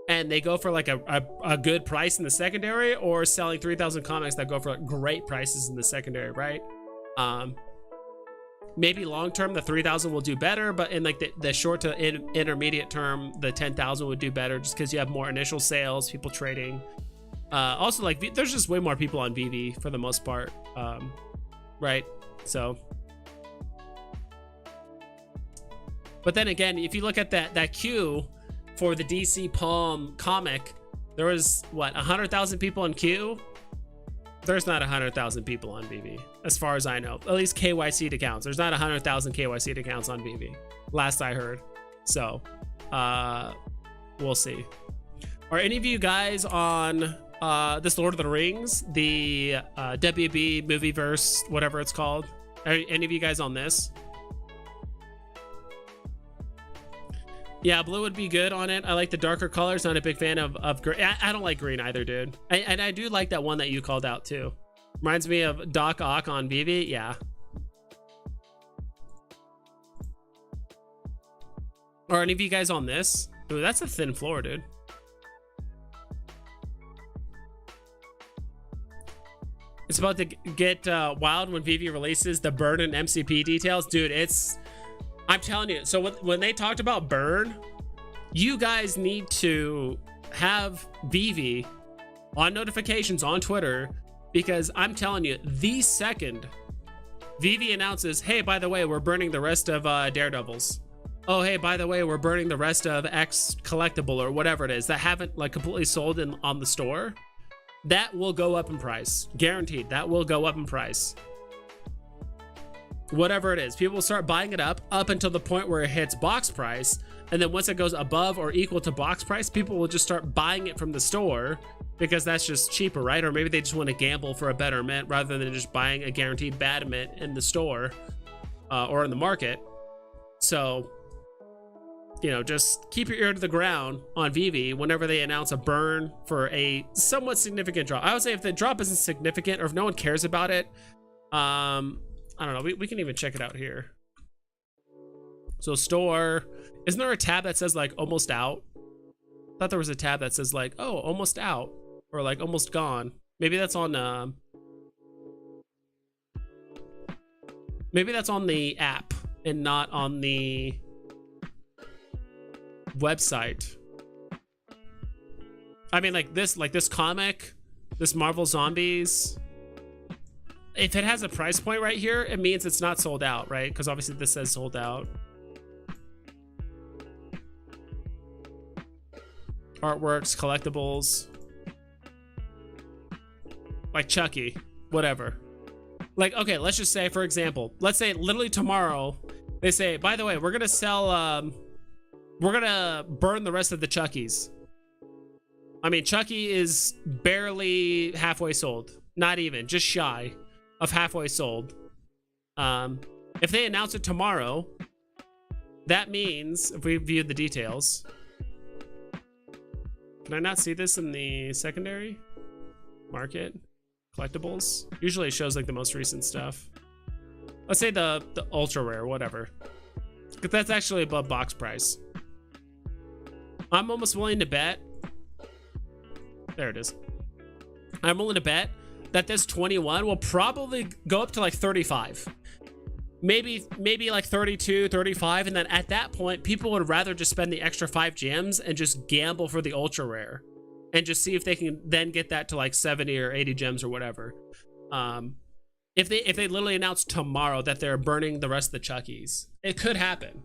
and they go for like a good price in the secondary, or selling 3,000 comics that go for like great prices in the secondary, right? Maybe long term the 3,000 will do better, but in like the short to intermediate term, the 10,000 would do better just because you have more initial sales, people trading. Also, like, there's just way more people on Veve for the most part, right? So, but then again, if you look at that queue for the DC Palm comic, there was what, 100,000 people in queue. There's not 100,000 people on Veve, as far as I know. At least KYC accounts. There's not 100,000 KYC accounts on Veve, last I heard. So, we'll see. Are any of you guys on this Lord of the Rings, the WB movieverse, whatever it's called? Are any of you guys on this? Yeah, blue would be good on it. I like the darker colors. Not a big fan of green. I don't like green either, dude. And I do like that one that you called out too. Reminds me of Doc Ock on Veve. Yeah. Are any of you guys on this? Ooh, that's a thin floor, dude. It's about to get wild when Veve releases the Burn and MCP details. Dude, I'm telling you. So when they talked about Burn, you guys need to have Veve on notifications on Twitter, because I'm telling you, the second Veve announces, hey, by the way, we're burning the rest of Daredevils. Oh, hey, by the way, we're burning the rest of X collectible or whatever it is that haven't like completely sold on the store, that will go up in price. Guaranteed, that will go up in price. Whatever it is, people will start buying it up until the point where it hits box price, and then once it goes above or equal to box price, people will just start buying it from the store because that's just cheaper, right? Or maybe they just want to gamble for a better mint rather than just buying a guaranteed bad mint in the store or in the market. So, you know, just keep your ear to the ground on Veve whenever they announce a burn for a somewhat significant drop. I would say if the drop isn't significant or if no one cares about it, I don't know, we can even check it out here. So store, isn't there a tab that says like almost out? I thought there was a tab that says like, oh, almost out, or like almost gone. Maybe that's on maybe that's on the app and not on the website. I mean, like this comic, this Marvel Zombies, if it has a price point right here, it means it's not sold out, right? Because obviously this says sold out. Artworks, collectibles, like Chucky, whatever. Like, okay, let's just say, for example, let's say literally tomorrow they say, by the way, we're gonna sell we're gonna burn the rest of the Chuckies. I mean, Chucky is barely halfway sold, not even, just shy of halfway sold. If they announce it tomorrow, that means, if we view the details, can I not see this in the secondary market? Collectibles? Usually it shows like the most recent stuff. Let's say the ultra rare, whatever. Because that's actually above box price. I'm almost willing to bet. There it is. I'm willing to bet that this 21 will probably go up to like 35. Maybe like 32, 35. And then at that point, people would rather just spend the extra 5 gems and just gamble for the ultra rare. And just see if they can then get that to like 70 or 80 gems or whatever. If they literally announce tomorrow that they're burning the rest of the Chuckies, it could happen.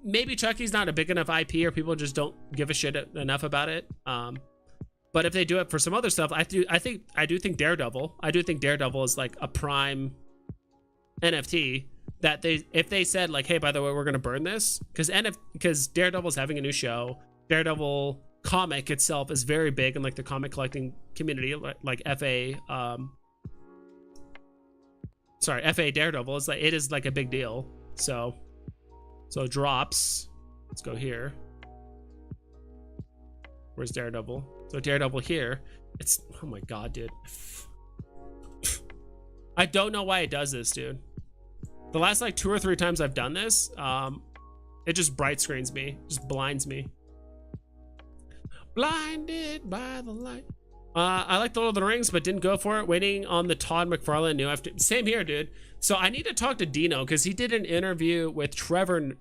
Maybe Chucky's not a big enough IP, or people just don't give a shit enough about it. But if they do it for some other stuff, I do think Daredevil. I do think Daredevil is like a prime NFT that if they said like, hey, by the way, we're gonna burn this because Daredevil's having a new show. Daredevil comic itself is very big in like the comic collecting community, like FA Daredevil is like, it is like a big deal. So drops, let's go here. Where's Daredevil? So Daredevil here, it's, oh my god, dude. I don't know why it does this, dude. The last like 2 or 3 times I've done this, it just bright screens me, just blinds me. Blinded by the light. I like the Lord of the Rings, but didn't go for it. Waiting on the Todd McFarlane new FT. Same here, dude. So I need to talk to Dino because he did an interview with Trevor,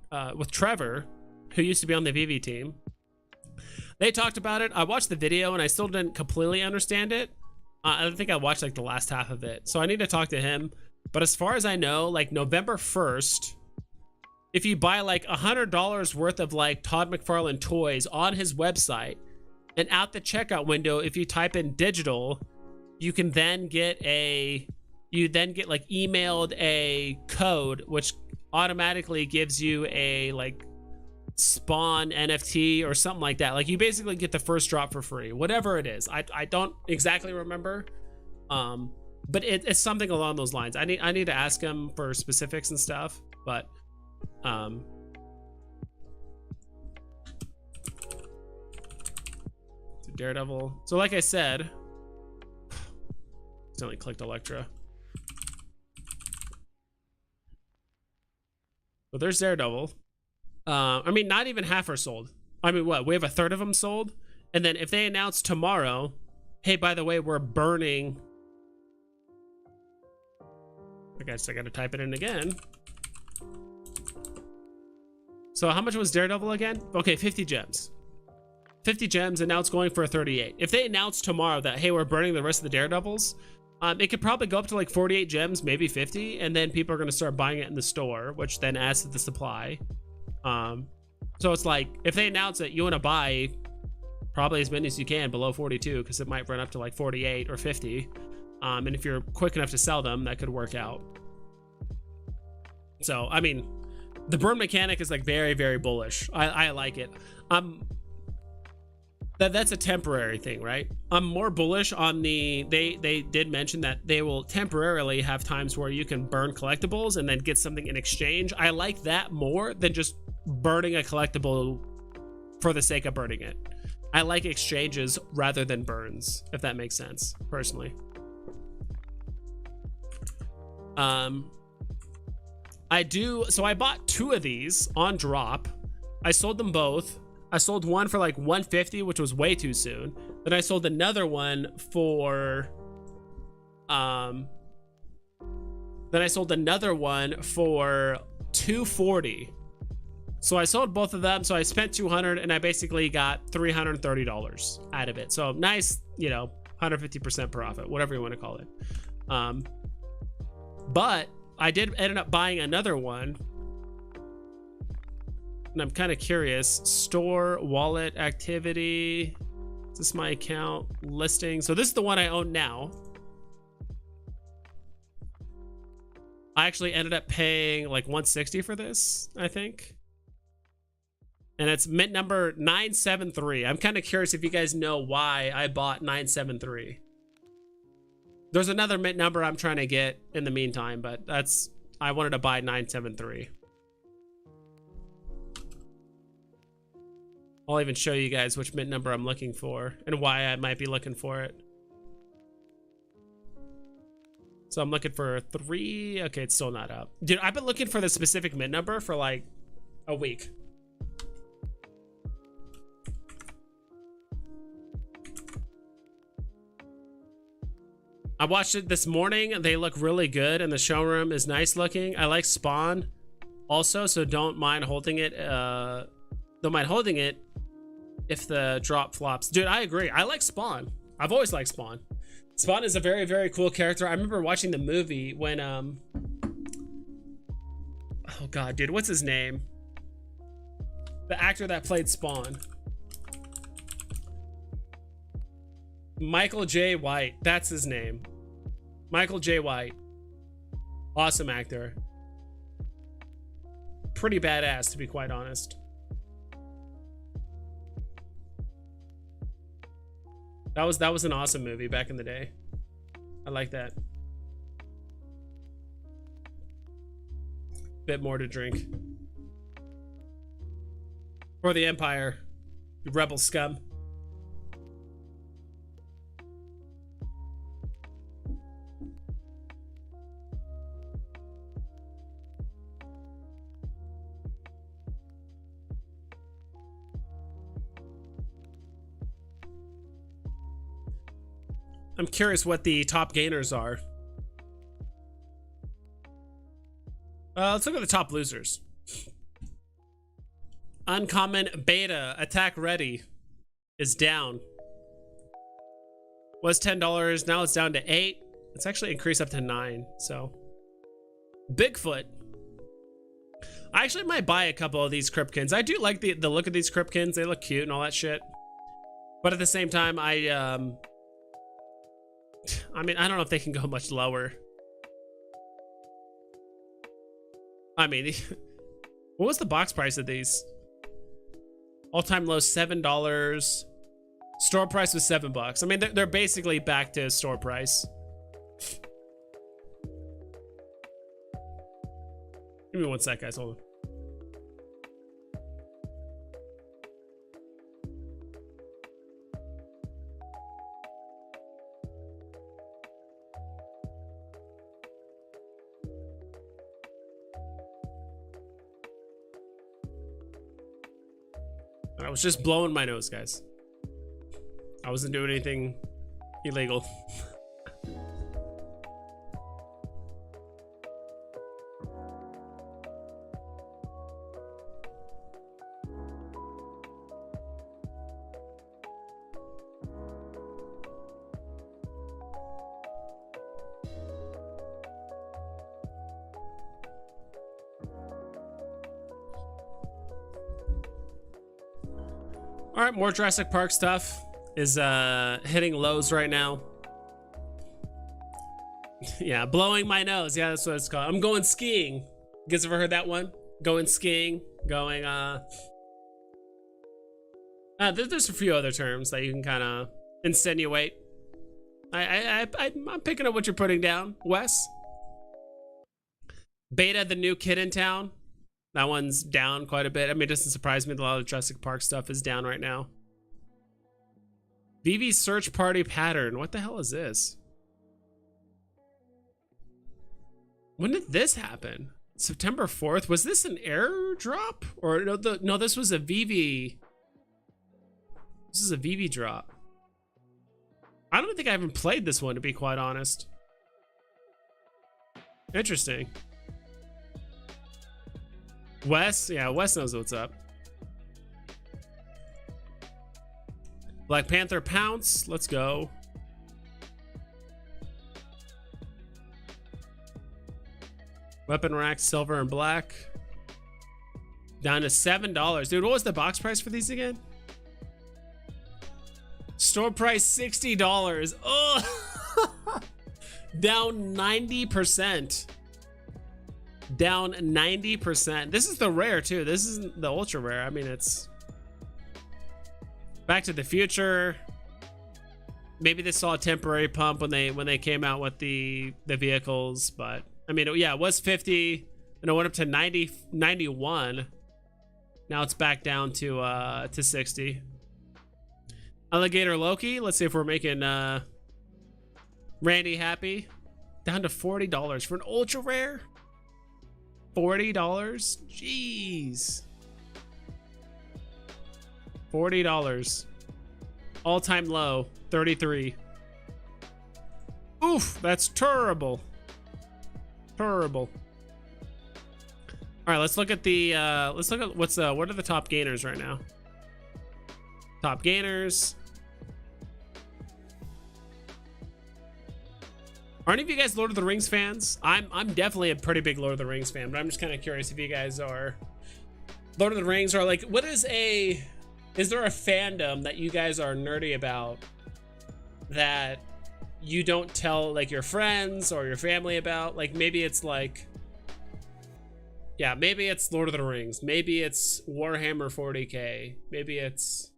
who used to be on the VV team. They talked about it. I watched the video and I still didn't completely understand it. I think I watched like the last half of it. So I need to talk to him. But as far as I know, like November 1st, if you buy like $100 worth of like Todd McFarlane toys on his website, and out the checkout window, if you type in digital, you can then get like emailed a code, which automatically gives you a like spawn NFT or something like that. Like you basically get the first drop for free, whatever it is. I don't exactly remember, but it's something along those lines. I need to ask him for specifics and stuff, but Daredevil. So like I said, only clicked Electra. But there's Daredevil. I mean, not even half are sold. I mean, what? We have a third of them sold. And then if they announce tomorrow, hey, by the way, we're burning. I guess I gotta type it in again. So how much was Daredevil again? Okay, 50 gems. 50 gems, and now it's going for a 38. If they announce tomorrow that, hey, we're burning the rest of the Daredevils, it could probably go up to like 48 gems, maybe 50, and then people are going to start buying it in the store, which then adds to the supply. So it's like, if they announce that you want to buy probably as many as you can below 42, because it might run up to like 48 or 50, and if you're quick enough to sell them, that could work out. So, I mean, the burn mechanic is like very, very bullish. I like it. That's a temporary thing, right? I'm more bullish on the, they did mention that they will temporarily have times where you can burn collectibles and then get something in exchange. I like that more than just burning a collectible for the sake of burning it. I like exchanges rather than burns, if that makes sense, personally. So I bought 2 of these on drop. I sold them both. I sold one for like 150, which was way too soon. Then I sold another one for 240. So I sold both of them. So I spent 200 and I basically got $330 out of it. So nice, 150% profit, whatever you want to call it. But I did end up buying another one. And I'm kind of curious. Store, wallet, activity. Is this my account? Listing. So this is the one I own now. I actually ended up paying like $160 for this, I think. And it's mint number 973. I'm kind of curious if you guys know why I bought 973. There's another mint number I'm trying to get in the meantime, but I wanted to buy 973. I'll even show you guys which mint number I'm looking for and why I might be looking for it. So I'm looking for 3. Okay, it's still not up. Dude, I've been looking for the specific mint number for like a week. I watched it this morning. They look really good and the showroom is nice looking. I like Spawn also, so don't mind holding it. Don't mind holding it if the drop flops. Dude, I agree. I like Spawn. I've always liked Spawn. Spawn is a very, very cool character. I remember watching the movie when, oh God, dude, what's his name? The actor that played Spawn. Michael J. White, that's his name. Michael J. White. Awesome actor. Pretty badass, to be quite honest. That was an awesome movie back in the day. I like that. Bit more to drink. For the Empire, you rebel scum. I'm curious what the top gainers are. Let's look at the top losers. Uncommon beta attack ready is down. Was $10, now it's down to 8. It's actually increased up to 9. So Bigfoot. I actually might buy a couple of these Cryptkins. I do like the look of these Cryptkins. They look cute and all that shit. But at the same time, I mean, I don't know if they can go much lower. I mean, what was the box price of these? All-time low, $7. Store price was $7. I mean, they're basically back to store price. Give me one sec, guys. Hold on. I was just blowing my nose, guys. I wasn't doing anything illegal. All right, more Jurassic Park stuff is hitting lows right now. Yeah, blowing my nose. Yeah, that's what it's called. I'm going skiing. You guys ever heard that one? Going skiing, going there's a few other terms that you can kind of insinuate. I'm picking up what you're putting down, Wes. Beta, the new kid in town. That one's down quite a bit. I mean, it doesn't surprise me that a lot of Jurassic Park stuff is down right now. VV search party pattern. What the hell is this? When did this happen? September 4th? Was this an error drop? Or no, this was a VV. This is a VV drop. I don't think I even played this one, to be quite honest. Interesting. Wes? Yeah, Wes knows what's up. Black Panther Pounce. Let's go. Weapon rack, silver and black. Down to $7. Dude, what was the box price for these again? Store price $60. Oh, down 90%. Down 90%. This is the rare too. This isn't the ultra rare. I mean, it's Back to the Future. Maybe they saw a temporary pump when they came out with the vehicles, but I mean, yeah, it was 50 and it went up to 90, 91. Now it's back down to 60. Alligator Loki. Let's see if we're making Randy happy. Down to $40 for an ultra rare. $40. Jeez. $40. All-time low. 33. Oof, that's terrible. Terrible. All right, let's look at the what are the top gainers right now? Top gainers. Are any of you guys Lord of the Rings fans? I'm definitely a pretty big Lord of the Rings fan, but I'm just kind of curious if you guys are Lord of the Rings, or like, is there a fandom that you guys are nerdy about that you don't tell like your friends or your family about? Like maybe it's like, yeah, maybe it's Lord of the Rings, maybe it's Warhammer 40K, maybe it's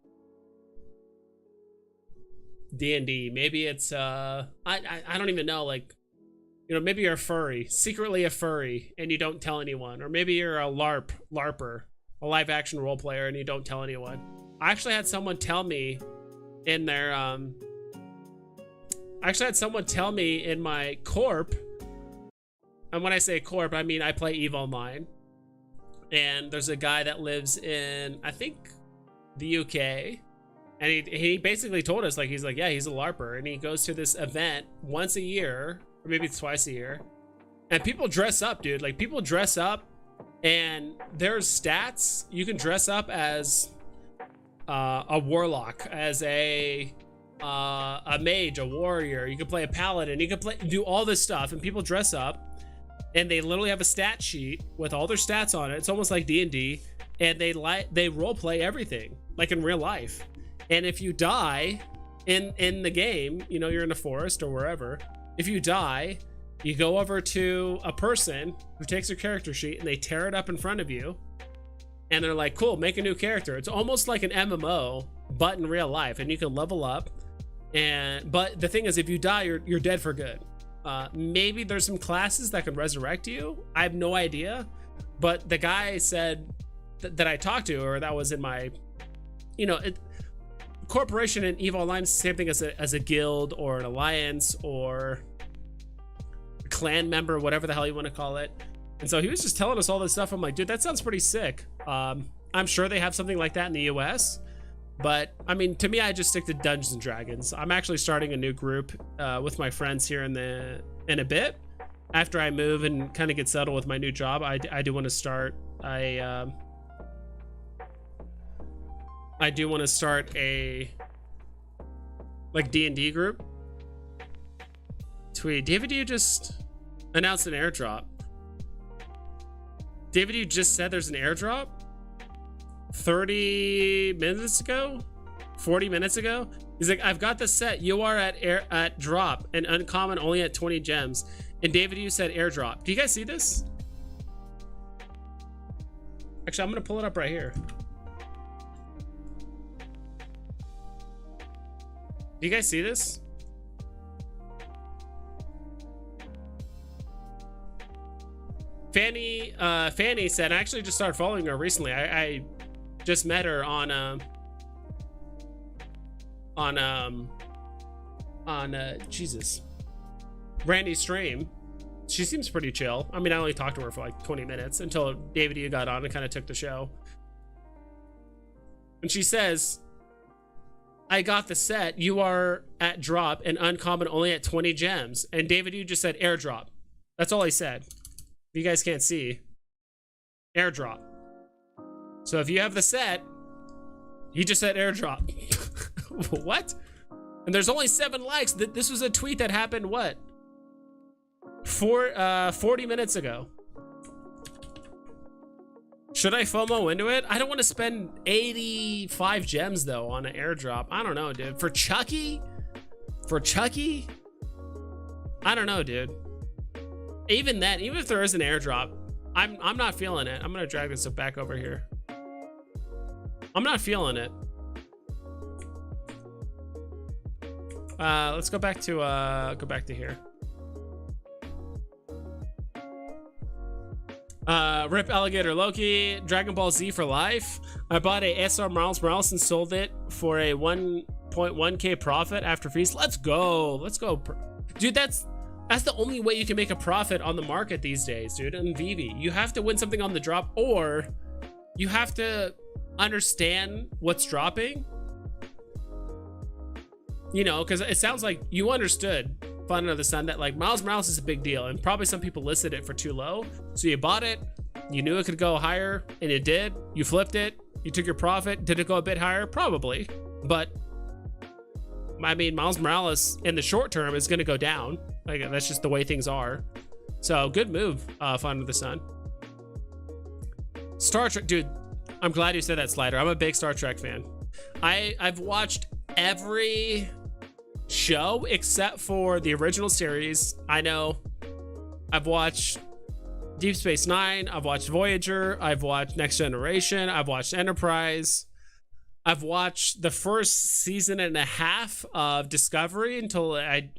D&D, maybe it's I don't even know, like, you know, maybe you're a furry, secretly a furry, and you don't tell anyone. Or maybe you're a larper, a live action role player, and you don't tell anyone. I actually had someone tell me in their in my corp, and when I say corp, I mean I play EVE Online, and there's a guy that lives in, I think, the UK, and he basically told us, like, he's like, yeah, he's a LARPer, and he goes to this event once a year, or maybe it's twice a year, and people dress up, dude. Like, people dress up, and there's stats. You can dress up as a warlock, as a mage, a warrior. You can play a paladin. You can do all this stuff, and people dress up, and they literally have a stat sheet with all their stats on it. It's almost like D&D, and they role play everything like in real life. And if you die in the game, you know, you're in a forest or wherever, if you die, you go over to a person who takes your character sheet and they tear it up in front of you, and they're like, cool, make a new character. It's almost like an MMO, but in real life, and you can level up. But the thing is, if you die, you're dead for good. Maybe there's some classes that can resurrect you. I have no idea, but the guy said that I talked to, or that was in my, you know, corporation in EVE Online is the same thing as a guild or an alliance or a clan member, whatever the hell you want to call it. And so he was just telling us all this stuff. I'm like, dude, that sounds pretty sick. I'm sure they have something like that in the US, but I mean, to me, I just stick to Dungeons and Dragons. I'm actually starting a new group with my friends here in a bit. After I move and kind of get settled with my new job, I do want to start I do want to start a like D&D group. Tweet, David, you just announced an airdrop. David, you just said there's an airdrop 30 minutes ago, 40 minutes ago. He's like, I've got the set. You are at drop and uncommon only at 20 gems. And David, you said airdrop. Do you guys see this? Actually, I'm gonna pull it up right here. Do you guys see this? Fanny said, I actually just started following her recently. I just met her on Jesus, Randy's stream. She seems pretty chill. I mean, I only talked to her for like 20 minutes until David, you got on and kind of took the show. And she says, I got the set. You are at drop and uncommon only at 20 gems. And David, you just said airdrop. That's all he said. You guys can't see. Airdrop. So if you have the set, he just said airdrop. What? And there's only 7 likes. This was a tweet that happened, what? 40 minutes ago. Should I FOMO into it? I don't want to spend 85 gems though on an airdrop. I don't know, dude. For Chucky? I don't know, dude. Even then, even if there is an airdrop, I'm not feeling it. I'm gonna drag this back over here. I'm not feeling it. Let's go back to here. Rip Alligator Loki, Dragon Ball Z for life. I bought a SR Morales and sold it for a 1.1k profit after fees. Let's go, dude. That's the only way you can make a profit on the market these days, dude. And Veve, you have to win something on the drop, or you have to understand what's dropping. You know, because it sounds like you understood Fun Under the Sun that like Miles Morales is a big deal, and probably some people listed it for too low. So you bought it, you knew it could go higher, and it did. You flipped it, you took your profit. Did it go a bit higher? Probably. But I mean, Miles Morales in the short term is going to go down. Like, that's just the way things are. So good move, Fun Under the Sun. Star Trek, dude. I'm glad you said that, Slider. I'm a big Star Trek fan. I've watched every show except for the original series. I know I've watched Deep Space Nine, I've watched Voyager, I've watched Next Generation, I've watched Enterprise, I've watched the first season and a half of Discovery until I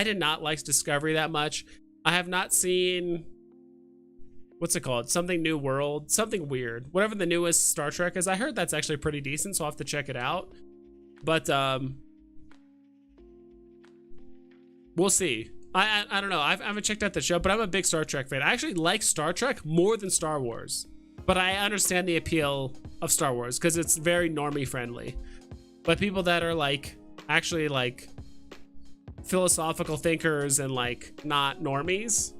did not like Discovery that much. I have not seen, what's it called? Something New World, something weird. Whatever the newest Star Trek is. I heard that's actually pretty decent, so I'll have to check it out. But we'll see. I don't know. I haven't checked out the show, but I'm a big Star Trek fan. I actually like Star Trek more than Star Wars. But I understand the appeal of Star Wars because it's very normie friendly. But people that are like actually like philosophical thinkers and like not normies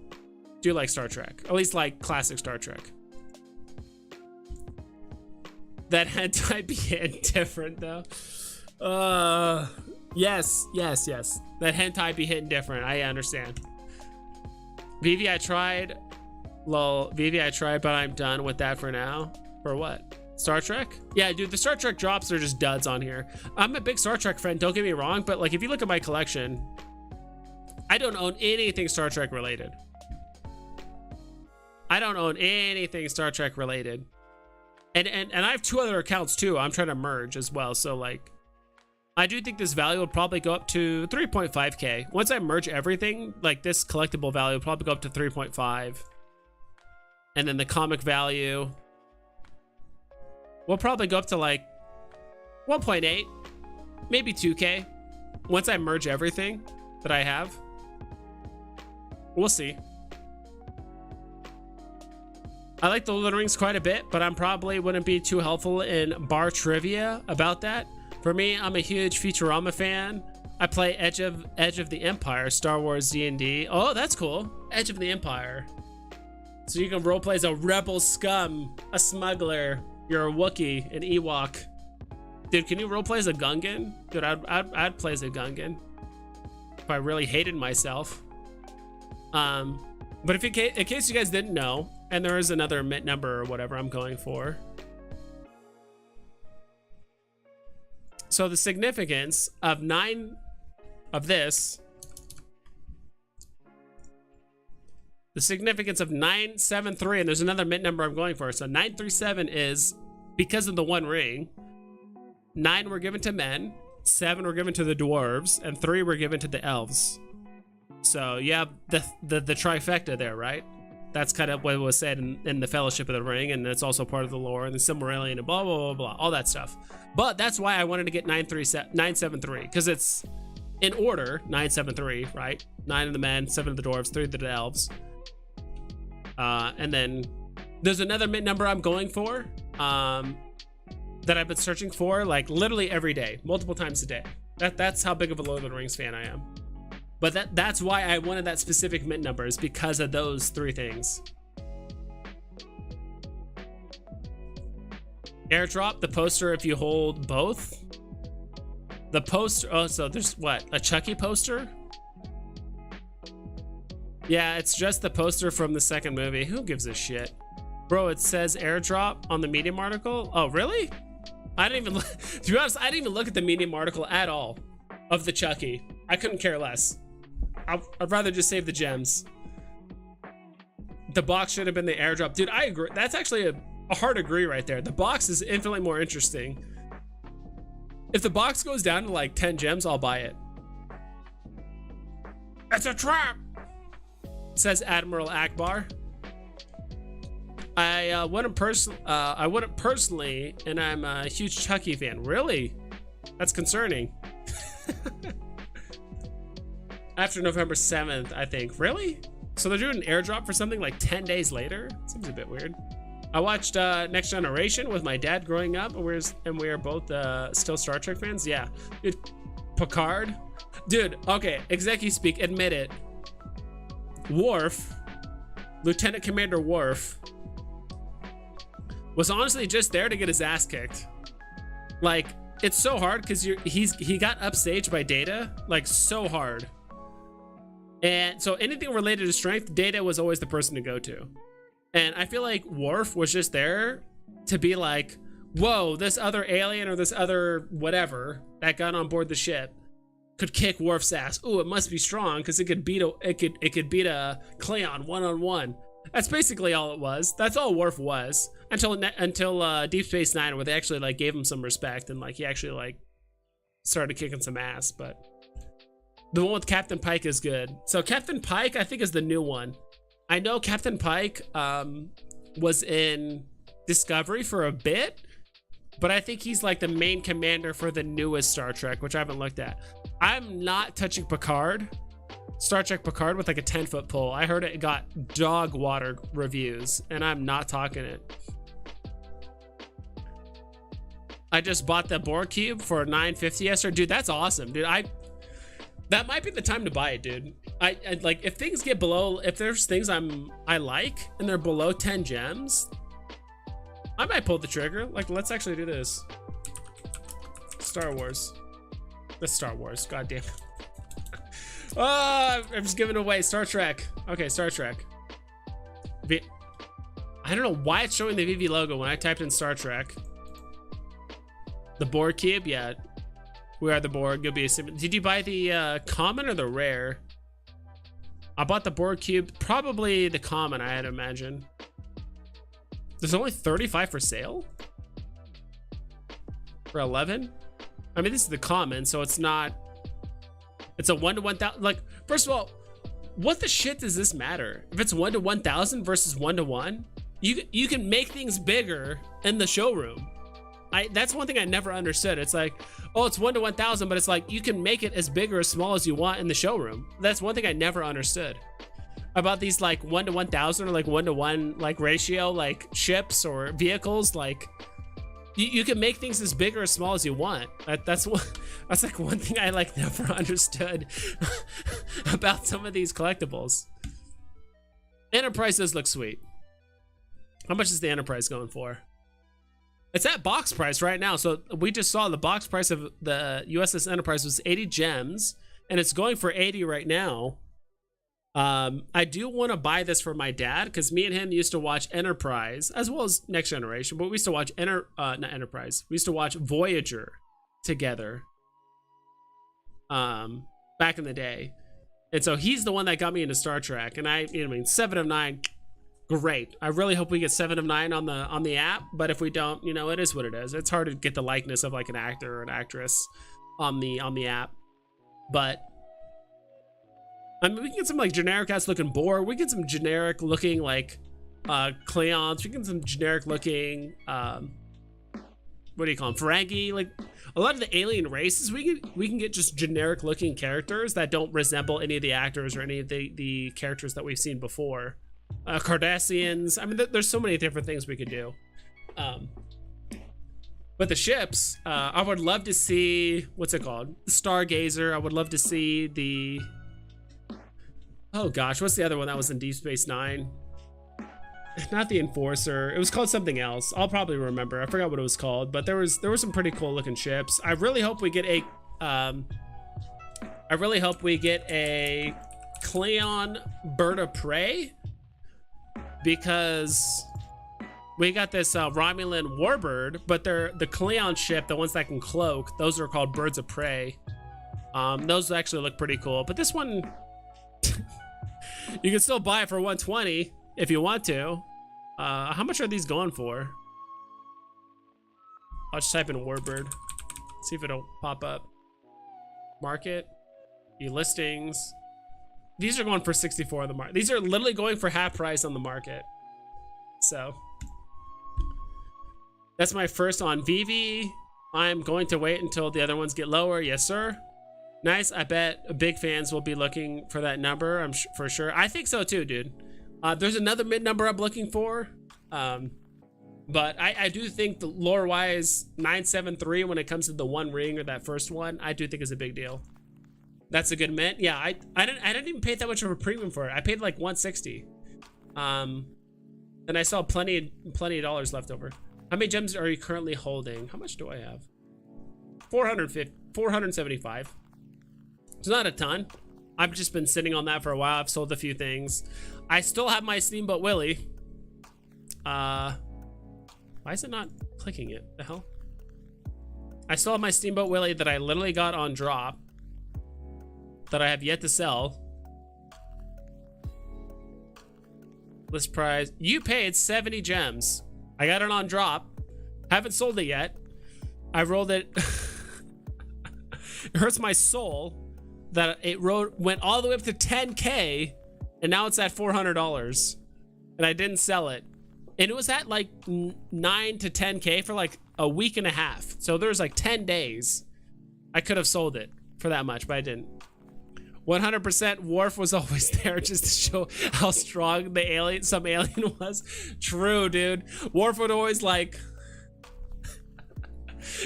do like Star Trek. At least like classic Star Trek. That hentai be different though. Yes. That hentai be hitting different. I understand. Veve, I tried. Lol. Veve, I tried, but I'm done with that for now. For what? Star Trek? Yeah, dude, the Star Trek drops are just duds on here. I'm a big Star Trek fan, don't get me wrong, but like if you look at my collection, I don't own anything Star Trek related. I don't own anything Star Trek related. And I have 2 other accounts too. I'm trying to merge as well. So like, I do think this value will probably go up to 3.5k. Once I merge everything, like this collectible value will probably go up to 3.5. And then the comic value will probably go up to like 1.8, maybe 2k. Once I merge everything that I have. We'll see. I like the Lord of the Rings quite a bit, but I'm probably wouldn't be too helpful in bar trivia about that. For me, I'm a huge Futurama fan. I play Edge of the Empire, Star Wars D&D. Oh, that's cool. Edge of the Empire. So you can roleplay as a rebel scum, a smuggler. You're a Wookiee, an Ewok. Dude, can you roleplay as a Gungan? Dude, I'd play as a Gungan if I really hated myself. But if in case you guys didn't know, and there is another mint number or whatever I'm going for. So the significance of 9 of this, the significance of 973, and there's another mint number I'm going for. So 937 is because of the 1 ring. 9 were given to men, 7 were given to the dwarves, and 3 were given to the elves. So you have the trifecta there, right? That's kind of what was said in the Fellowship of the Ring, and it's also part of the lore and the Silmarillion and blah, blah, blah, blah, all that stuff. But that's why I wanted to get 973, because it's in order, 973, right? 9 of the men, 7 of the dwarves, 3 of the elves. And then there's another mint number I'm going for that I've been searching for like literally every day, multiple times a day. That's how big of a Lord of the Rings fan I am. But that's why I wanted that specific mint number, is because of those 3 things. Airdrop the poster if you hold both. The poster, oh, so there's what, a Chucky poster? Yeah, it's just the poster from the second movie. Who gives a shit? Bro, it says airdrop on the Medium article. Oh, really? I didn't even look, to be honest, I didn't even look at the Medium article at all of the Chucky. I couldn't care less. I'd rather just save the gems. The box should have been the airdrop. Dude, I agree. That's actually a hard agree right there. The box is infinitely more interesting. If the box goes down to like 10 gems, I'll buy it. It's a trap, says Admiral Akbar. I wouldn't personally, and I'm a huge Chucky fan. Really? That's concerning. After November 7th, I think. Really? So they're doing an airdrop for something like 10 days later? Seems a bit weird. I watched Next Generation with my dad growing up, and we are both still Star Trek fans. Yeah. Dude, Picard. Dude, okay, executive speak, admit it. Worf, Lieutenant Commander Worf, was honestly just there to get his ass kicked. Like, it's so hard because he got upstaged by Data, like so hard. And so anything related to strength, Data was always the person to go to. And I feel like Worf was just there to be like, whoa, this other alien or this other whatever that got on board the ship could kick Worf's ass. Ooh, it must be strong because it could beat a Kleon one-on-one. That's basically all it was. That's all Worf was until Deep Space Nine, where they actually like gave him some respect and like he actually like started kicking some ass. But the one with Captain Pike is good. So Captain Pike, I think, is the new one. I know Captain Pike was in Discovery for a bit, but I think he's like the main commander for the newest Star Trek, which I haven't looked at. I'm not touching Picard. Star Trek Picard with like a 10-foot pole. I heard it got dog water reviews, and I'm not talking it. I just bought the Borg cube for $9.50 yesterday. Dude, that's awesome, dude. That might be the time to buy it, dude. I like, if things get below, if there's things I like and they're below 10 gems, I might pull the trigger. Like, let's actually do this. Star Wars. That's Star Wars. God damn it. Oh, I'm just giving away Star Trek. Okay, Star Trek. I don't know why it's showing the VV logo when I typed in Star Trek. The Borg cube, yeah. We are the Borg. You'll be a sim. Did you buy the common or the rare? I bought the Borg cube, probably the common, I had to imagine. There's only 35 for sale? For 11? I mean, this is the common, so it's not. It's a 1 to 1,000. Like, first of all, what the shit does this matter? If it's 1 to 1,000 versus 1 to 1, you can make things bigger in the showroom. That's one thing I never understood. It's like, oh, it's 1 to 1,000, but it's like you can make it as big or as small as you want in the showroom. That's one thing I never understood about these like 1 to 1,000 or like 1 to 1 like ratio like ships or vehicles. Like you can make things as big or as small as you want. That's like one thing I like never understood about some of these collectibles. Enterprise does look sweet. How much is the Enterprise going for? It's at box price right now. So we just saw the box price of the USS Enterprise was 80 gems, and it's going for 80 right now. I do want to buy this for my dad because me and him used to watch Enterprise as well as Next Generation, but we used to watch not Enterprise. We used to watch Voyager together back in the day. And so he's the one that got me into Star Trek. And I mean, 7 of 9, great. I really hope we get 7 of 9 on the app, but if we don't, you know, it is what it is. It's hard to get the likeness of like an actor or an actress on the app. But I mean, we can get some like generic ass looking Borg. We get some generic looking like Kleons. We get some generic looking what do you call them? Ferengi. Like a lot of the alien races, we can get just generic looking characters that don't resemble any of the actors or any of the characters that we've seen before. Cardassians. I mean, there's so many different things we could do. But the ships, I would love to see, what's it called? The Stargazer. I would love to see the, oh gosh, what's the other one that was in Deep Space Nine? Not the Enforcer. It was called something else. I'll probably remember. I forgot what it was called, but there were some pretty cool looking ships. I really hope we get a Kleon Bird of Prey, because We got this Romulan warbird, but they're the Cleon ship, the ones that can cloak. Those are called birds of prey. Those actually look pretty cool. But this one, you can still buy it for 120 if you want to. How much are these going for? I'll just type in warbird. See if it'll pop up. Market, listings. These are going for 64 on the market. These are literally going for half price on the market. So that's my first on Veve. I'm going to wait until the other ones get lower. Yes, sir. Nice. I bet big fans will be looking for that number. I'm for sure. I think so too, dude. There's another mid number I'm looking for. But I do think the lore-wise 973 when it comes to the one ring or that first one, I do think is a big deal. That's a good mint. Yeah, I didn't even pay that much of a premium for it. I paid like 160. And I saw plenty of dollars left over. How many gems are you currently holding? How much do I have? 475. It's not a ton. I've just been sitting on that for a while. I've sold a few things. I still have my Steamboat Willie. Why is it not clicking it? The hell? I still have my Steamboat Willie that I literally got on drop that I have yet to sell. List price. You paid 70 gems. I got it on drop. Haven't sold it yet. I rolled it. It hurts my soul that it went all the way up to 10K and now it's at $400 and I didn't sell it. And it was at like 9 to 10K for like a week and a half. So there's like 10 days. I could have sold it for that much, but I didn't. 100% Worf was always there just to show how strong the some alien was. True, dude. Worf would always like,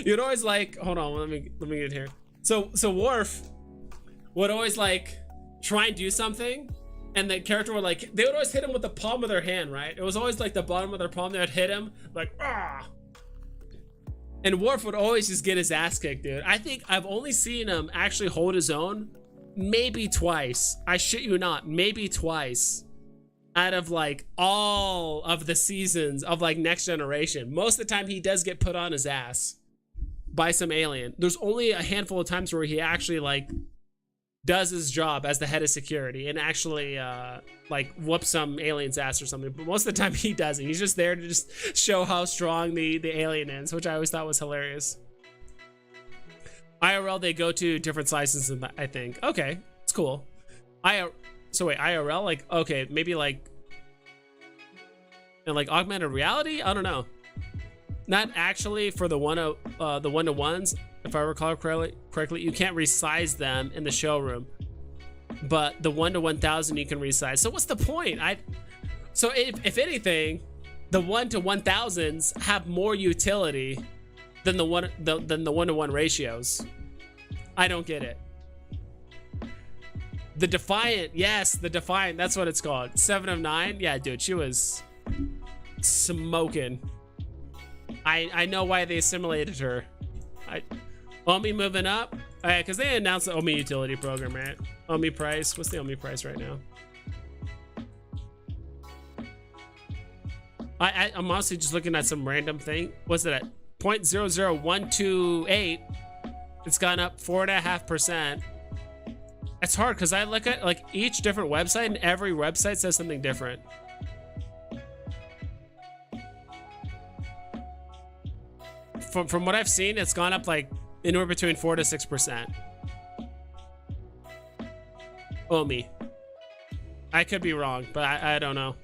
you'd always like, hold on, let me get here. So Worf would always like try and do something. And the character would like, they would always hit him with the palm of their hand, right? It was always like the bottom of their palm. They would hit him like, ah. And Worf would always just get his ass kicked, dude. I think I've only seen him actually hold his own maybe twice. I shit you not, maybe twice out of like all of the seasons of like Next Generation. Most of the time he does get put on his ass by some alien. There's only a handful of times where he actually like does his job as the head of security and actually like whoops some alien's ass or something, but most of the time he doesn't. He's just there to just show how strong the alien is, which I always thought was hilarious. IRL, they go to different sizes, I think. Okay, it's cool. So wait, IRL, like, okay, maybe like in like augmented reality? I don't know. Not actually for the one-to-ones. If I recall correctly, you can't resize them in the showroom, but the 1 to 1,000 you can resize. So what's the point? So if anything, the 1 to 1,000s have more utility than the 1-to-1 ratios. I don't get it. The Defiant, yes, the Defiant. That's what it's called. 7 of 9. Yeah, dude, she was smoking. I know why they assimilated her. OMI moving up, because they announced the OMI utility program, right? OMI price. What's the OMI price right now? I'm honestly just looking at some random thing. What's it at? 0.00128. It's gone up 4.5%. It's hard because I look at like each different website and every website says something different. From what I've seen, it's gone up like anywhere between 4 to 6%. OMI. I could be wrong, but I don't know.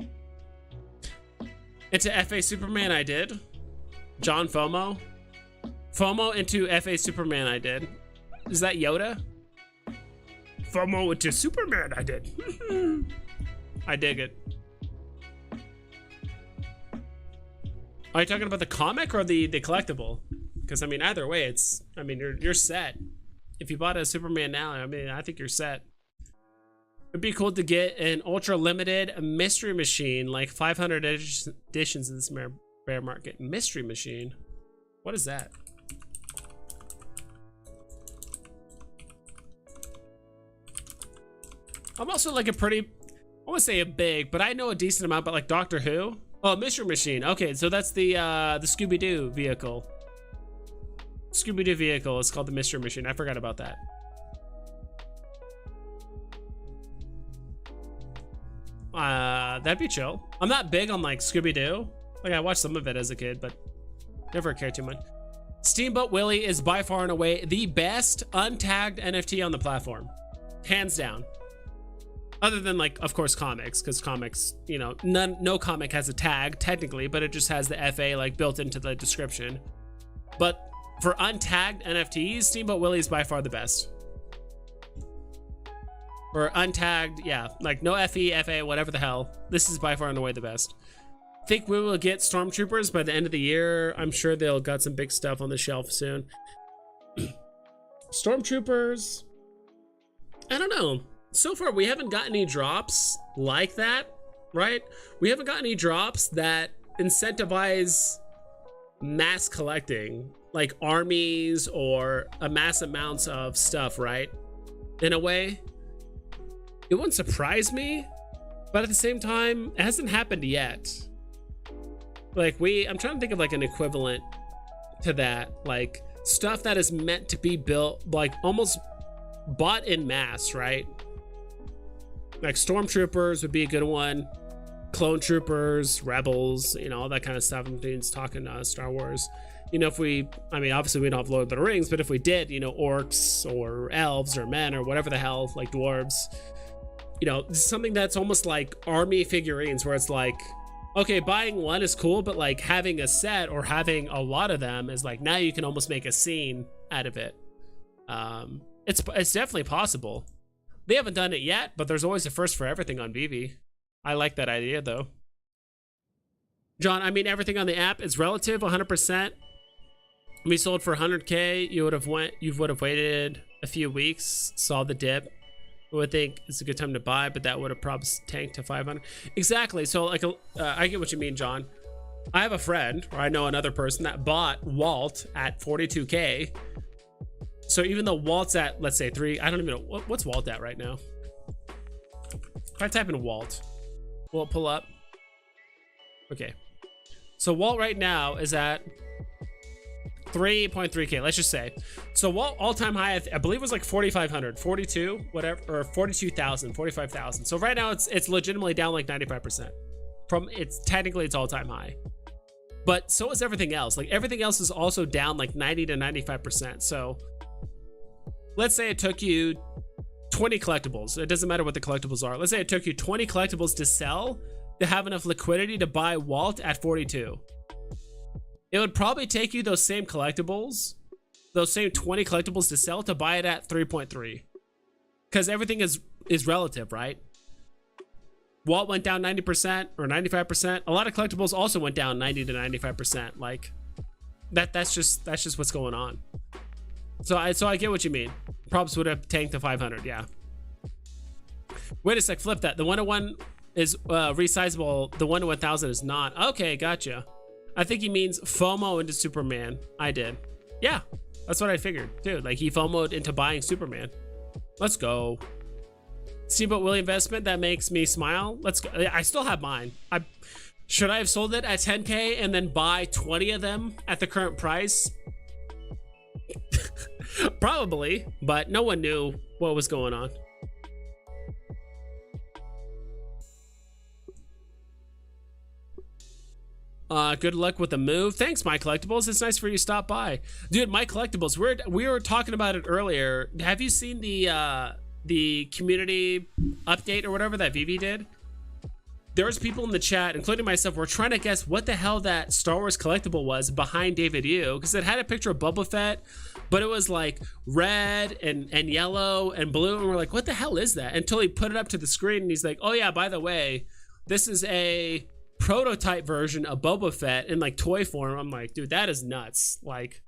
Into FA Superman I did. John FOMO. FOMO into FA Superman I did. Is that Yoda? FOMO into Superman I did. I dig it. Are you talking about the comic or the collectible? Because I mean, either way, you're set. If you bought a Superman now, I mean, I think you're set. It'd be cool to get an ultra limited mystery machine, like 500 editions in this bear market. Mystery machine? What is that? I'm also like a pretty, I won't say a big, but I know a decent amount about like Doctor Who. Oh, Mystery Machine. Okay, so that's the Scooby-Doo vehicle. Scooby-Doo vehicle is called the Mystery Machine. I forgot about that. That'd be chill. I'm not big on like Scooby-Doo. Like I watched some of it as a kid, but never cared too much. Steamboat Willie is by far and away the best untagged NFT on the platform. Hands down. Other than like, of course, comics, because comics, you know, no comic has a tag technically, but it just has the FA like built into the description. But for untagged NFTs, Steamboat Willie is by far the best. For untagged, yeah, like no FE, FA, whatever the hell. This is by far and away the best. Think we will get Stormtroopers by the end of the year. I'm sure they'll got some big stuff on the shelf soon. Stormtroopers, I don't know. So far, we haven't got any drops like that, right? We haven't got any drops that incentivize mass collecting, like armies or a mass amounts of stuff, right? In a way, it wouldn't surprise me, but at the same time, it hasn't happened yet. Like I'm trying to think of like an equivalent to that, like stuff that is meant to be built, like almost bought in mass, right? Like Stormtroopers would be a good one. Clone Troopers, Rebels, you know, all that kind of stuff. I'm talking Star Wars. You know, I mean, obviously we don't have Lord of the Rings, but if we did, you know, orcs or elves or men or whatever the hell, like dwarves, you know, something that's almost like army figurines where it's like, okay, buying one is cool, but like having a set or having a lot of them is like, now you can almost make a scene out of it. It's definitely possible. They haven't done it yet, but there's always a first for everything on Veve. I like that idea though. John, I mean, everything on the app is relative 100%. We sold for 100K. You would have waited a few weeks, saw the dip. I would think it's a good time to buy, but that would have probably tanked to 500. Exactly. So like, I get what you mean, John. I have a friend, or I know another person that bought Walt at 42K. So even though Walt's at, let's say I don't even know, what's Walt at right now? If I type in Walt, will it pull up? Okay. So Walt right now is at 3.3K, let's just say. So Walt all-time high, I believe was like 4,500, 42, whatever, or 42,000, 45,000. So right now it's legitimately down like 95%. Technically it's all-time high. But so is everything else. Like everything else is also down like 90 to 95%. So let's say it took you 20 collectibles. It doesn't matter what the collectibles are. Let's say it took you 20 collectibles to sell to have enough liquidity to buy Walt at 42. It would probably take you those same collectibles, those same 20 collectibles to sell to buy it at 3.3. Because everything is relative, right? Walt went down 90% or 95%. A lot of collectibles also went down 90 to 95%. Like that's just what's going on. So I get what you mean. Props would have tanked to 500, yeah. Wait a sec, flip that. The 101 is resizable. The 1 to 1000 is not. Okay, gotcha. I think he means FOMO into Superman. I did. Yeah, that's what I figured. Dude, like he FOMO'd into buying Superman. Let's go. Steamboat Willie investment, that makes me smile. Let's go. I still have mine. Should I have sold it at 10K and then buy 20 of them at the current price? Probably, but no one knew what was going on. Good luck with the move. Thanks, My Collectibles. It's nice for you to stop by. Dude, My Collectibles, we were talking about it earlier. Have you seen the community update or whatever that Veve did? There was people in the chat, including myself, were trying to guess what the hell that Star Wars collectible was behind David Yu, because it had a picture of Boba Fett, but it was like red and yellow and blue, and we're like, what the hell is that? Until he put it up to the screen and he's like, oh yeah, by the way, this is a prototype version of Boba Fett in like toy form. I'm like, dude, that is nuts. Like,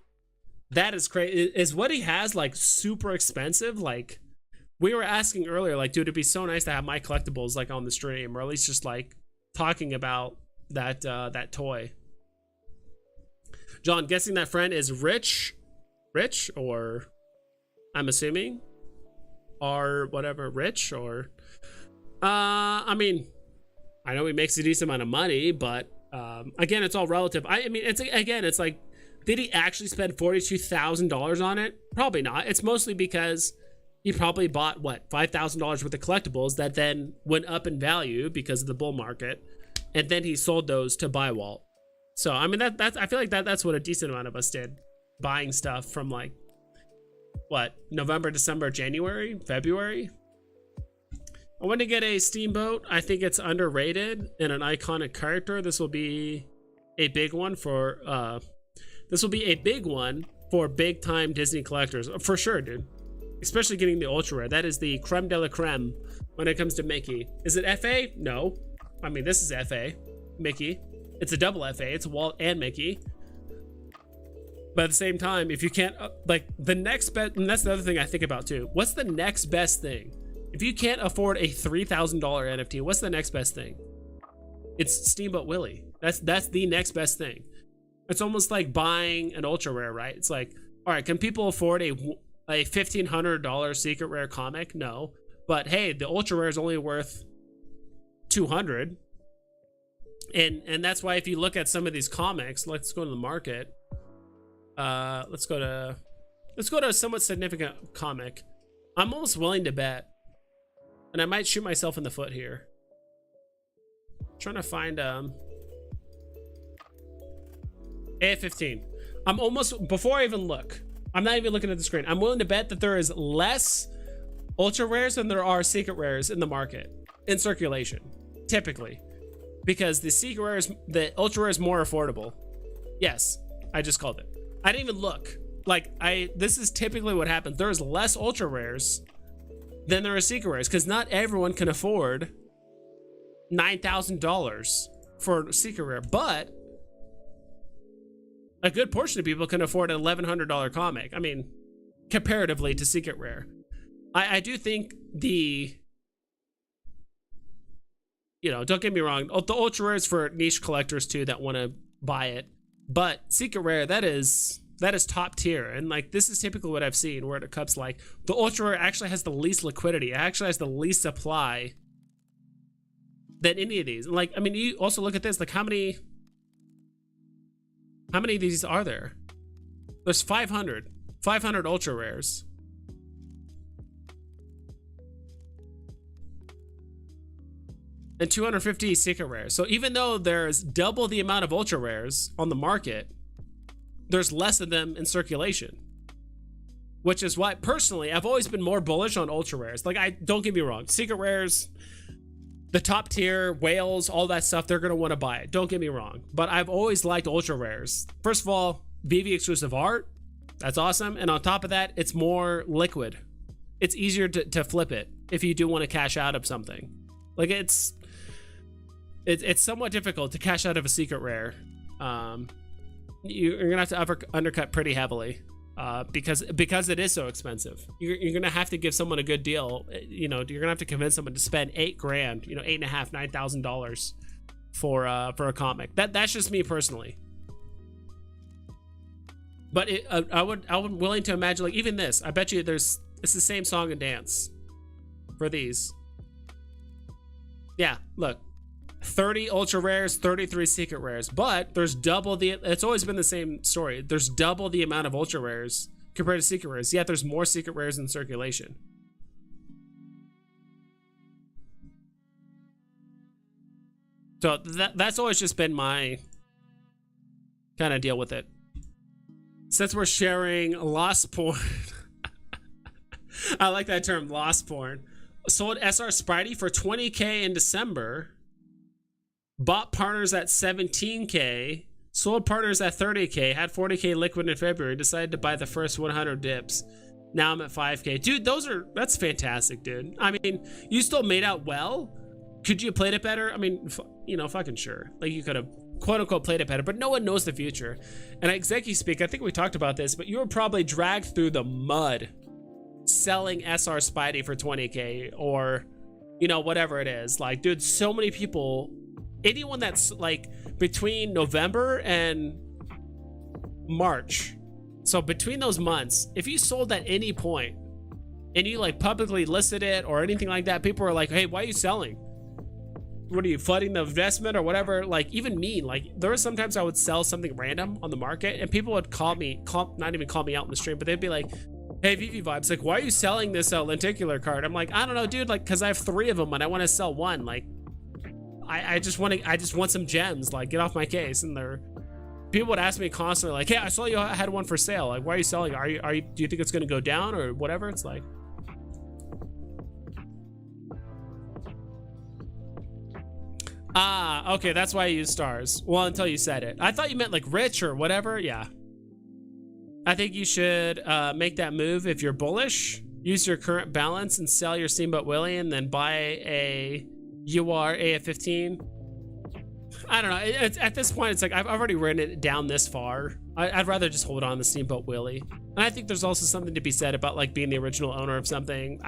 that is crazy. Is what he has like super expensive? Like, we were asking earlier, like, dude, it'd be so nice to have My Collectibles like on the stream, or at least just like talking about that that toy. John, guessing that friend is rich, or I'm assuming, or whatever, rich, or I mean, I know he makes a decent amount of money, but Again, it's all relative. I mean, it's like, did he actually spend $42,000 on it? Probably not. It's mostly because he probably bought what, $5,000 worth of collectibles that then went up in value because of the bull market, and then he sold those to buy Walt. So I mean, that's I feel like that's what a decent amount of us did, buying stuff from like what, November, December, January, February. I want to get a Steamboat. I think it's underrated and an iconic character. This will be a big one for big time Disney collectors for sure, dude. Especially getting the ultra rare. That is the creme de la creme when it comes to Mickey. Is it FA? No. I mean, this is FA, Mickey. It's a double FA. It's Walt and Mickey. But at the same time, if you can't, like, the next best, and that's the other thing I think about too. What's the next best thing? If you can't afford a $3,000 NFT, what's the next best thing? It's Steamboat Willie. That's the next best thing. It's almost like buying an ultra rare, right? It's like, all right, can people afford a $1,500 secret rare comic? No. But hey, the ultra rare is only worth $200. And that's why if you look at some of these comics, let's go to the market. Let's go to a somewhat significant comic. I'm almost willing to bet, and I might shoot myself in the foot here. I'm trying to find A15. I'm almost, before I even look, I'm not even looking at the screen. I'm willing to bet that there is less ultra rares than there are secret rares in the market, in circulation, typically, because the secret rares, the ultra rare is more affordable. Yes, I just called it. I didn't even look. Like, this is typically what happens. There is less ultra rares than there are secret rares, because not everyone can afford $9,000 for a secret rare, but a good portion of people can afford an $1,100 comic. I mean, comparatively to secret rare. I do think don't get me wrong, the ultra rares for niche collectors too that want to buy it, but secret rare, that is top tier. And like, this is typically what I've seen where it comes, like, the ultra rare actually has the least liquidity. It actually has the least supply than any of these. Like, I mean, you also look at this, like, how many of these are there? There's 500 ultra rares. And 250 secret rares. So even though there's double the amount of ultra rares on the market, there's less of them in circulation. Which is why, personally, I've always been more bullish on ultra rares. Like, don't get me wrong, secret rares, the top tier, whales, all that stuff, they're gonna want to buy it. Don't get me wrong. But I've always liked ultra rares. First of all, VV exclusive art, that's awesome. And on top of that, it's more liquid. It's easier to flip it if you do want to cash out of something. Like, it's somewhat difficult to cash out of a secret rare. You're gonna have to undercut pretty heavily because it is so expensive. You're gonna have to give someone a good deal. You're gonna have to convince someone to spend $8,000, $8,500, $9,000 for a comic. That's just me personally. But I'm willing to imagine, like, even this. I bet you it's the same song and dance for these. Yeah, look. 30 ultra rares, 33 secret rares, but there's double it's always been the same story. There's double the amount of ultra rares compared to secret rares, yet there's more secret rares in circulation. So that's always just been my kind of deal with it. Since we're sharing lost porn, I like that term, lost porn. Sold SR Spidey for $20K in December. Bought partners at $17K, sold partners at $30K, had $40K liquid in February, decided to buy the first 100 dips. Now I'm at $5K. Dude, that's fantastic, dude. I mean, you still made out well. Could you have played it better? I mean, fucking sure. Like, you could have, quote unquote, played it better, but no one knows the future. And executive speak, I think we talked about this, but you were probably dragged through the mud selling SR Spidey for $20K or, whatever it is. Like, dude, so many people, anyone that's like between November and March, so between those months, if you sold at any point and you like publicly listed it or anything like that, people are like, hey, why are you selling? what are you, flooding the investment or whatever? Like, even me, like, there were sometimes I would sell something random on the market and people would not even call me out in the stream, but they'd be like, hey, Veve Vibes, like, why are you selling this lenticular card? I'm like, I don't know, dude, like, because I have 3 of them and I want to sell one. Like, I just want some gems. Like, get off my case. And people would ask me constantly, like, hey, I saw you had one for sale. Like, why are you selling it? Do you think it's going to go down or whatever? It's like, okay, that's why I use stars. Well, until you said it. I thought you meant like rich or whatever. Yeah. I think you should make that move if you're bullish. Use your current balance and sell your Steamboat Willie and then buy a UR AF15. I don't know. At this point, it's like I've already written it down this far. I'd rather just hold on to Steamboat Willie. And I think there's also something to be said about like being the original owner of something.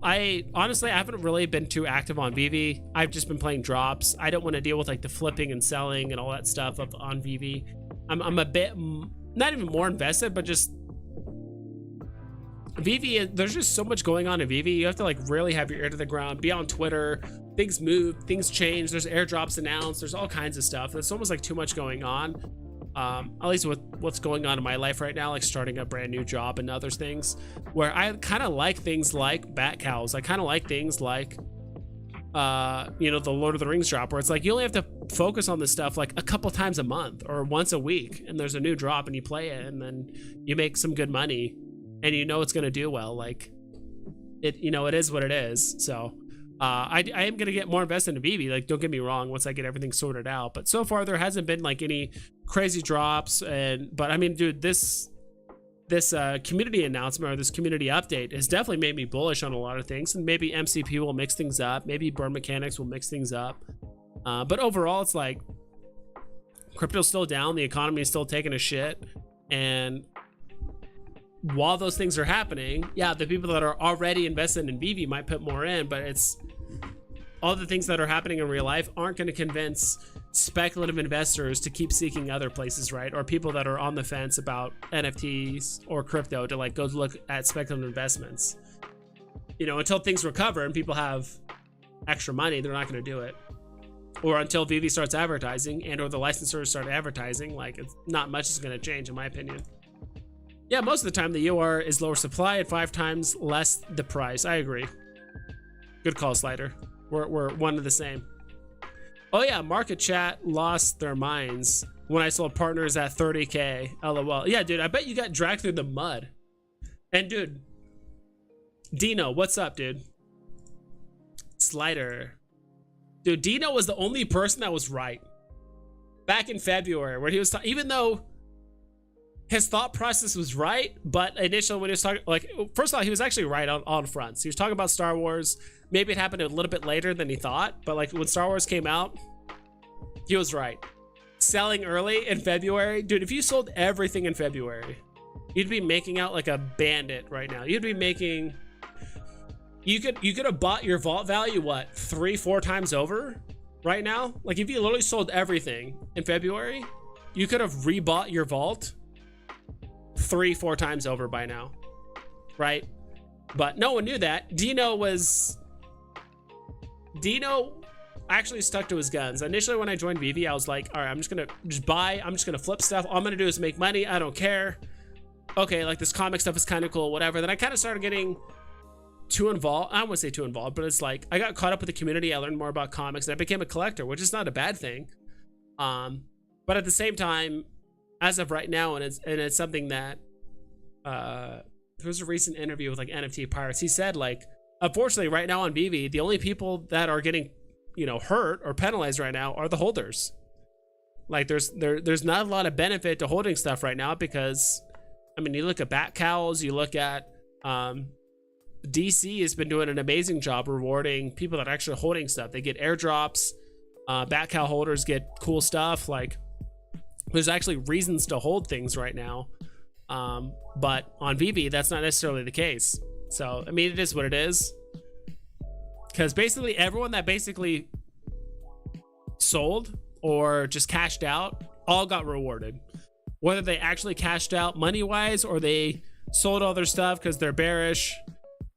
I honestly, I haven't really been too active on Veve. I've just been playing drops. I don't want to deal with like the flipping and selling and all that stuff on Veve. I'm a bit, not even more invested, but just Veve, there's just so much going on in Veve. You have to like really have your ear to the ground, be on Twitter. Things move, things change. There's airdrops announced. There's all kinds of stuff. It's almost like too much going on. At least with what's going on in my life right now, like starting a brand new job and other things, where I kind of like things like bat cows. I kind of like things like, you know, the Lord of the Rings drop, where it's like you only have to focus on this stuff like a couple times a month or once a week, and there's a new drop and you play it, and then you make some good money, and you know it's gonna do well. Like it, you know, it is what it is. So. I am gonna get more invested in Veve. Like, don't get me wrong. Once I get everything sorted out, but so far there hasn't been like any crazy drops. But I mean, dude, this community announcement or this community update has definitely made me bullish on a lot of things. And maybe MCP will mix things up. Maybe burn mechanics will mix things up. But overall, it's like crypto's still down. The economy is still taking a shit. And while those things are happening, yeah, the people that are already invested in Veve might put more in, but it's all the things that are happening in real life aren't going to convince speculative investors to keep seeking other places, right? Or people that are on the fence about NFTs or crypto to like go look at speculative investments. You know, until things recover and people have extra money, they're not going to do it. Or until Veve starts advertising and or the licensors start advertising, like it's not much is going to change in my opinion. Yeah, most of the time the UR is lower supply and 5 times less the price. I agree. Good call, Slider. We're one of the same. Oh yeah, Market Chat lost their minds when I sold partners at 30K. LOL. Yeah, dude, I bet you got dragged through the mud. And dude, Dino, what's up, dude? Slider. Dude, Dino was the only person that was right. Back in February, where he was even though his thought process was right, but initially when he was talking, like, first of all, he was actually right on fronts. He was talking about Star Wars. Maybe it happened a little bit later than he thought, but like when Star Wars came out, he was right. Selling early in February, dude, if you sold everything in February, you'd be making out like a bandit right now. You'd be making, you could have bought your vault value, what, 3-4 times over right now? Like if you literally sold everything in February, you could have rebought your vault 3-4 times over by now, right? But no one knew that. Dino actually stuck to his guns. Initially when I joined Veve, I was like, all right, I'm just gonna buy, I'm just gonna flip stuff. All I'm gonna do is make money. I don't care. Okay, like this comic stuff is kind of cool, whatever. Then I kind of started getting too involved. I don't want to say too involved, but it's like I got caught up with the community. I learned more about comics and I became a collector, which is not a bad thing. But at the same time, as of right now, and it's something that there was a recent interview with like NFT Pirates. He said like, unfortunately, right now on Veve, the only people that are getting, you know, hurt or penalized right now are the holders. Like there's not a lot of benefit to holding stuff right now because, I mean, you look at Bat Cows, you look at DC has been doing an amazing job rewarding people that are actually holding stuff. They get airdrops. Bat Cow holders get cool stuff. Like there's actually reasons to hold things right now. But on Veve, that's not necessarily the case. So, I mean, it is what it is. Because basically everyone that basically sold or just cashed out all got rewarded. Whether they actually cashed out money-wise or they sold all their stuff because they're bearish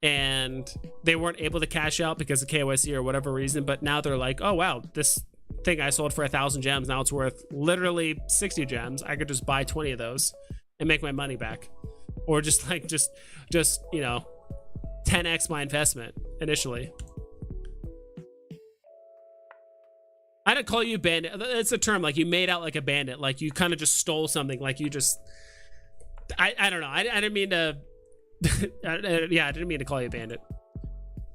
and they weren't able to cash out because of KYC or whatever reason, but now they're like, oh wow, this thing I sold for 1,000 gems, now it's worth literally 60 gems. I could just buy 20 of those and make my money back, or just like just you know, 10x my investment initially. I didn't call you bandit. It's a term, like you made out like a bandit, like you kind of just stole something, like you just, I don't know. I didn't mean to, yeah, I didn't mean to call you a bandit.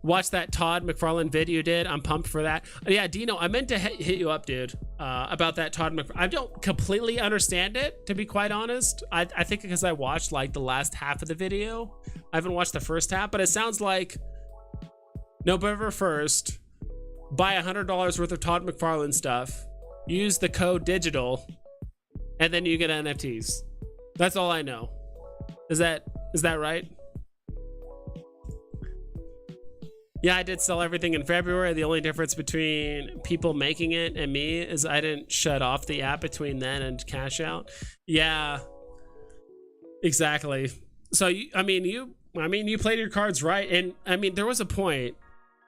Watch that Todd McFarlane vid you did. I'm pumped for that. Yeah, Dino, I meant to hit you up, dude, about that Todd McFarlane. I don't completely understand it, to be quite honest. I think because I watched like the last half of the video. I haven't watched the first half, but it sounds like November 1st, buy $100 worth of Todd McFarlane stuff, use the code digital, and then you get NFTs. That's all I know. Is that right? Yeah, I did sell everything in February. The only difference between people making it and me is I didn't shut off the app between then and cash out. Yeah, exactly. So you played your cards right. And I mean, there was a point,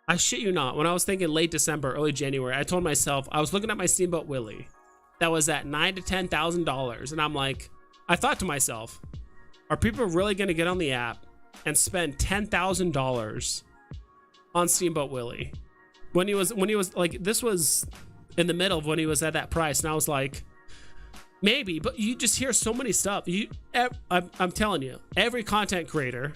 I shit you not, when I was thinking late December, early January, I told myself, I was looking at my Steamboat Willie that was at $9,000 to $10,000. And I'm like, I thought to myself, are people really going to get on the app and spend $10,000 on Steamboat Willie when he was like, this was in the middle of when he was at that price, and I was like, maybe. But you just hear so many stuff. I'm telling you, every content creator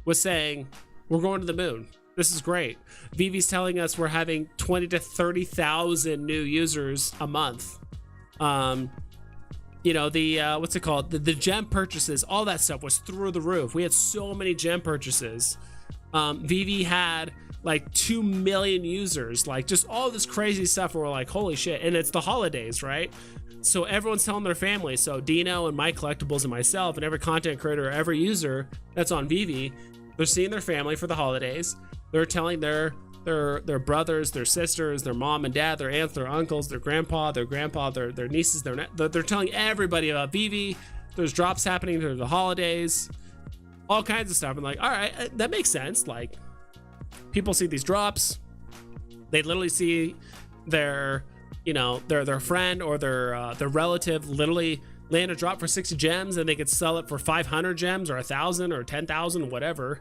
was saying we're going to the moon, this is great. Vivi's telling us we're having 20 to 30,000 new users a month. You know, the what's it called, the gem purchases, all that stuff was through the roof. We had so many gem purchases. Vive had like 2 million users, like just all this crazy stuff where we're like, holy shit. And it's the holidays, right? So everyone's telling their family. So Dino and my Collectibles and myself and every content creator or every user that's on Vive, they're seeing their family for the holidays. They're telling their brothers, their sisters, their mom and dad, their aunts, their uncles, their grandpa, their nieces, they're telling everybody about Vive. There's drops happening through the holidays, all kinds of stuff. I'm like, all right, that makes sense. Like, people see these drops, they literally see their, you know, their friend or their relative literally land a drop for 60 gems, and they could sell it for 500 gems or 1,000 or 10,000, whatever.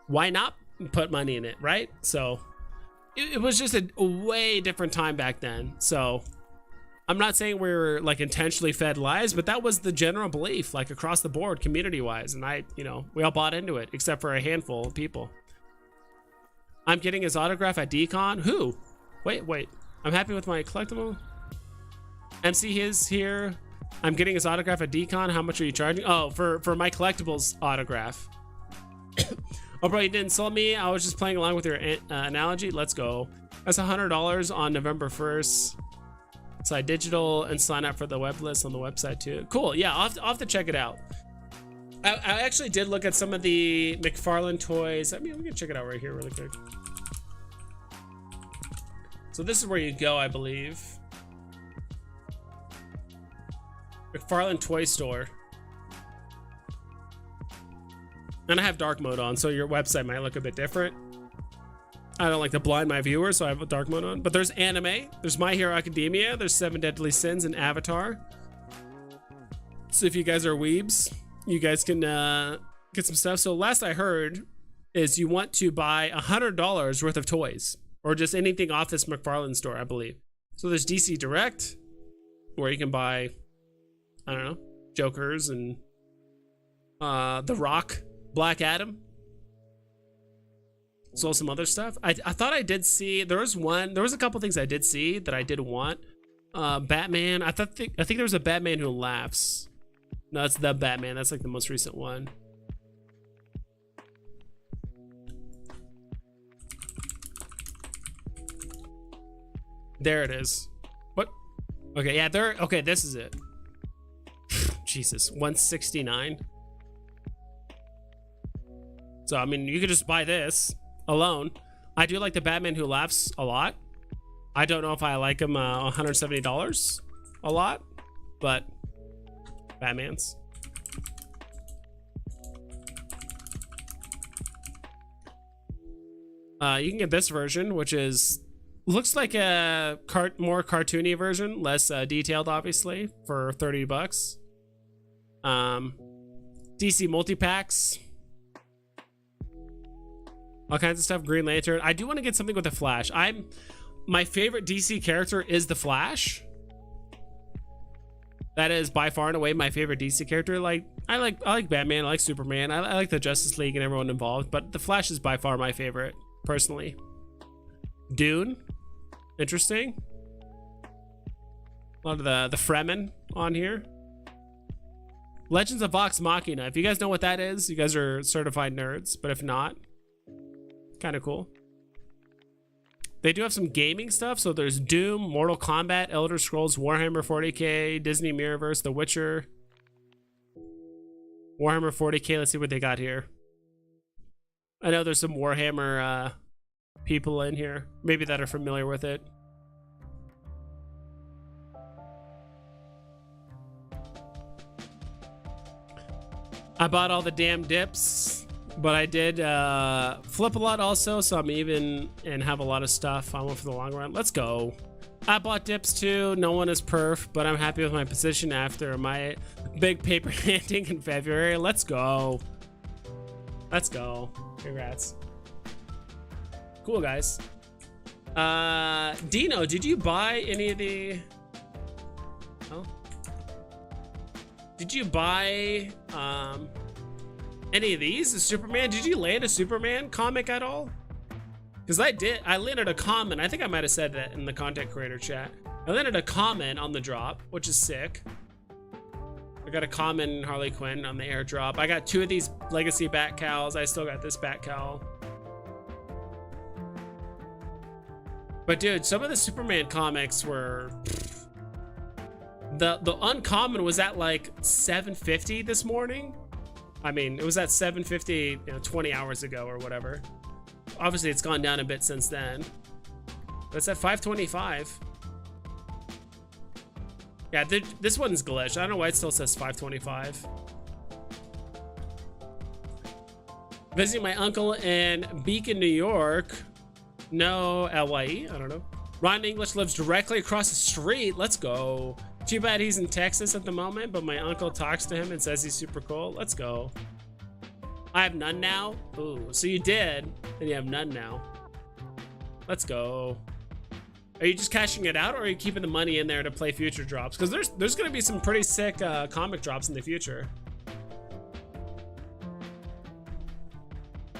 Why not put money in it, right? So it was just a way different time back then. So I'm not saying we're like intentionally fed lies, but that was the general belief, like across the board, community wise. And we all bought into it, except for a handful of people. I'm getting his autograph at DeCon. Who? Wait. I'm happy with my collectible. MC is here. I'm getting his autograph at DeCon. How much are you charging? Oh, for my Collectibles autograph. Oh, bro, you didn't sell me. I was just playing along with your analogy. Let's go. That's $100 on November 1st. Sign digital and sign up for the web list on the website too. Cool. Yeah, I'll have to check it out. I actually did look at some of the McFarlane toys. I mean, we can check it out right here really quick. So this is where you go, I believe. McFarlane Toy Store. And I have dark mode on, so your website might look a bit different. I don't like to blind my viewers, so I have a dark mode on. But there's anime, there's My Hero Academia, there's 7 Deadly Sins and Avatar. So if you guys are weebs, you guys can get some stuff. So last I heard is you want to buy $100 worth of toys, or just anything off this McFarlane store, I believe. So there's DC Direct, where you can buy, I don't know, Jokers and The Rock, Black Adam. So some other stuff. I thought I did see, there was a couple things I did see that I did want. Batman. I think there was a Batman Who Laughs. No, it's the Batman. That's like the most recent one. There it is. What? Okay, yeah, okay, this is it. Jesus, 169. So, I mean, you could just buy this alone. I do like the Batman Who Laughs a lot. I don't know if I like him $170 a lot, but Batman's. You can get this version, which is looks like a more cartoony version, less detailed, obviously, for $30. DC multi-packs, all kinds of stuff. Green Lantern. I do want to get something with the Flash. My favorite DC character is the Flash. That is by far and away my favorite DC character. I like Batman, I like Superman, I like the Justice League and everyone involved, but the Flash is by far my favorite, personally. Dune, interesting. A lot of the Fremen on here. Legends of Vox Machina. If you guys know what that is, you guys are certified nerds, but if not, kind of cool. They do have some gaming stuff. So there's Doom, Mortal Kombat, Elder Scrolls, Warhammer 40k, Disney Mirrorverse, The Witcher, Warhammer 40k. Let's see what they got here. I know there's some Warhammer people in here, maybe that are familiar with it. I bought all the damn dips, but I did flip a lot also, so I'm even and have a lot of stuff. I went for the long run. Let's go. I bought dips too. No one is perf, but I'm happy with my position after my big paper landing in February. Let's go. Let's go. Congrats. Cool, guys. Dino, did you buy any of the... Oh. Did you buy any of these? The Superman? Did you land a Superman comic at all? Because I did. I landed a comment. I think I might have said that in the content creator chat. I landed a comment on the drop, which is sick. I got a comment in Harley Quinn on the airdrop. I got 2 of these Legacy Bat Cows. I still got this Bat Cow. But dude, some of the Superman comics were... The uncommon was at like 750 this morning. I mean, it was at 750, 20 hours ago or whatever. Obviously, it's gone down a bit since then. But it's at 525. Yeah, this one's glitched. I don't know why it still says 525. Visiting my uncle in Beacon, New York. No, LYE. I don't know. Ron English lives directly across the street. Let's go. Too bad he's in Texas at the moment, but my uncle talks to him and says he's super cool. Let's go. I have none now. Ooh, so you did, and you have none now. Let's go. Are you just cashing it out, or are you keeping the money in there to play future drops? Because there's going to be some pretty sick comic drops in the future.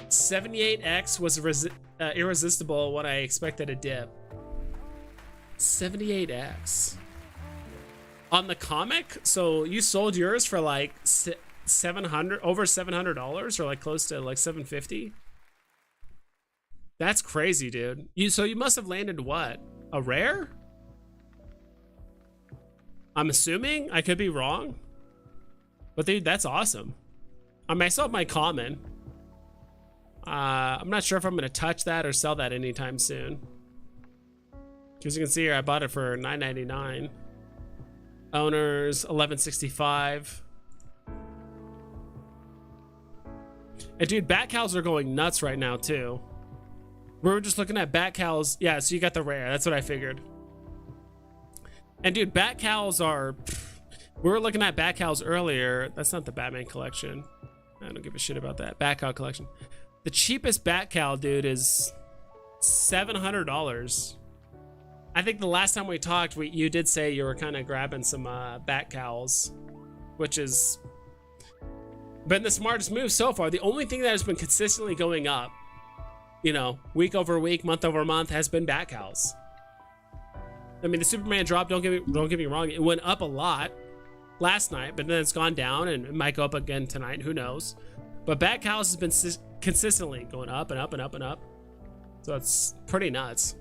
78X was irresistible when I expected a dip. 78X. On the comic, so you sold yours for like over $700, or like close to like 750. That's crazy, dude. So you must have landed what? A rare? I'm assuming. I could be wrong, but dude, that's awesome. I mean, I still have my common. I'm not sure if I'm gonna touch that or sell that anytime soon. As you can see here, I bought it for $9.99. Owners 1165. And dude, Bat Cows are going nuts right now too. We were just looking at Bat Cows. Yeah, so you got the rare. That's what I figured. And dude, Bat Cows are... We were looking at Bat Cows earlier. That's not the Batman collection. I don't give a shit about that. Bat Cow collection. The cheapest Bat Cow, dude, is $700. I think the last time we talked, you did say you were kind of grabbing some Bat Cows, which has been the smartest move so far. The only thing that has been consistently going up, week over week, month over month, has been Bat Cows. I mean, the Superman drop, don't get me wrong, it went up a lot last night, but then it's gone down, and it might go up again tonight. Who knows? But Bat Cows has been consistently going up and up and up and up. So it's pretty nuts.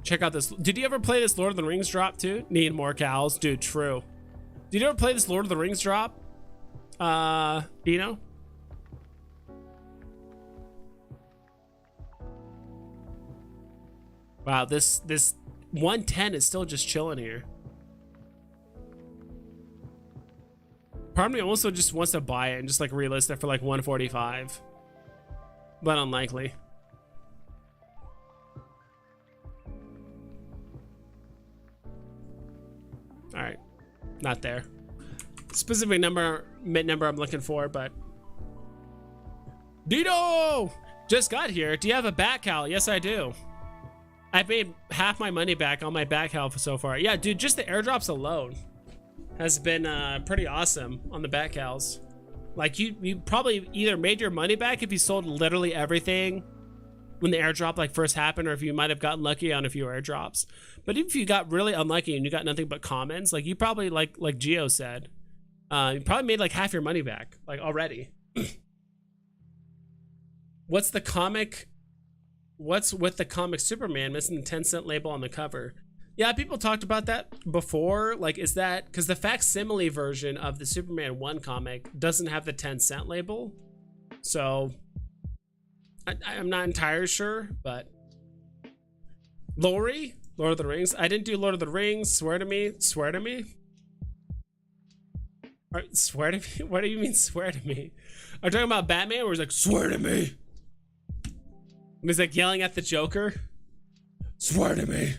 Check out this. Did you ever play this Lord of the Rings drop too? Need more cows? Dude, true. Did you ever play this Lord of the Rings drop? Dino? Wow, this 110 is still just chilling here. Part of me also just wants to buy it and just like relist it for like 145, but unlikely. All right, not there. Specific number, mid number I'm looking for, but Dito just got here. Do you have a back cal? Yes, I do. I made half my money back on my back cal so far. Yeah, dude, just the airdrops alone has been pretty awesome on the back cals. Like you probably either made your money back if you sold literally everything when the airdrop like first happened, or if you might have gotten lucky on a few airdrops. But if you got really unlucky and you got nothing but commons, like you probably like Geo said, you probably made like half your money back like already. What's the comic? What's with the comic Superman missing the 10-cent label on the cover? Yeah, people talked about that before. Like, is that because the facsimile version of the Superman 1 comic doesn't have the 10-cent label? So I'm not entirely sure, but Lori, Lord of the Rings. I didn't do Lord of the Rings. Swear to me. Swear to me. Swear to me. What do you mean swear to me? Are you talking about Batman where he's like, swear to me? And he's like yelling at the Joker. Swear to me.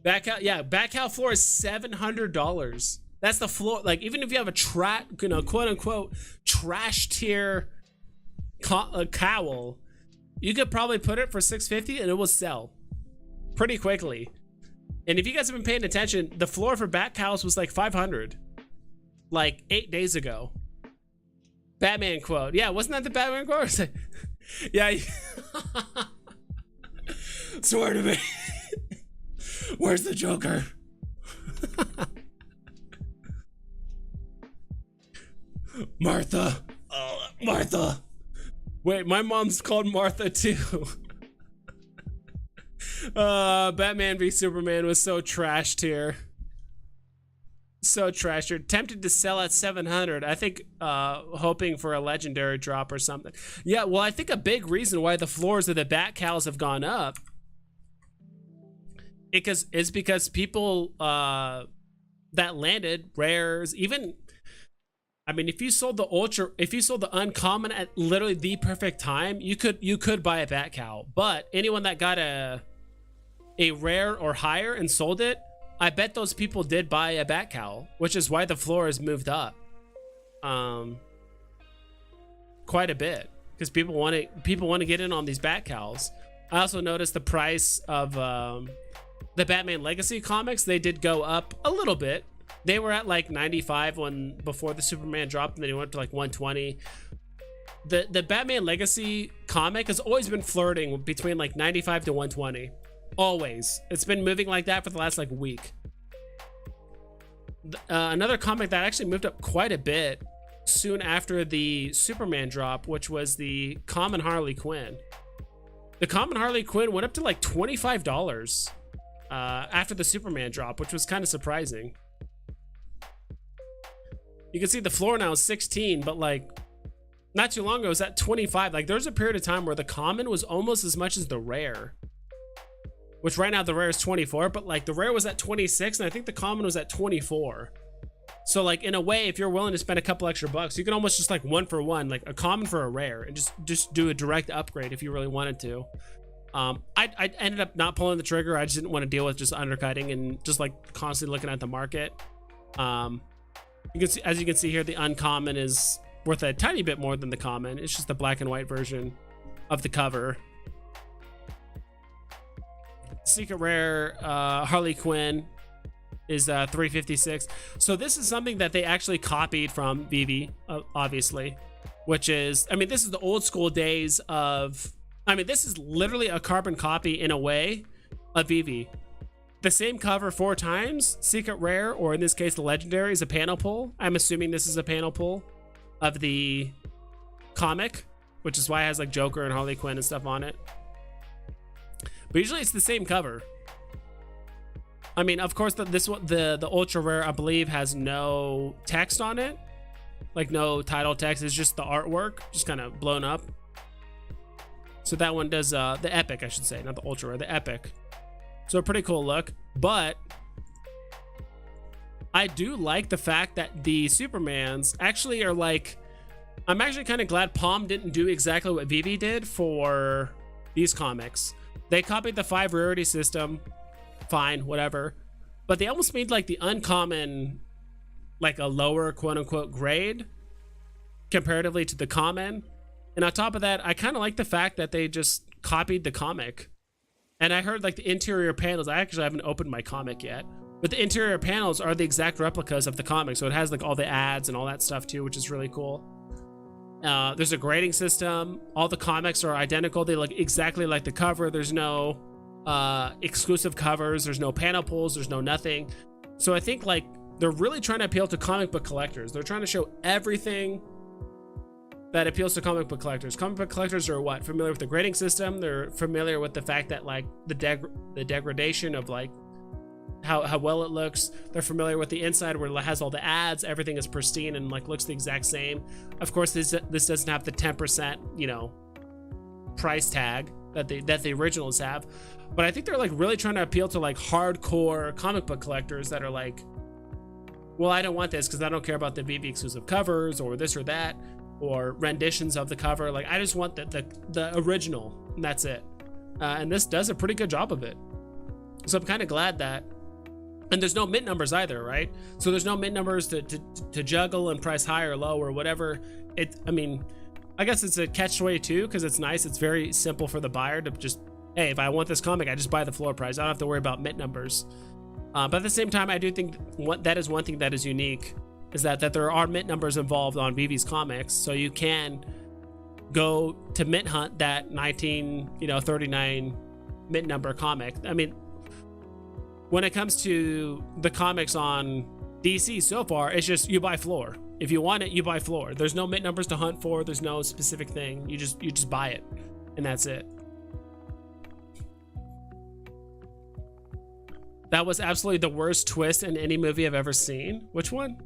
Back out, yeah. Back out floor is $700. That's the floor. Like, even if you have a quote unquote trash tier cowl, you could probably put it for $650 and it will sell pretty quickly. And if you guys have been paying attention, the floor for back cowls was like $500, like 8 days ago. Batman quote. Yeah, wasn't that the Batman quote? Yeah. Swear to me. Where's the Joker? Martha. Oh, Martha. Wait, my mom's called Martha too. Batman v Superman was so trashed here. So trashed. You're tempted to sell at 700. I think hoping for a legendary drop or something. Yeah, well, I think a big reason why the floors of the bat cows have gone up is because people that landed rares, even, I mean, if you sold the uncommon at literally the perfect time, you could buy a bat cow. But anyone that got a rare or higher and sold it, I bet those people did buy a bat cowl, which is why the floor has moved up quite a bit, because people want to get in on these bat cowls. I also noticed the price of the Batman Legacy comics. They did go up a little bit. They were at like 95 before the Superman dropped, and then it went to like 120. The Batman Legacy comic has always been flirting between like 95 to 120. Always. It's been moving like that for the last like week. Another comic that actually moved up quite a bit soon after the Superman drop, which was the Common Harley Quinn. The Common Harley Quinn went up to like $25 after the Superman drop, which was kind of surprising. You can see the floor now is 16, but like not too long ago it was at 25. Like there's a period of time where the common was almost as much as the rare. Which right now the rare is 24, but like the rare was at 26 and I think the common was at 24. So like in a way, if you're willing to spend a couple extra bucks, you can almost just like 1 for 1, like a common for a rare, and just do a direct upgrade if you really wanted to. I ended up not pulling the trigger. I just didn't want to deal with just undercutting and just like constantly looking at the market. You can see, as you can see here, the uncommon is worth a tiny bit more than the common. It's just the black and white version of the cover. Secret rare Harley Quinn is 356. So this is something that they actually copied from Veve, obviously, which is, I mean, this is the old school days of, I mean, this is literally a carbon copy in a way of Veve. The same cover 4 times, secret rare, or in this case the legendary, is a panel pull. I'm assuming this is a panel pull of the comic, which is why it has like Joker and Harley Quinn and stuff on it. But usually it's the same cover. I mean, of course, the ultra rare, I believe, has no text on it, like no title text. It's just the artwork, just kind of blown up. So that one does the epic, I should say, not the ultra rare, the epic. So a pretty cool look. But I do like the fact that the Supermans actually are like, I'm actually kind of glad Palm didn't do exactly what Veve did for these comics. They copied the 5 rarity system, fine, whatever, but they almost made like the uncommon like a lower quote unquote grade comparatively to the common. And on top of that, I kind of like the fact that they just copied the comic. And I heard like the interior panels, I actually haven't opened my comic yet, but the interior panels are the exact replicas of the comic. So it has like all the ads and all that stuff too, which is really cool. There's a grading system. All the comics are identical. They look exactly like the cover. There's no exclusive covers. There's no panel pulls. There's no nothing. So I think like they're really trying to appeal to comic book collectors. They're trying to show everything that appeals to comic book collectors. Comic book collectors are what? Familiar with the grading system. They're familiar with the fact that like the degradation of like how well it looks. They're familiar with the inside where it has all the ads. Everything is pristine and like looks the exact same. Of course, this doesn't have the 10%, you know, price tag that the originals have. But I think they're like really trying to appeal to like hardcore comic book collectors that are like, well, I don't want this because I don't care about the Veve exclusive covers or this or that or renditions of the cover. Like I just want the original, and that's it. And this does a pretty good job of it. So I'm kind of glad that. And there's no mint numbers either, right? So there's no mint numbers to juggle and price high or low or whatever. I mean, I guess it's a catch-22 because it's nice. It's very simple for the buyer to just, hey, if I want this comic, I just buy the floor price. I don't have to worry about mint numbers. But at the same time, I do think that is one thing that is unique, is that there are mint numbers involved on Veve's comics. So you can go to mint hunt that 1939 mint number comic. I mean, when it comes to the comics on DC so far, it's just you buy floor. If you want it, you buy floor. There's no mint numbers to hunt for. There's no specific thing. You just buy it, and that's it. That was absolutely the worst twist in any movie I've ever seen. Which one?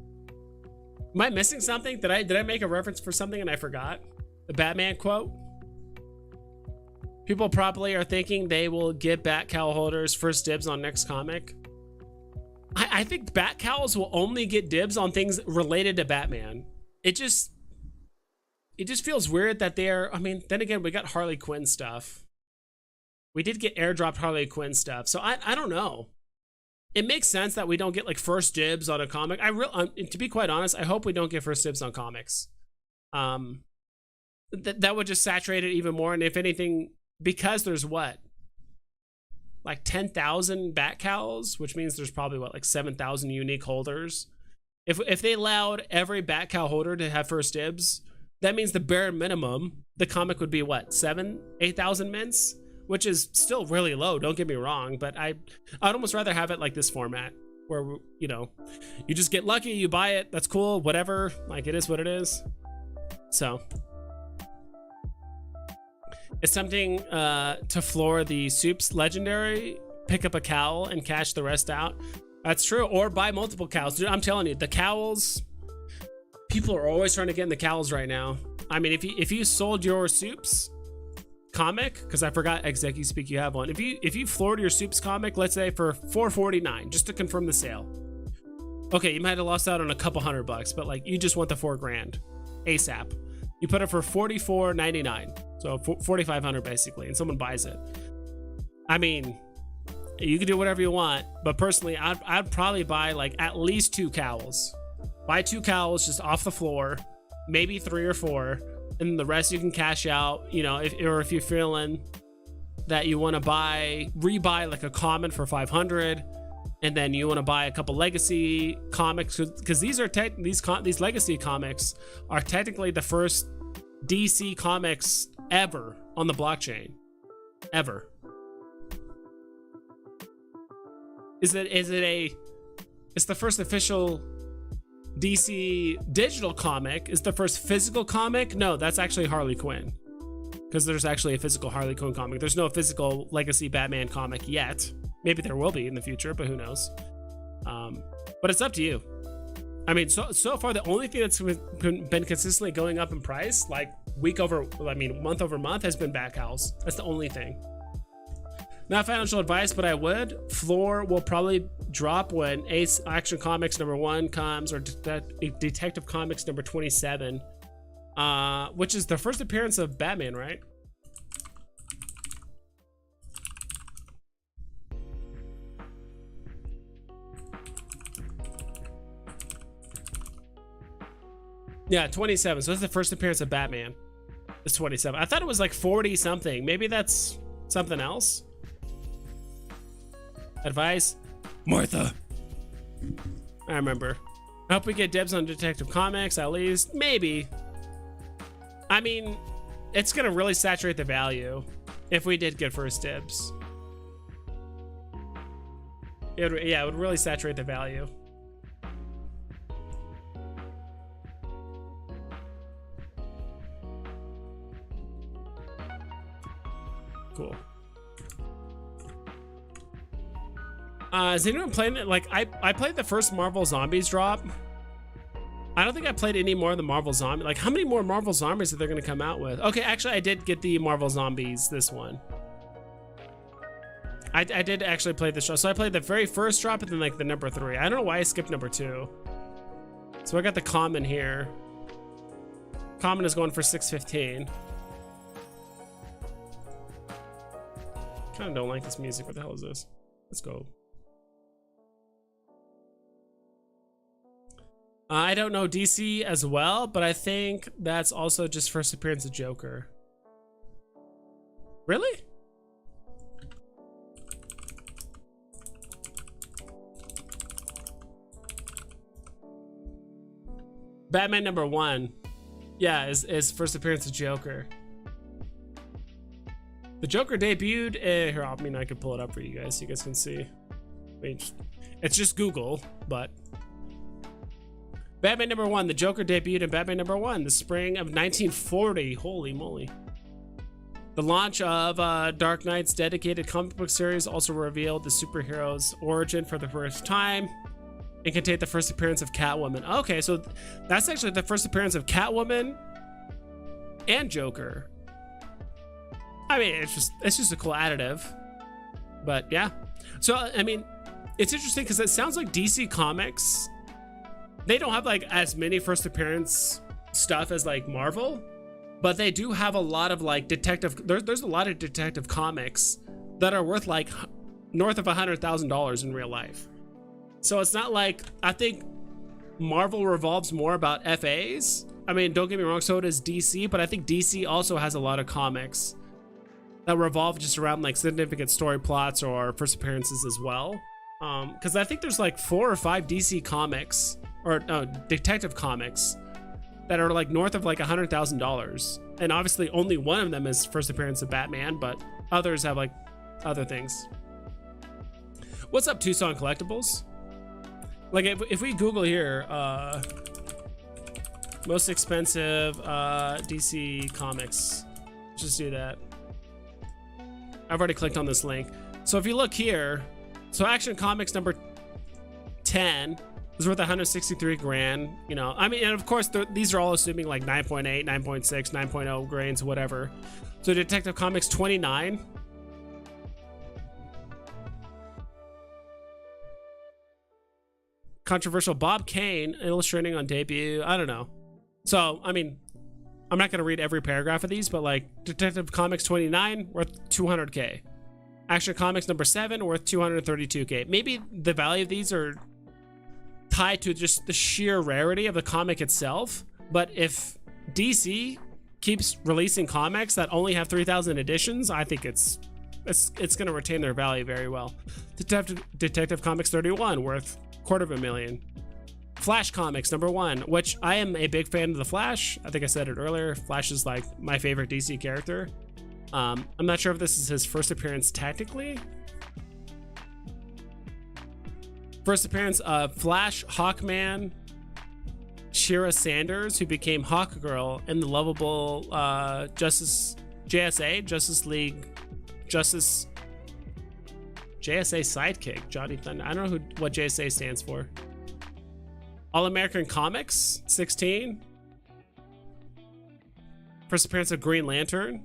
Am I missing something? Did I make a reference for something and I forgot? The Batman quote? People probably are thinking they will give bat cowl holders first dibs on next comic. I think bat cowls will only get dibs on things related to Batman. It just feels weird that they're, I mean, then again, we got Harley Quinn stuff. We did get airdropped Harley Quinn stuff. So I don't know. It makes sense that we don't get like first dibs on a comic. To be quite honest, I hope we don't get first dibs on comics. That would just saturate it even more. And if anything, because there's what, like 10,000 bat cowls, which means there's probably what, like 7,000 unique holders. If they allowed every bat cowl holder to have first dibs, that means the bare minimum, the comic would be what, 8,000 mints, which is still really low. Don't get me wrong, but I'd almost rather have it like this format where, you know, you just get lucky, you buy it, that's cool, whatever, like it is what it is. So it's tempting to floor the Soups Legendary, pick up a cowl and cash the rest out. That's true. Or buy multiple cowls. Dude, I'm telling you, the cowls, people are always trying to get in the cowls right now. I mean, if you sold your Soups comic, because I forgot Execu Speak you have one. If you floored your Soups comic, let's say for $4.49, just to confirm the sale. Okay, you might have lost out on a couple $100, but like you just want the $4,000 ASAP. You put it for $44.99. So $4,500 basically, and someone buys it. I mean, you can do whatever you want, but personally, I'd probably buy like at least 2 cowls. Buy 2 cowls just off the floor, maybe 3 or 4, and the rest you can cash out. You know, if you're feeling that you want to rebuy like a common for $500, and then you want to buy a couple legacy comics, because these legacy comics are technically the first DC comics ever on the blockchain, ever. It's the first official DC digital comic. Is the first physical comic? No, that's actually Harley Quinn, because there's actually a physical Harley Quinn comic. There's no physical legacy Batman comic yet. Maybe there will be in the future, but who knows? But it's up to you. I mean, so far the only thing that's been consistently going up in price, like month over month, has been bat cowls. That's the only thing. Not financial advice, but I would. Floor will probably drop when Ace Action Comics #1 comes, or Detective Comics #27, which is the first appearance of Batman, right? Yeah, 27. So that's the first appearance of Batman. It's 27. I thought it was like 40 something. Maybe that's something else. Advice? Martha. I remember. I hope we get dibs on Detective Comics, at least. Maybe. I mean, it's gonna really saturate the value if we did get first dibs. It would really saturate the value. Cool. Is anyone playing it? Like, I played the first Marvel Zombies drop. I don't think I played any more of the Marvel Zombie. Like, how many more Marvel Zombies are they going to come out with? Okay, actually, I did get the Marvel Zombies, this one. I did actually play this show. So I played the very first drop and then like the #3. I don't know why I skipped #2. So I got the common here. Common is going for 615. Kind of don't like this music. What the hell is this? Let's go. I don't know DC as well, but I think that's also just first appearance of Joker. Really? Batman #1. Yeah, is first appearance of Joker. The Joker debuted. Here, I mean, I could pull it up for you guys so you guys can see. I mean, it's just Google, but. Batman #1. The Joker debuted in Batman #1, the spring of 1940. Holy moly. The launch of Dark Knight's dedicated comic book series also revealed the superhero's origin for the first time and contained the first appearance of Catwoman. Okay, so that's actually the first appearance of Catwoman and Joker. I mean, it's just a cool additive, but yeah. So I mean, it's interesting because it sounds like DC Comics, they don't have like as many first appearance stuff as like Marvel, but they do have a lot of like detective. There's a lot of Detective Comics that are worth like north of $100,000 in real life. So it's not like, I think Marvel revolves more about FAs. I mean, don't get me wrong, so does DC, but I think DC also has a lot of comics that revolve just around like significant story plots or first appearances as well. Because I think there's like 4 or 5 DC comics, or no, Detective Comics, that are like north of like $100,000. And obviously only one of them is first appearance of Batman, but others have like other things. What's up, Tucson Collectibles? Like if we Google here, most expensive DC comics, let's just do that. I've already clicked on this link. So if you look here, so Action Comics #10 is worth 163 grand. You know, I mean, and of course these are all assuming like 9.8, 9.6, 9.0 grains, whatever. So Detective Comics 29. Controversial Bob Kane illustrating on debut. I don't know. So, I mean, I'm not going to read every paragraph of these, but like Detective Comics 29 worth 200K. Action Comics #7 worth 232K. Maybe the value of these are tied to just the sheer rarity of the comic itself. But if DC keeps releasing comics that only have 3,000 editions, I think it's going to retain their value very well. Detective Comics 31 worth $250,000. Flash Comics #1, which I am a big fan of the Flash. I think I said it earlier. Flash is like my favorite DC character. I'm not sure if this is his first appearance technically. First appearance of Flash, Hawkman, Shira Sanders, who became Hawkgirl in the lovable JSA sidekick, Johnny Thunder. I don't know what JSA stands for. All American Comics 16. First appearance of Green Lantern.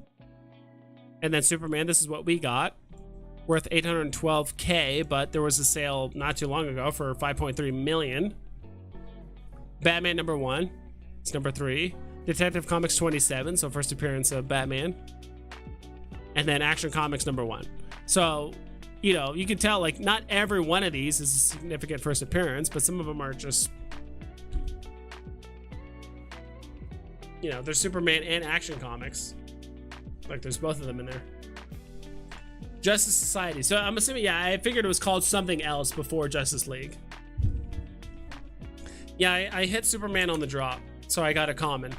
And then Superman, this is what we got. worth 812K, but there was a sale not too long ago for 5.3 million. Batman #1, it's number 3. Detective Comics 27, so first appearance of Batman. And then Action Comics #1. So, you know, you can tell, like, not every one of these is a significant first appearance, but some of them are just, you know, there's Superman and Action Comics. Like, there's both of them in there. Justice Society. So I'm assuming, yeah, I figured it was called something else before Justice League. Yeah, I hit Superman on the drop, so I got a common.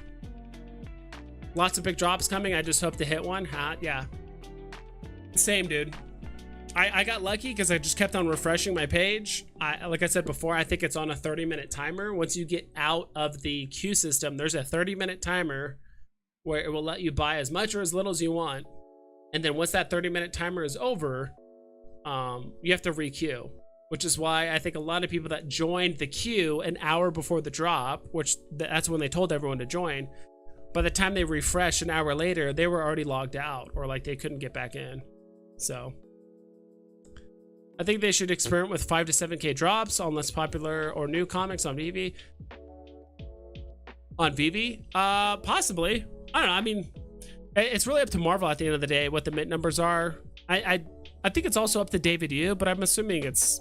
Lots of big drops coming. I just hope to hit one. Yeah. Same, dude. I got lucky because I just kept on refreshing my page. Like I said before, I think it's on a 30-minute timer. Once you get out of the queue system, there's a 30-minute timer where it will let you buy as much or as little as you want. And then once that 30-minute timer is over, you have to re-queue, which is why I think a lot of people that joined the queue an hour before the drop, which that's when they told everyone to join, by the time they refreshed an hour later, they were already logged out or like they couldn't get back in. So I think they should experiment with 5 to 7K drops on less popular or new comics on Veve. On Veve? Possibly. I don't know. I mean, it's really up to Marvel at the end of the day what the mint numbers are. I think it's also up to David Yu, but I'm assuming it's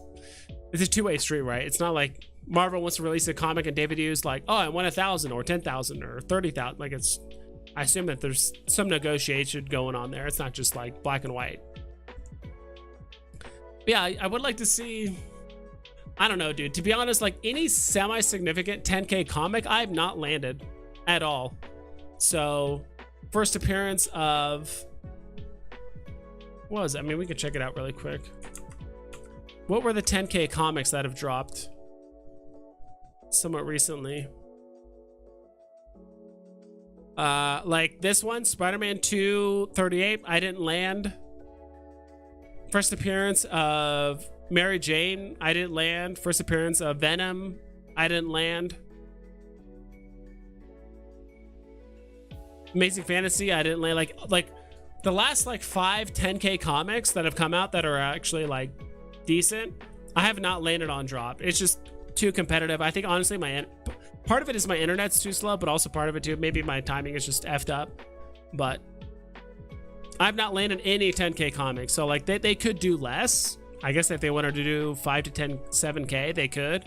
a two-way street, right? It's not like Marvel wants to release a comic and David Yu's like, oh, I want 1,000 or 10,000 or 30,000. Like, it's, I assume that there's some negotiation going on there. It's not just like black and white. Yeah, I would like to see, I don't know, dude, to be honest, like any semi-significant 10K comic I've not landed at all. So first appearance of, what was it? I mean, we could check it out really quick. What were the 10K comics that have dropped somewhat recently? Like this one, Spider-Man 238, I didn't land. First appearance of Mary Jane, I didn't land. First appearance of Venom, I didn't land. Amazing Fantasy, I didn't land. Like the last like 5 10K comics that have come out that are actually like decent, I have not landed on drop. It's just too competitive. I think honestly part of it is my internet's too slow, but also part of it too, maybe my timing is just effed up. But I've not landed any 10K comics, so like they could do less. I guess if they wanted to do 5 to 10 7K, they could.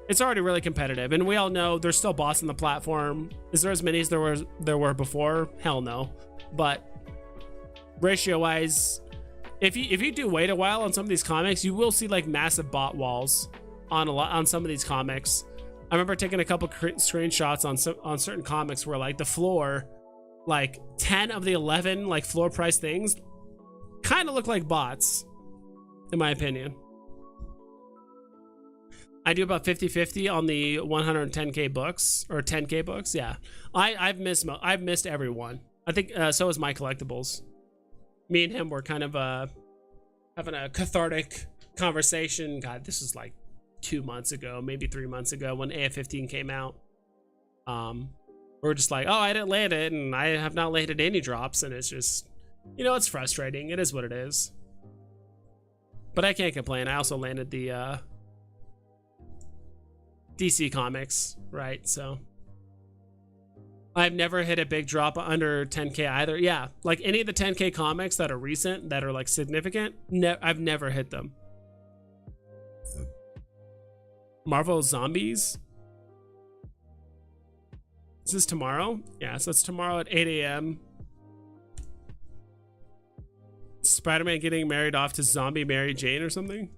It's already really competitive, and we all know there's still bots on the platform. Is there as many as there were before? Hell no. But ratio wise, if you do wait a while on some of these comics, you will see like massive bot walls on some of these comics. I remember taking a couple screenshots on certain comics where like the floor, like 10 of the 11 like floor price things kind of look like bots, in my opinion. I do about 50-50 on the 110K books or 10K books. Yeah, I've missed every one. I think so is my Collectibles. Me and him were kind of having a cathartic conversation. God, this is like 2 months ago, maybe 3 months ago when AF15 came out. We're just like, oh, I didn't land it, and I have not landed any drops, and it's just, you know, it's frustrating. It is what it is. But I can't complain. I also landed the DC Comics, right? So I've never hit a big drop under 10K either. Yeah, like any of the 10K comics that are recent, that are like significant, I've never hit them. Marvel Zombies. Is this tomorrow? Yeah, so it's tomorrow at 8 a.m. Spider-Man getting married off to zombie Mary Jane or something?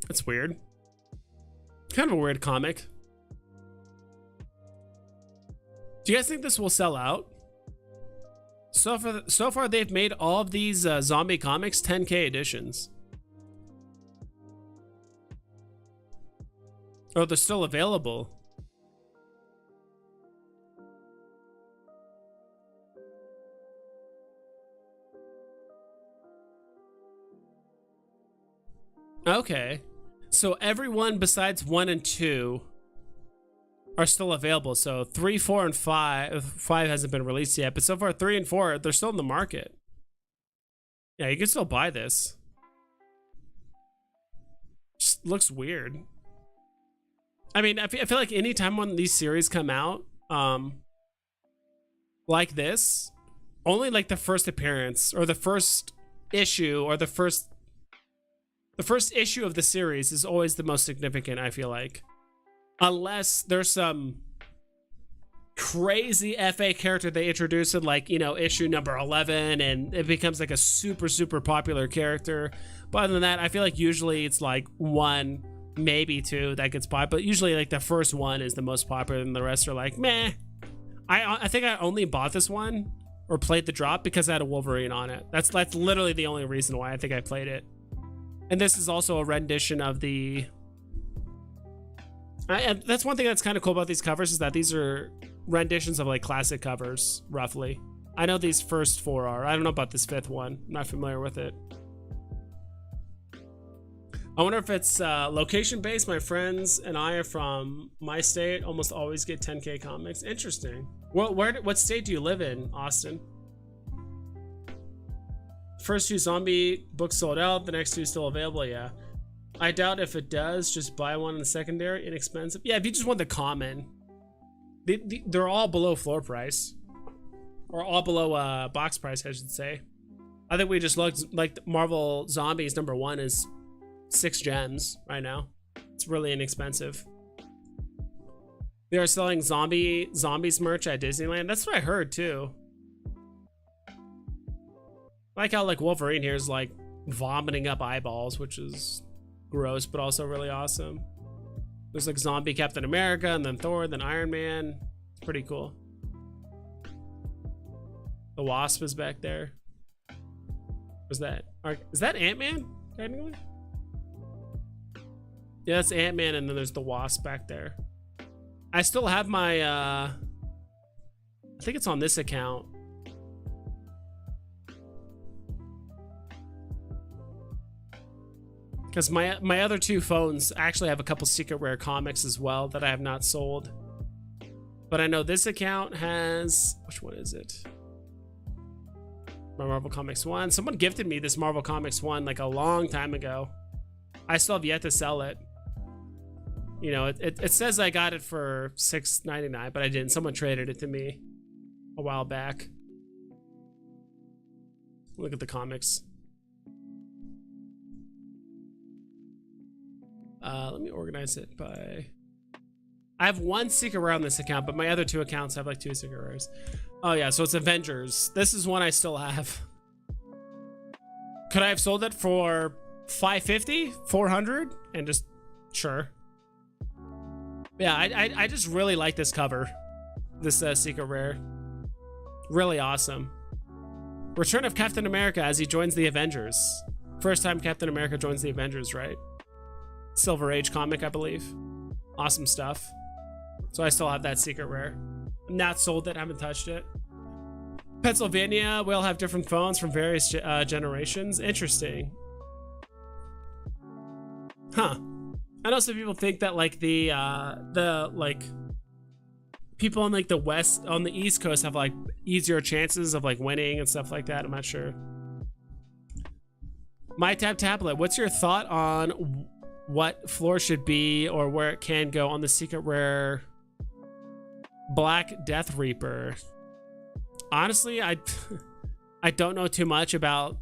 That's weird. Kind of a weird comic. Do you guys think this will sell out? So far they've made all of these zombie comics 10K editions. Oh, they're still available. Okay. So everyone besides 1 and 2 are still available. So 3, 4, and 5 hasn't been released yet, but so far 3 and 4, they're still in the market. Yeah, you can still buy this. Just looks weird. I mean, I feel like anytime one of these series come out, like this, only like the first appearance or the first issue or the first issue of the series is always the most significant, I feel like. Unless there's some crazy FA character they introduced in, like, you know, issue number 11 and it becomes like a super, super popular character. But other than that, I feel like usually it's like 1, maybe 2 that gets bought. But usually like the first one is the most popular and the rest are like, meh. I think I only bought this one or played the drop because I had a Wolverine on it. That's literally the only reason why I think I played it. And this is also a rendition of the... that's one thing that's kind of cool about these covers is that these are renditions of like classic covers, roughly. I know these first 4 are. I don't know about this 5th one. I'm not familiar with it. I wonder if it's location based. My friends and I are from my state. Almost always get 10K comics. Interesting. What state do you live in, Austin? First 2 zombie books sold out. The next 2 still available. Yeah. I doubt if it does. Just buy one in the secondary. Inexpensive. Yeah, if you just want the common, they're all below floor price, or all below box price, I should say. I think we just looked like Marvel Zombies #1 is 6 gems right now. It's really inexpensive. They are selling zombies merch at Disneyland. That's what I heard too. I like how like Wolverine here is like vomiting up eyeballs, which is gross, but also really awesome. There's like zombie Captain America, and then Thor, then Iron Man. It's pretty cool. The Wasp is back there. Is that Ant-Man? Technically? Yeah, that's Ant-Man, and then there's the Wasp back there. I still have my I think it's on this account. Because my other 2 phones actually have a couple secret rare comics as well that I have not sold. But I know this account has... Which one is it? My Marvel Comics 1. Someone gifted me this Marvel Comics 1 like a long time ago. I still have yet to sell it. You know, it says I got it for $6.99, but I didn't. Someone traded it to me a while back. Look at the comics. Let me organize it by... I have 1 secret rare on this account, but my other 2 accounts have like 2 secret rares. Oh yeah, so it's Avengers. This is one I still have. Could I have sold it for $550, $400, and just... Sure. Yeah, I just really like this cover. This secret rare. Really awesome. Return of Captain America as he joins the Avengers. First time Captain America joins the Avengers, right? Silver Age comic, I believe. Awesome stuff. So I still have that secret rare. Not sold it, haven't touched it. Pennsylvania, we all have different phones from various generations. Interesting. Huh. I know some people think that like the like people on like the west, on the East Coast have like easier chances of like winning and stuff like that. I'm not sure. My tablet, what's your thought on what floor should be or where it can go on the secret rare Black Death Reaper? Honestly, I don't know too much about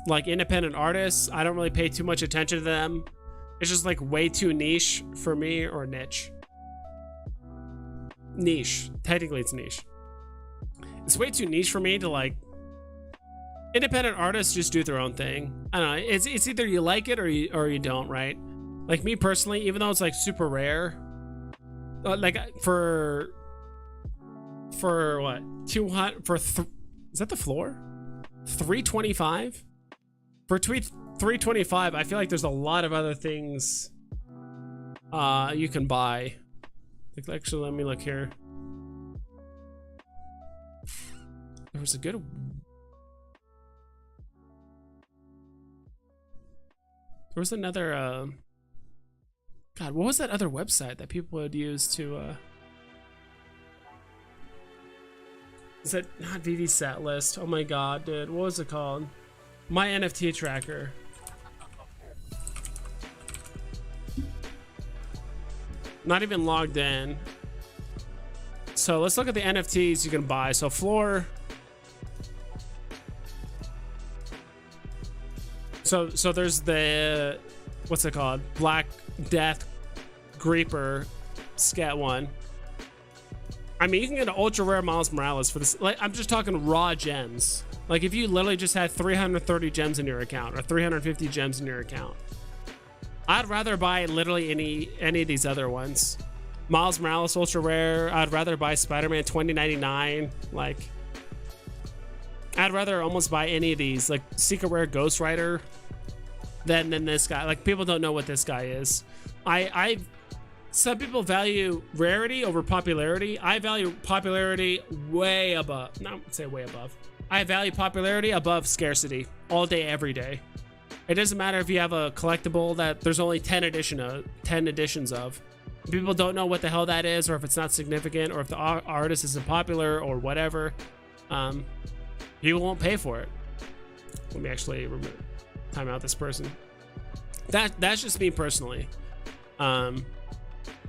like independent artists. I don't really pay too much attention to them. It's just like way too niche for me, or niche. Niche. Technically it's niche. It's way too niche for me to like. Independent artists just do their own thing. I don't know. It's either you like it or you don't, right? Like me personally, even though it's like super rare, like for what 200 for is that the floor 325 for 325? I feel like there's a lot of other things you can buy. Like, actually, let me look here. There was a good. There was another God, what was that other website that people would use to is it not VV set list? Oh my god, dude, what was it called? My NFT tracker. Not even logged in. So let's look at the NFTs you can buy. So floor. So there's the, what's it called? Black Death Creeper Scat 1. I mean, you can get an ultra rare Miles Morales for this. Like, I'm just talking raw gems. Like, if you literally just had 330 gems in your account or 350 gems in your account, I'd rather buy literally any of these other ones. Miles Morales ultra rare. I'd rather buy Spider-Man 2099. Like, I'd rather almost buy any of these, like Secret Rare Ghost Rider, than this guy. Like, people don't know what this guy is. Some people value rarity over popularity. I value popularity way above. Not say way above. I value popularity above scarcity all day, every day. It doesn't matter if you have a collectible that there's only 10 editions of. People don't know what the hell that is, or if it's not significant, or if the artist isn't popular, or whatever. People won't pay for it. Let me actually time out this person. That's just me personally.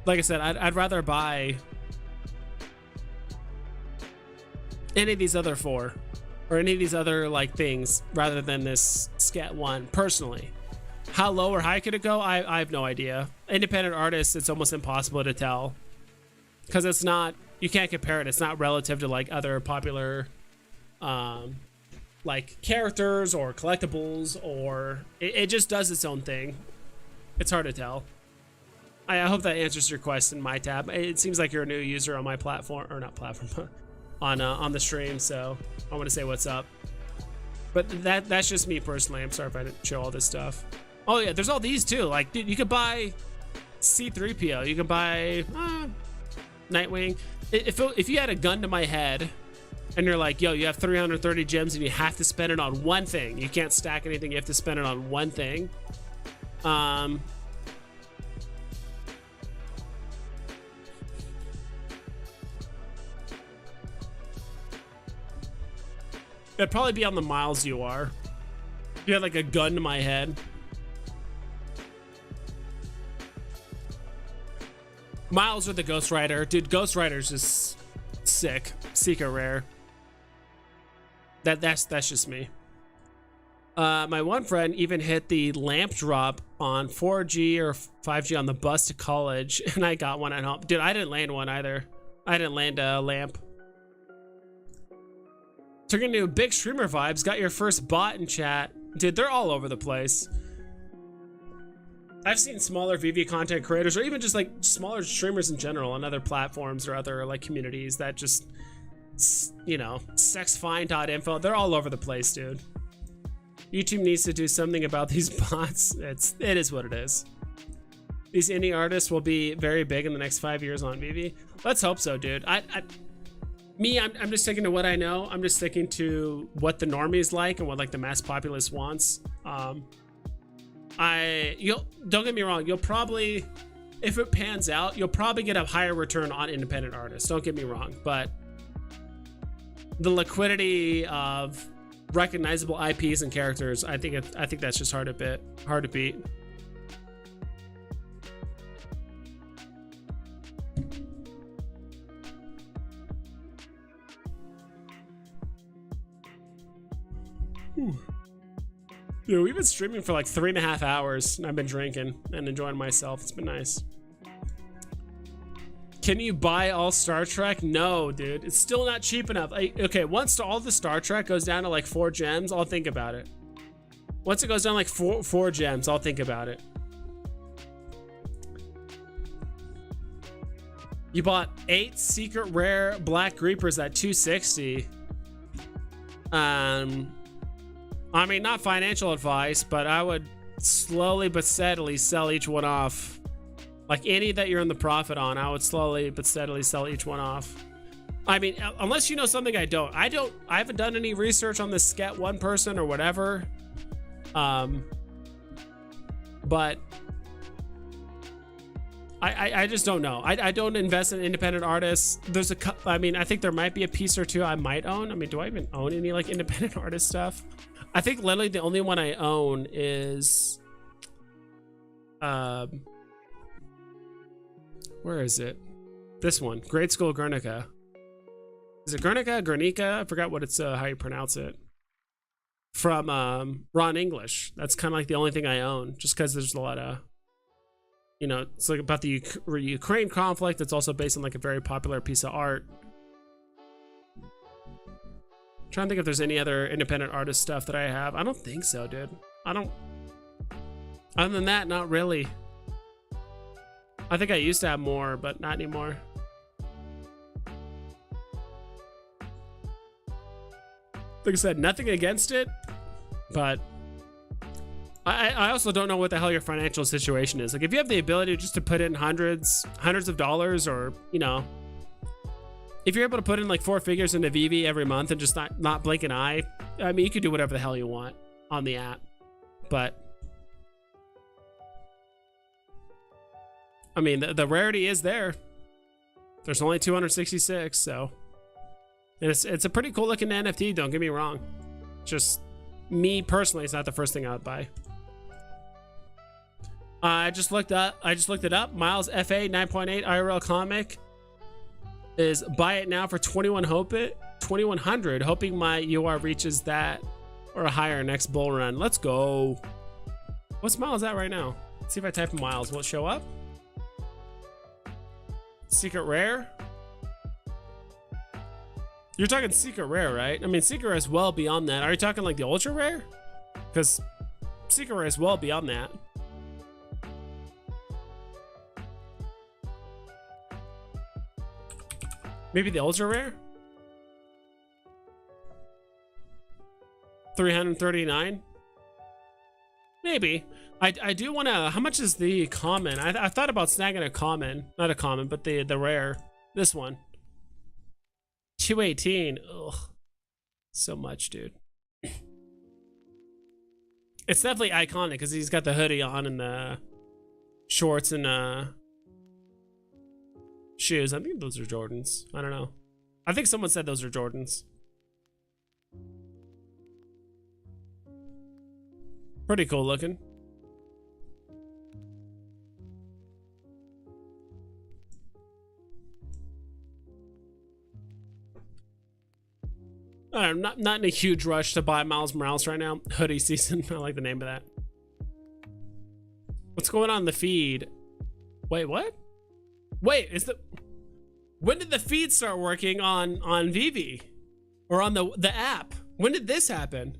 Like I said, I'd rather buy any of these other four, or any of these other like things, rather than this Scat 1 personally. How low or high could it go? I have no idea. Independent artists, it's almost impossible to tell, because it's not, you can't compare it. It's not relative to like other popular like characters or collectibles, or it just does its own thing. It's hard to tell. I hope that answers your question, my tab. It seems like you're a new user on my platform, or not platform, on the stream, so I want to say what's up. But that's just me personally. I'm sorry if I didn't show all this stuff. Oh yeah, there's all these too. Like, dude, you could buy C3PO. You can buy Nightwing. If you had a gun to my head, and you're like, yo, you have 330 gems and you have to spend it on one thing. You can't stack anything. You have to spend it on one thing. It'd probably be on the Miles you are. You had like a gun to my head. Miles or the Ghost Rider. Dude, Ghost Rider's just sick. Secret Rare. That's just me. My one friend even hit the lamp drop on 4G or 5G on the bus to college, and I got one at home. Dude, I didn't land one either. I didn't land a lamp. Took into big streamer vibes. Got your first bot in chat. Dude, they're all over the place. I've seen smaller VV content creators, or even just like smaller streamers in general on other platforms or other like communities that just, you know, sexfine.info. They're all over the place, dude. YouTube needs to do something about these bots. It is what it is. These indie artists will be very big in the next 5 years on VV. Let's hope so, dude. I'm just sticking to what I know. I'm just sticking to what the normies like and what like the mass populace wants. Don't get me wrong, you'll probably, if it pans out, you'll probably get a higher return on independent artists. Don't get me wrong, but the liquidity of recognizable IPs and characters, I think that's just hard to beat. Dude, we've been streaming for like 3.5 hours, and I've been drinking and enjoying myself. It's been nice. Can you buy all Star Trek? No, dude. It's still not cheap enough. Okay, once all the Star Trek goes down to like 4 gems, I'll think about it. Once it goes down like four gems, I'll think about it. You bought 8 secret rare Black Reapers at 260. I mean, not financial advice, but I would slowly but steadily sell each one off. Like any that you're in the profit on, I would slowly but steadily sell each one off. I mean, unless you know something I don't. I haven't done any research on this Scat 1 person or whatever. but I just don't know. I don't invest in independent artists. There's I mean, I think there might be a piece or two I might own. I mean, do I even own any like independent artist stuff? I think literally the only one I own is where is it? This one, Grade School Guernica. Is it Guernica? I forgot what it's how you pronounce it. From Ron English. That's kind of like the only thing I own, just because there's a lot of, you know, it's like about the Ukraine conflict. It's also based on like a very popular piece of art. I'm trying to think if there's any other independent artist stuff that I have. I don't think so, dude. I don't. Other than that, not really. I think I used to have more, but not anymore. Like I said, nothing against it, but I also don't know what the hell your financial situation is. Like, if you have the ability just to put in hundreds of dollars, or, you know, if you're able to put in like 4 figures into Veve every month and just not blink an eye, I mean, you can do whatever the hell you want on the app. But I mean, the rarity is there. There's only 266, so. And it's a pretty cool looking NFT, don't get me wrong. Just me personally, it's not the first thing I would buy. I just looked it up. Miles FA 9.8 IRL comic is buy it now for 2100, hoping my UR reaches that or higher next bull run. Let's go. What's Miles at right now? Let's see if I type in Miles, will it show up? Secret rare? You're talking secret rare, right? I mean, secret rare is well beyond that. Are you talking like the ultra rare? Because secret rare is well beyond that. Maybe the ultra rare? 339? Maybe. I do want to. How much is the common? I thought about snagging a common, not a common, but the rare. This one. 218. Ugh, so much, dude. It's definitely iconic because he's got the hoodie on and the shorts and shoes. I think those are Jordans. I don't know. I think someone said those are Jordans. Pretty cool looking. I'm not in a huge rush to buy Miles Morales right now. Hoodie season. I like the name of that. What's going on in the feed? Wait, what? Wait, when did the feed start working on Veve? Or on the app? When did this happen?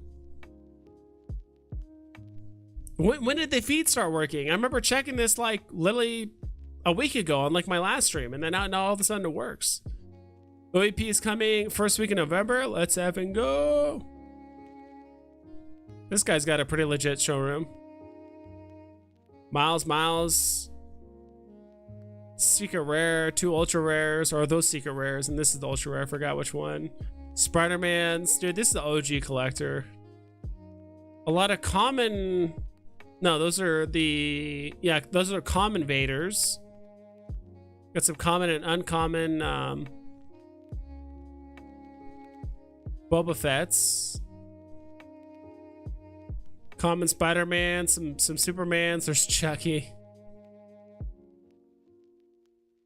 When did the feed start working? I remember checking this like literally a week ago on like my last stream, and then now all of a sudden it works. OEP is coming first week in November. Let's effing go. This guy's got a pretty legit showroom. Miles. Secret rare, 2 ultra rares, or those secret rares, and this is the ultra rare. I forgot which one. Spider-Man's. Dude, this is the OG collector. A lot of common. No, those are the. Yeah, those are common Vaders. Got some common and uncommon. Boba Fett's, common Spider-Man, some Supermans. There's Chucky.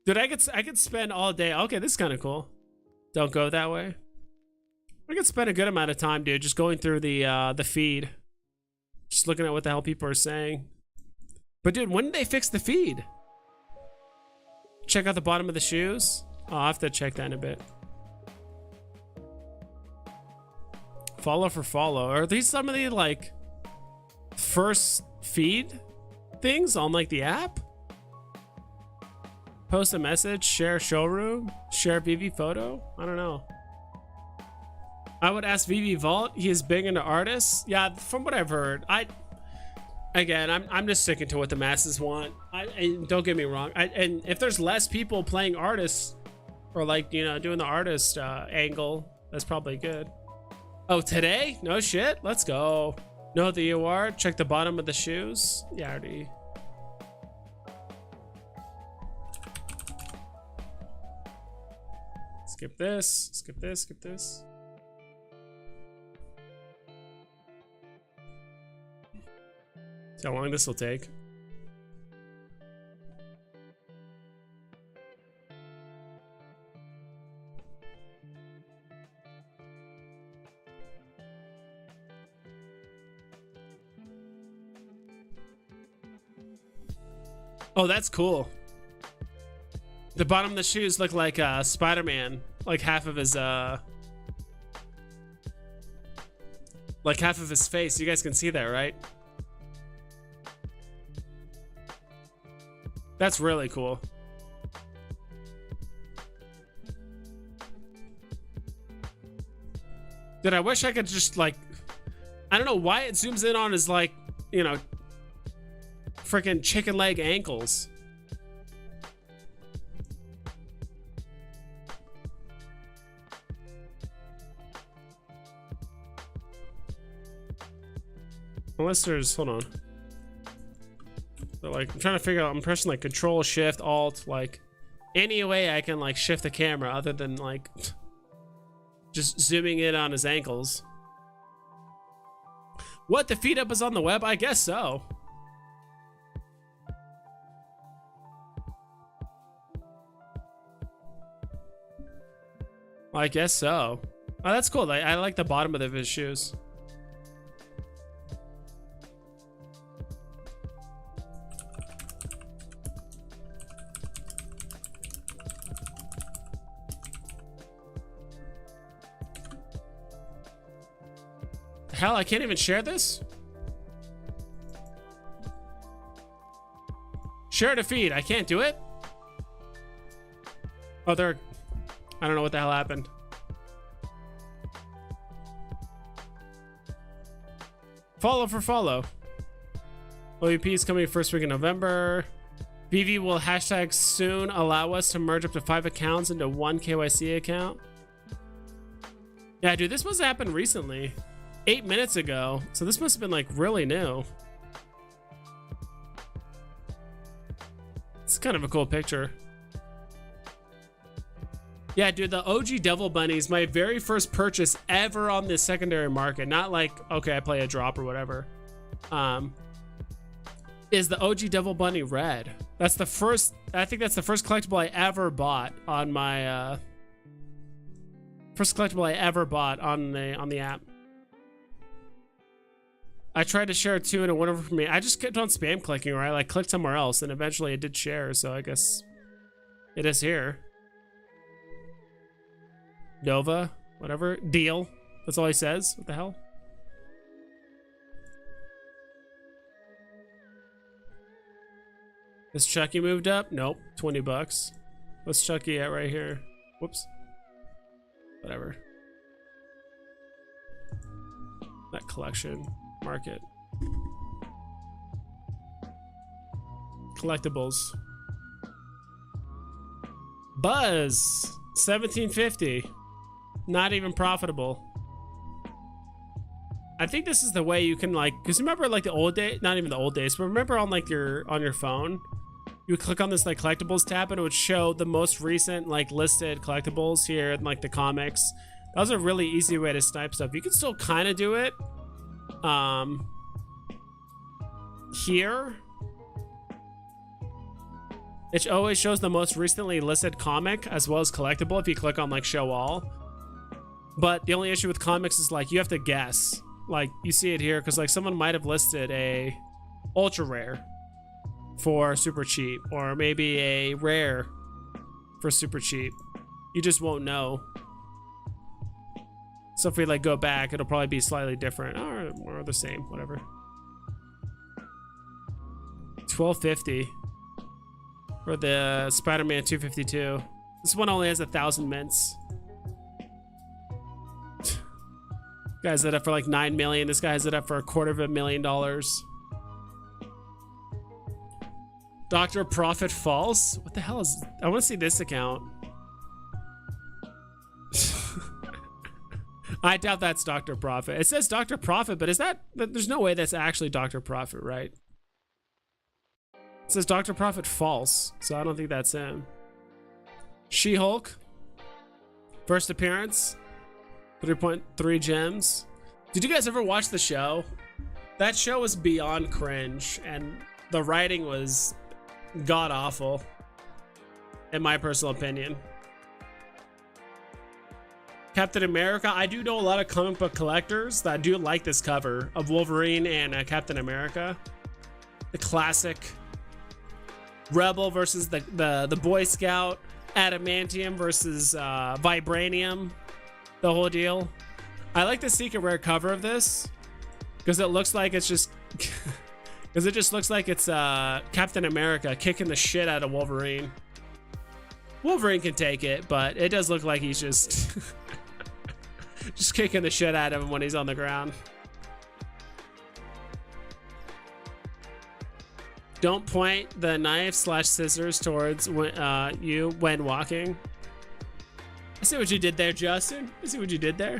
Dude, I could spend all day. Okay, this is kind of cool. Don't go that way. I could spend a good amount of time, dude, just going through the feed, just looking at what the hell people are saying. But dude, when did they fix the feed? Check out the bottom of the shoes. Oh, I'll have to check that in a bit. Follow for follow. Are these some of the like first feed things on like the app? Post a message, share showroom, share Veve photo. I don't know. I would ask Veve Vault. He is big into artists. Yeah, from what I've heard, I'm just sticking to what the masses want. And don't get me wrong. And if there's less people playing artists, or like, you know, doing the artist angle, that's probably good. Oh, today? No shit. Let's go. Know that you are. Check the bottom of the shoes. Yeah, already. Skip this. Skip this. Skip this. See how long this will take. Oh, that's cool. The bottom of the shoes look like Spider-Man. Like half of his face. You guys can see that, right? That's really cool. Dude, I wish I could just like, I don't know why it zooms in on his like, you know, freaking chicken leg ankles. Unless there's, hold on. So like, I'm trying to figure out, I'm pressing like Control Shift Alt, like any way I can like shift the camera other than like just zooming in on his ankles. What, the feed up is on the web? I guess so. I guess so. Oh, that's cool. I like the bottom of his shoes. Hell, I can't even share this? Share to feed. I can't do it? Oh, there. I don't know what the hell happened. Follow for follow. OUP is coming first week in November. VV will hashtag soon allow us to merge up to 5 accounts into one KYC account. Yeah, dude, this must have happened recently. 8 minutes ago. So this must have been like really new. It's kind of a cool picture. Yeah, dude, the OG Devil Bunnies, my very first purchase ever on the secondary market. Not like, okay, I play a drop or whatever. Is the OG Devil Bunny Red. That's the first, I think that's the first collectible I ever bought on my, first collectible I ever bought on the app. I tried to share it too and it went over for me. I just kept on spam clicking, right? Like clicked somewhere else and eventually it did share, so I guess it is here. Nova, whatever. Deal. That's all he says. What the hell? Is Chucky moved up? Nope. 20 bucks. What's Chucky at right here? Whoops. Whatever. That collection. Market. Collectibles. Buzz. 1750. Not even profitable. I think this is the way you can like, because remember like the old day, not even the old days, but remember on like on your phone, you would click on this like collectibles tab and it would show the most recent like listed collectibles here and like the comics. That was a really easy way to snipe stuff. You can still kind of do it. Here it always shows the most recently listed comic as well as collectible if you click on like show all. But the only issue with comics is like you have to guess. Like you see it here because like someone might have listed a ultra rare for super cheap or maybe a rare for super cheap. You just won't know. So if we like go back, it'll probably be slightly different or the same, whatever. 1250 for the Spider-Man 252. This one only has 1,000 mints. Guy's it up for like 9 million. This guy has it up for $250,000. Dr. Profit False? What the hell is, I want to see this account. I doubt that's Dr. Profit. It says Dr. Profit, but there's no way that's actually Dr. Profit, right? It says Dr. Profit false, so I don't think that's him. She-Hulk. First appearance. 3.3 gems. Did you guys ever watch the show? That show was beyond cringe, and the writing was god-awful, in my personal opinion. Captain America. I do know a lot of comic book collectors that do like this cover of Wolverine and Captain America. The classic Rebel versus the Boy Scout, Adamantium versus Vibranium, the whole deal. I like the secret rare cover of this because it looks like it's just because it just looks like it's Captain America kicking the shit out of Wolverine. Wolverine can take it, but it does look like he's just just kicking the shit out of him when he's on the ground. Don't point the knife/scissors towards you when walking. I see what you did there, Justin. I see what you did there.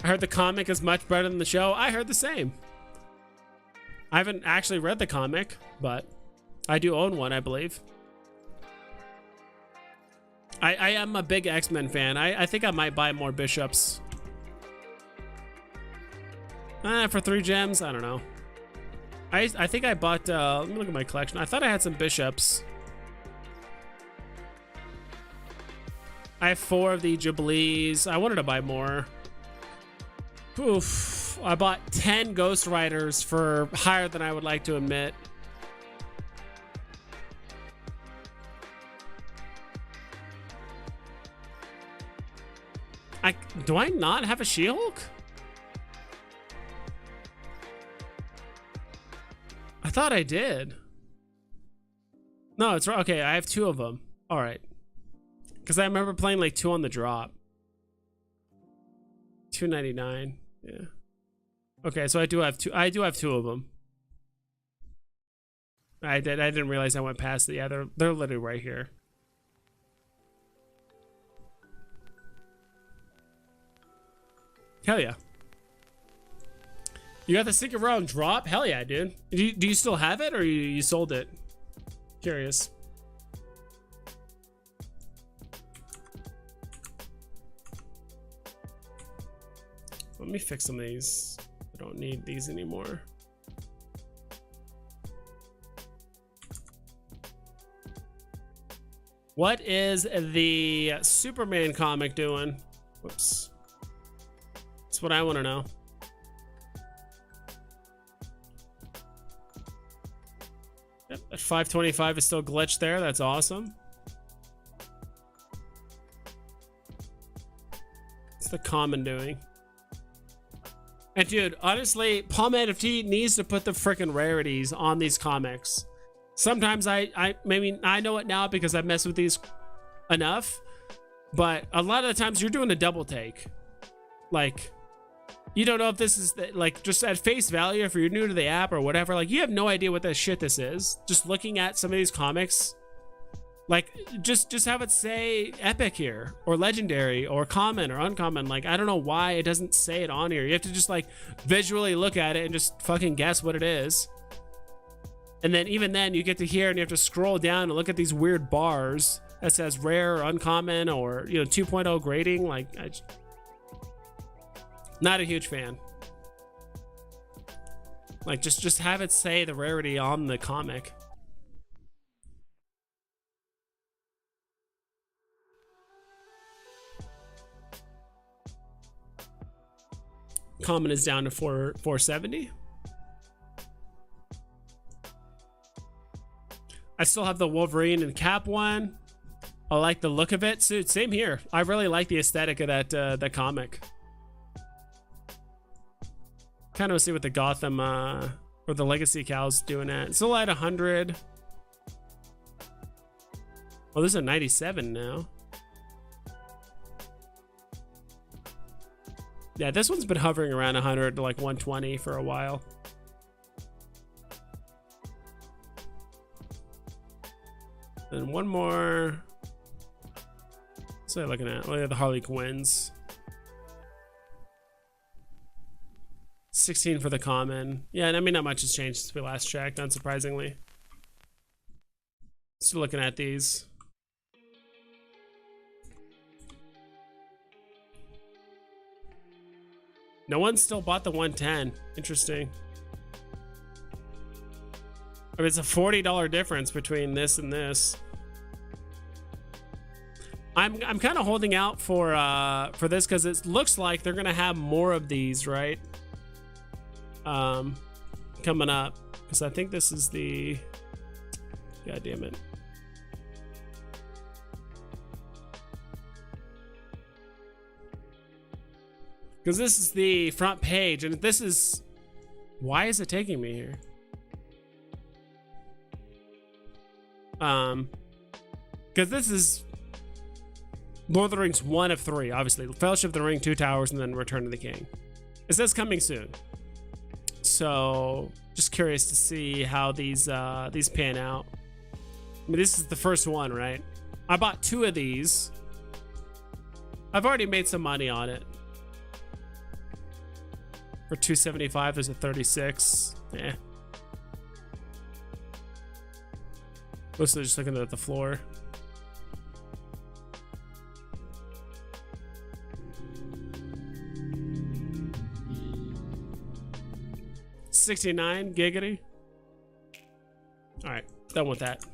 I heard the comic is much better than the show. I heard the same. I haven't actually read the comic, but I do own one, I believe. I am a big X-Men fan. I think I might buy more Bishops. For 3 gems, I don't know. I think I bought, let me look at my collection. I thought I had some Bishops. I have 4 of the Jubilees. I wanted to buy more. Oof. I bought 10 Ghost Riders for higher than I would like to admit. Do I not have a She-Hulk? I thought I did. No, it's right. Okay, I have 2 of them. All right. Because I remember playing like 2 on the drop. $2.99. Yeah. Okay, so I do have 2. I do have 2 of them. I didn't realize I went past it. Yeah, they're literally right here. Hell yeah. You got the secret round drop? Hell yeah, dude. Do you still have it or you sold it? Curious. Let me fix some of these. I don't need these anymore. What is the Superman comic doing? Whoops. That's what I want to know. Yep, at 525 is still glitched there. That's awesome. What's the common doing? And dude, honestly, Palm NFT needs to put the freaking rarities on these comics. Sometimes I know it now because I've messed with these enough, but a lot of the times you're doing a double take. Like, you don't know if this is like just at face value, if you're new to the app or whatever, like you have no idea what this shit this is. Just looking at some of these comics, like just have it say epic here or legendary or common or uncommon. Like, I don't know why it doesn't say it on here. You have to just like visually look at it and just fucking guess what it is. And then even then you get to here and you have to scroll down and look at these weird bars that says rare or uncommon or, you know, 2.0 grading. Like, not a huge fan. Like, just have it say the rarity on the comic. Common is down to 470. I still have the Wolverine and Cap one. I like the look of it. So, same here. I really like the aesthetic of that comic. Kind of see what the Gotham or the Legacy Cow's doing at. It's still at 100. Oh, this is a 97 now. Yeah, this one's been hovering around 100 to like 120 for a while. And one more. What's I looking at? Oh, yeah, the Harley Quinns. 16 for the common. Yeah, I mean, not much has changed since we last checked, unsurprisingly. Still looking at these. No one still bought the 110. Interesting. I mean, it's a $40 difference between this and this. I'm kind of holding out for this because it looks like they're gonna have more of these, right? Coming up, because I think this is the. God damn it. Because this is the front page, and this is. Why is it taking me here? Because this is Lord of the Rings 1 of 3, obviously. Fellowship of the Ring, Two Towers, and then Return of the King. It says coming soon. So, just curious to see how these pan out. I mean, this is the first one, right? I bought 2 of these. I've already made some money on it. For $275, there's a 36. Eh. Mostly just looking at the floor. $69 giggity. All right, done with that.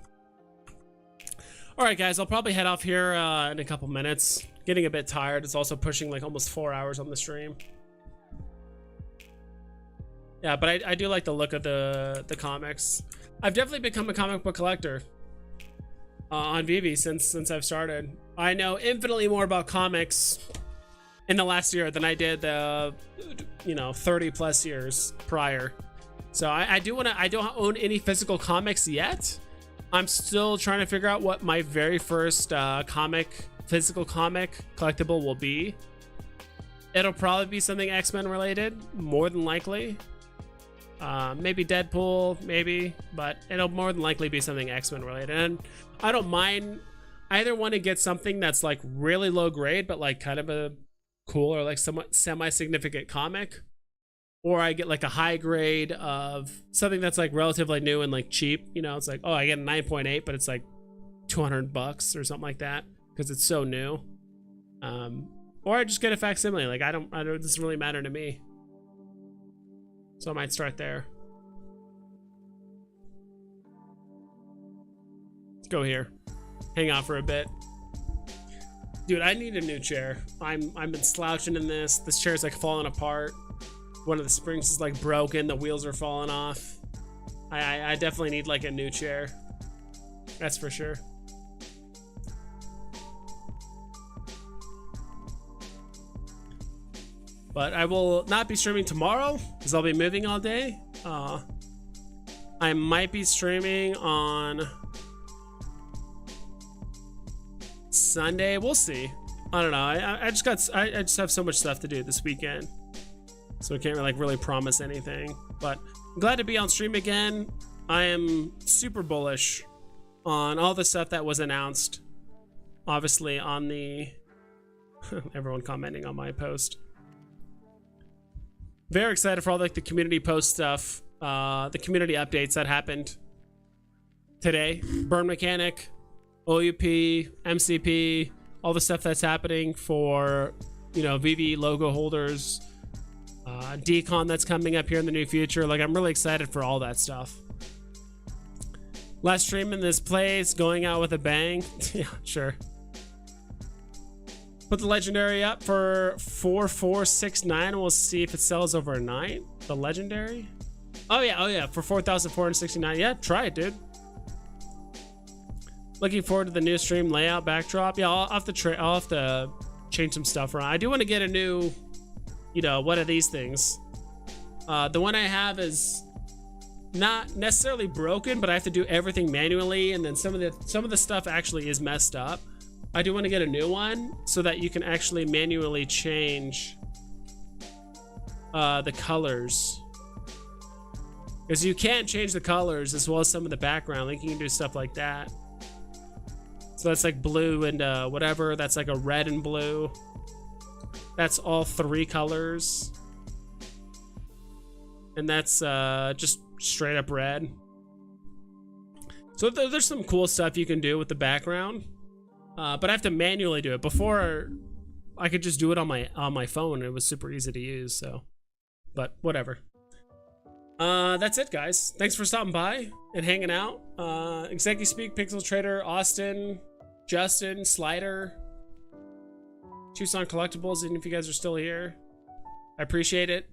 All right, guys, I'll probably head off here in a couple minutes. Getting a bit tired. It's also pushing like almost 4 hours on the stream. Yeah, but I do like the look of the comics. I've definitely become a comic book collector on Veve since I've started. I know infinitely more about comics in the last year than I did the 30 plus years prior. So I don't own any physical comics yet. I'm still trying to figure out what my very first physical comic collectible will be. It'll probably be something X-Men related, more than likely. Maybe Deadpool, maybe, but it'll more than likely be something X-Men related. And I don't mind. I either want to get something that's like really low grade, but like kind of a cool or like somewhat semi-significant comic, or I get like a high grade of something that's like relatively new and like cheap. You know, it's like, oh, I get a 9.8, but it's like $200 or something like that because it's so new. Or I just get a facsimile. Like I don't. It doesn't really matter to me. So I might start there. Let's go here. Hang out for a bit. Dude, I need a new chair. I've been slouching in this. This chair's like falling apart. One of the springs is like broken. The wheels are falling off. I definitely need like a new chair. That's for sure. But I will not be streaming tomorrow because I'll be moving all day. I might be streaming on Sunday. We'll see. I don't know. I just have so much stuff to do this weekend, so I can't really promise anything. But I'm glad to be on stream again. I am super bullish on all the stuff that was announced. Obviously, on the everyone commenting on my post. Very excited for all like the community post stuff, the community updates that happened today. Burn mechanic, OUP, MCP, all the stuff that's happening for Veve logo holders, DeCon that's coming up here in the near future. Like I'm really excited for all that stuff. Last stream in this place, going out with a bang. Yeah, sure. Put the legendary up for 4469. We'll see if it sells overnight. The legendary. Oh yeah, for 4,469. Yeah, try it, dude. Looking forward to the new stream layout backdrop. Yeah, I'll have to change some stuff around. I do want to get a new, one of these things. The one I have is not necessarily broken, but I have to do everything manually, and then some of the stuff actually is messed up. I do want to get a new one so that you can actually manually change the colors, because you can't change the colors as well as some of the background. Like you can do stuff like that. So that's like blue and whatever. That's like a red and blue. That's all 3 colors. and that's just straight up red. So there's some cool stuff you can do with the background, but I have to manually do it. Before, I could just do it on my phone. It was super easy to use. So, but whatever. That's it, guys. Thanks for stopping by and hanging out. Executive Speak, Pixel Trader, Austin, Justin, Slider, Tucson Collectibles, and if you guys are still here, I appreciate it.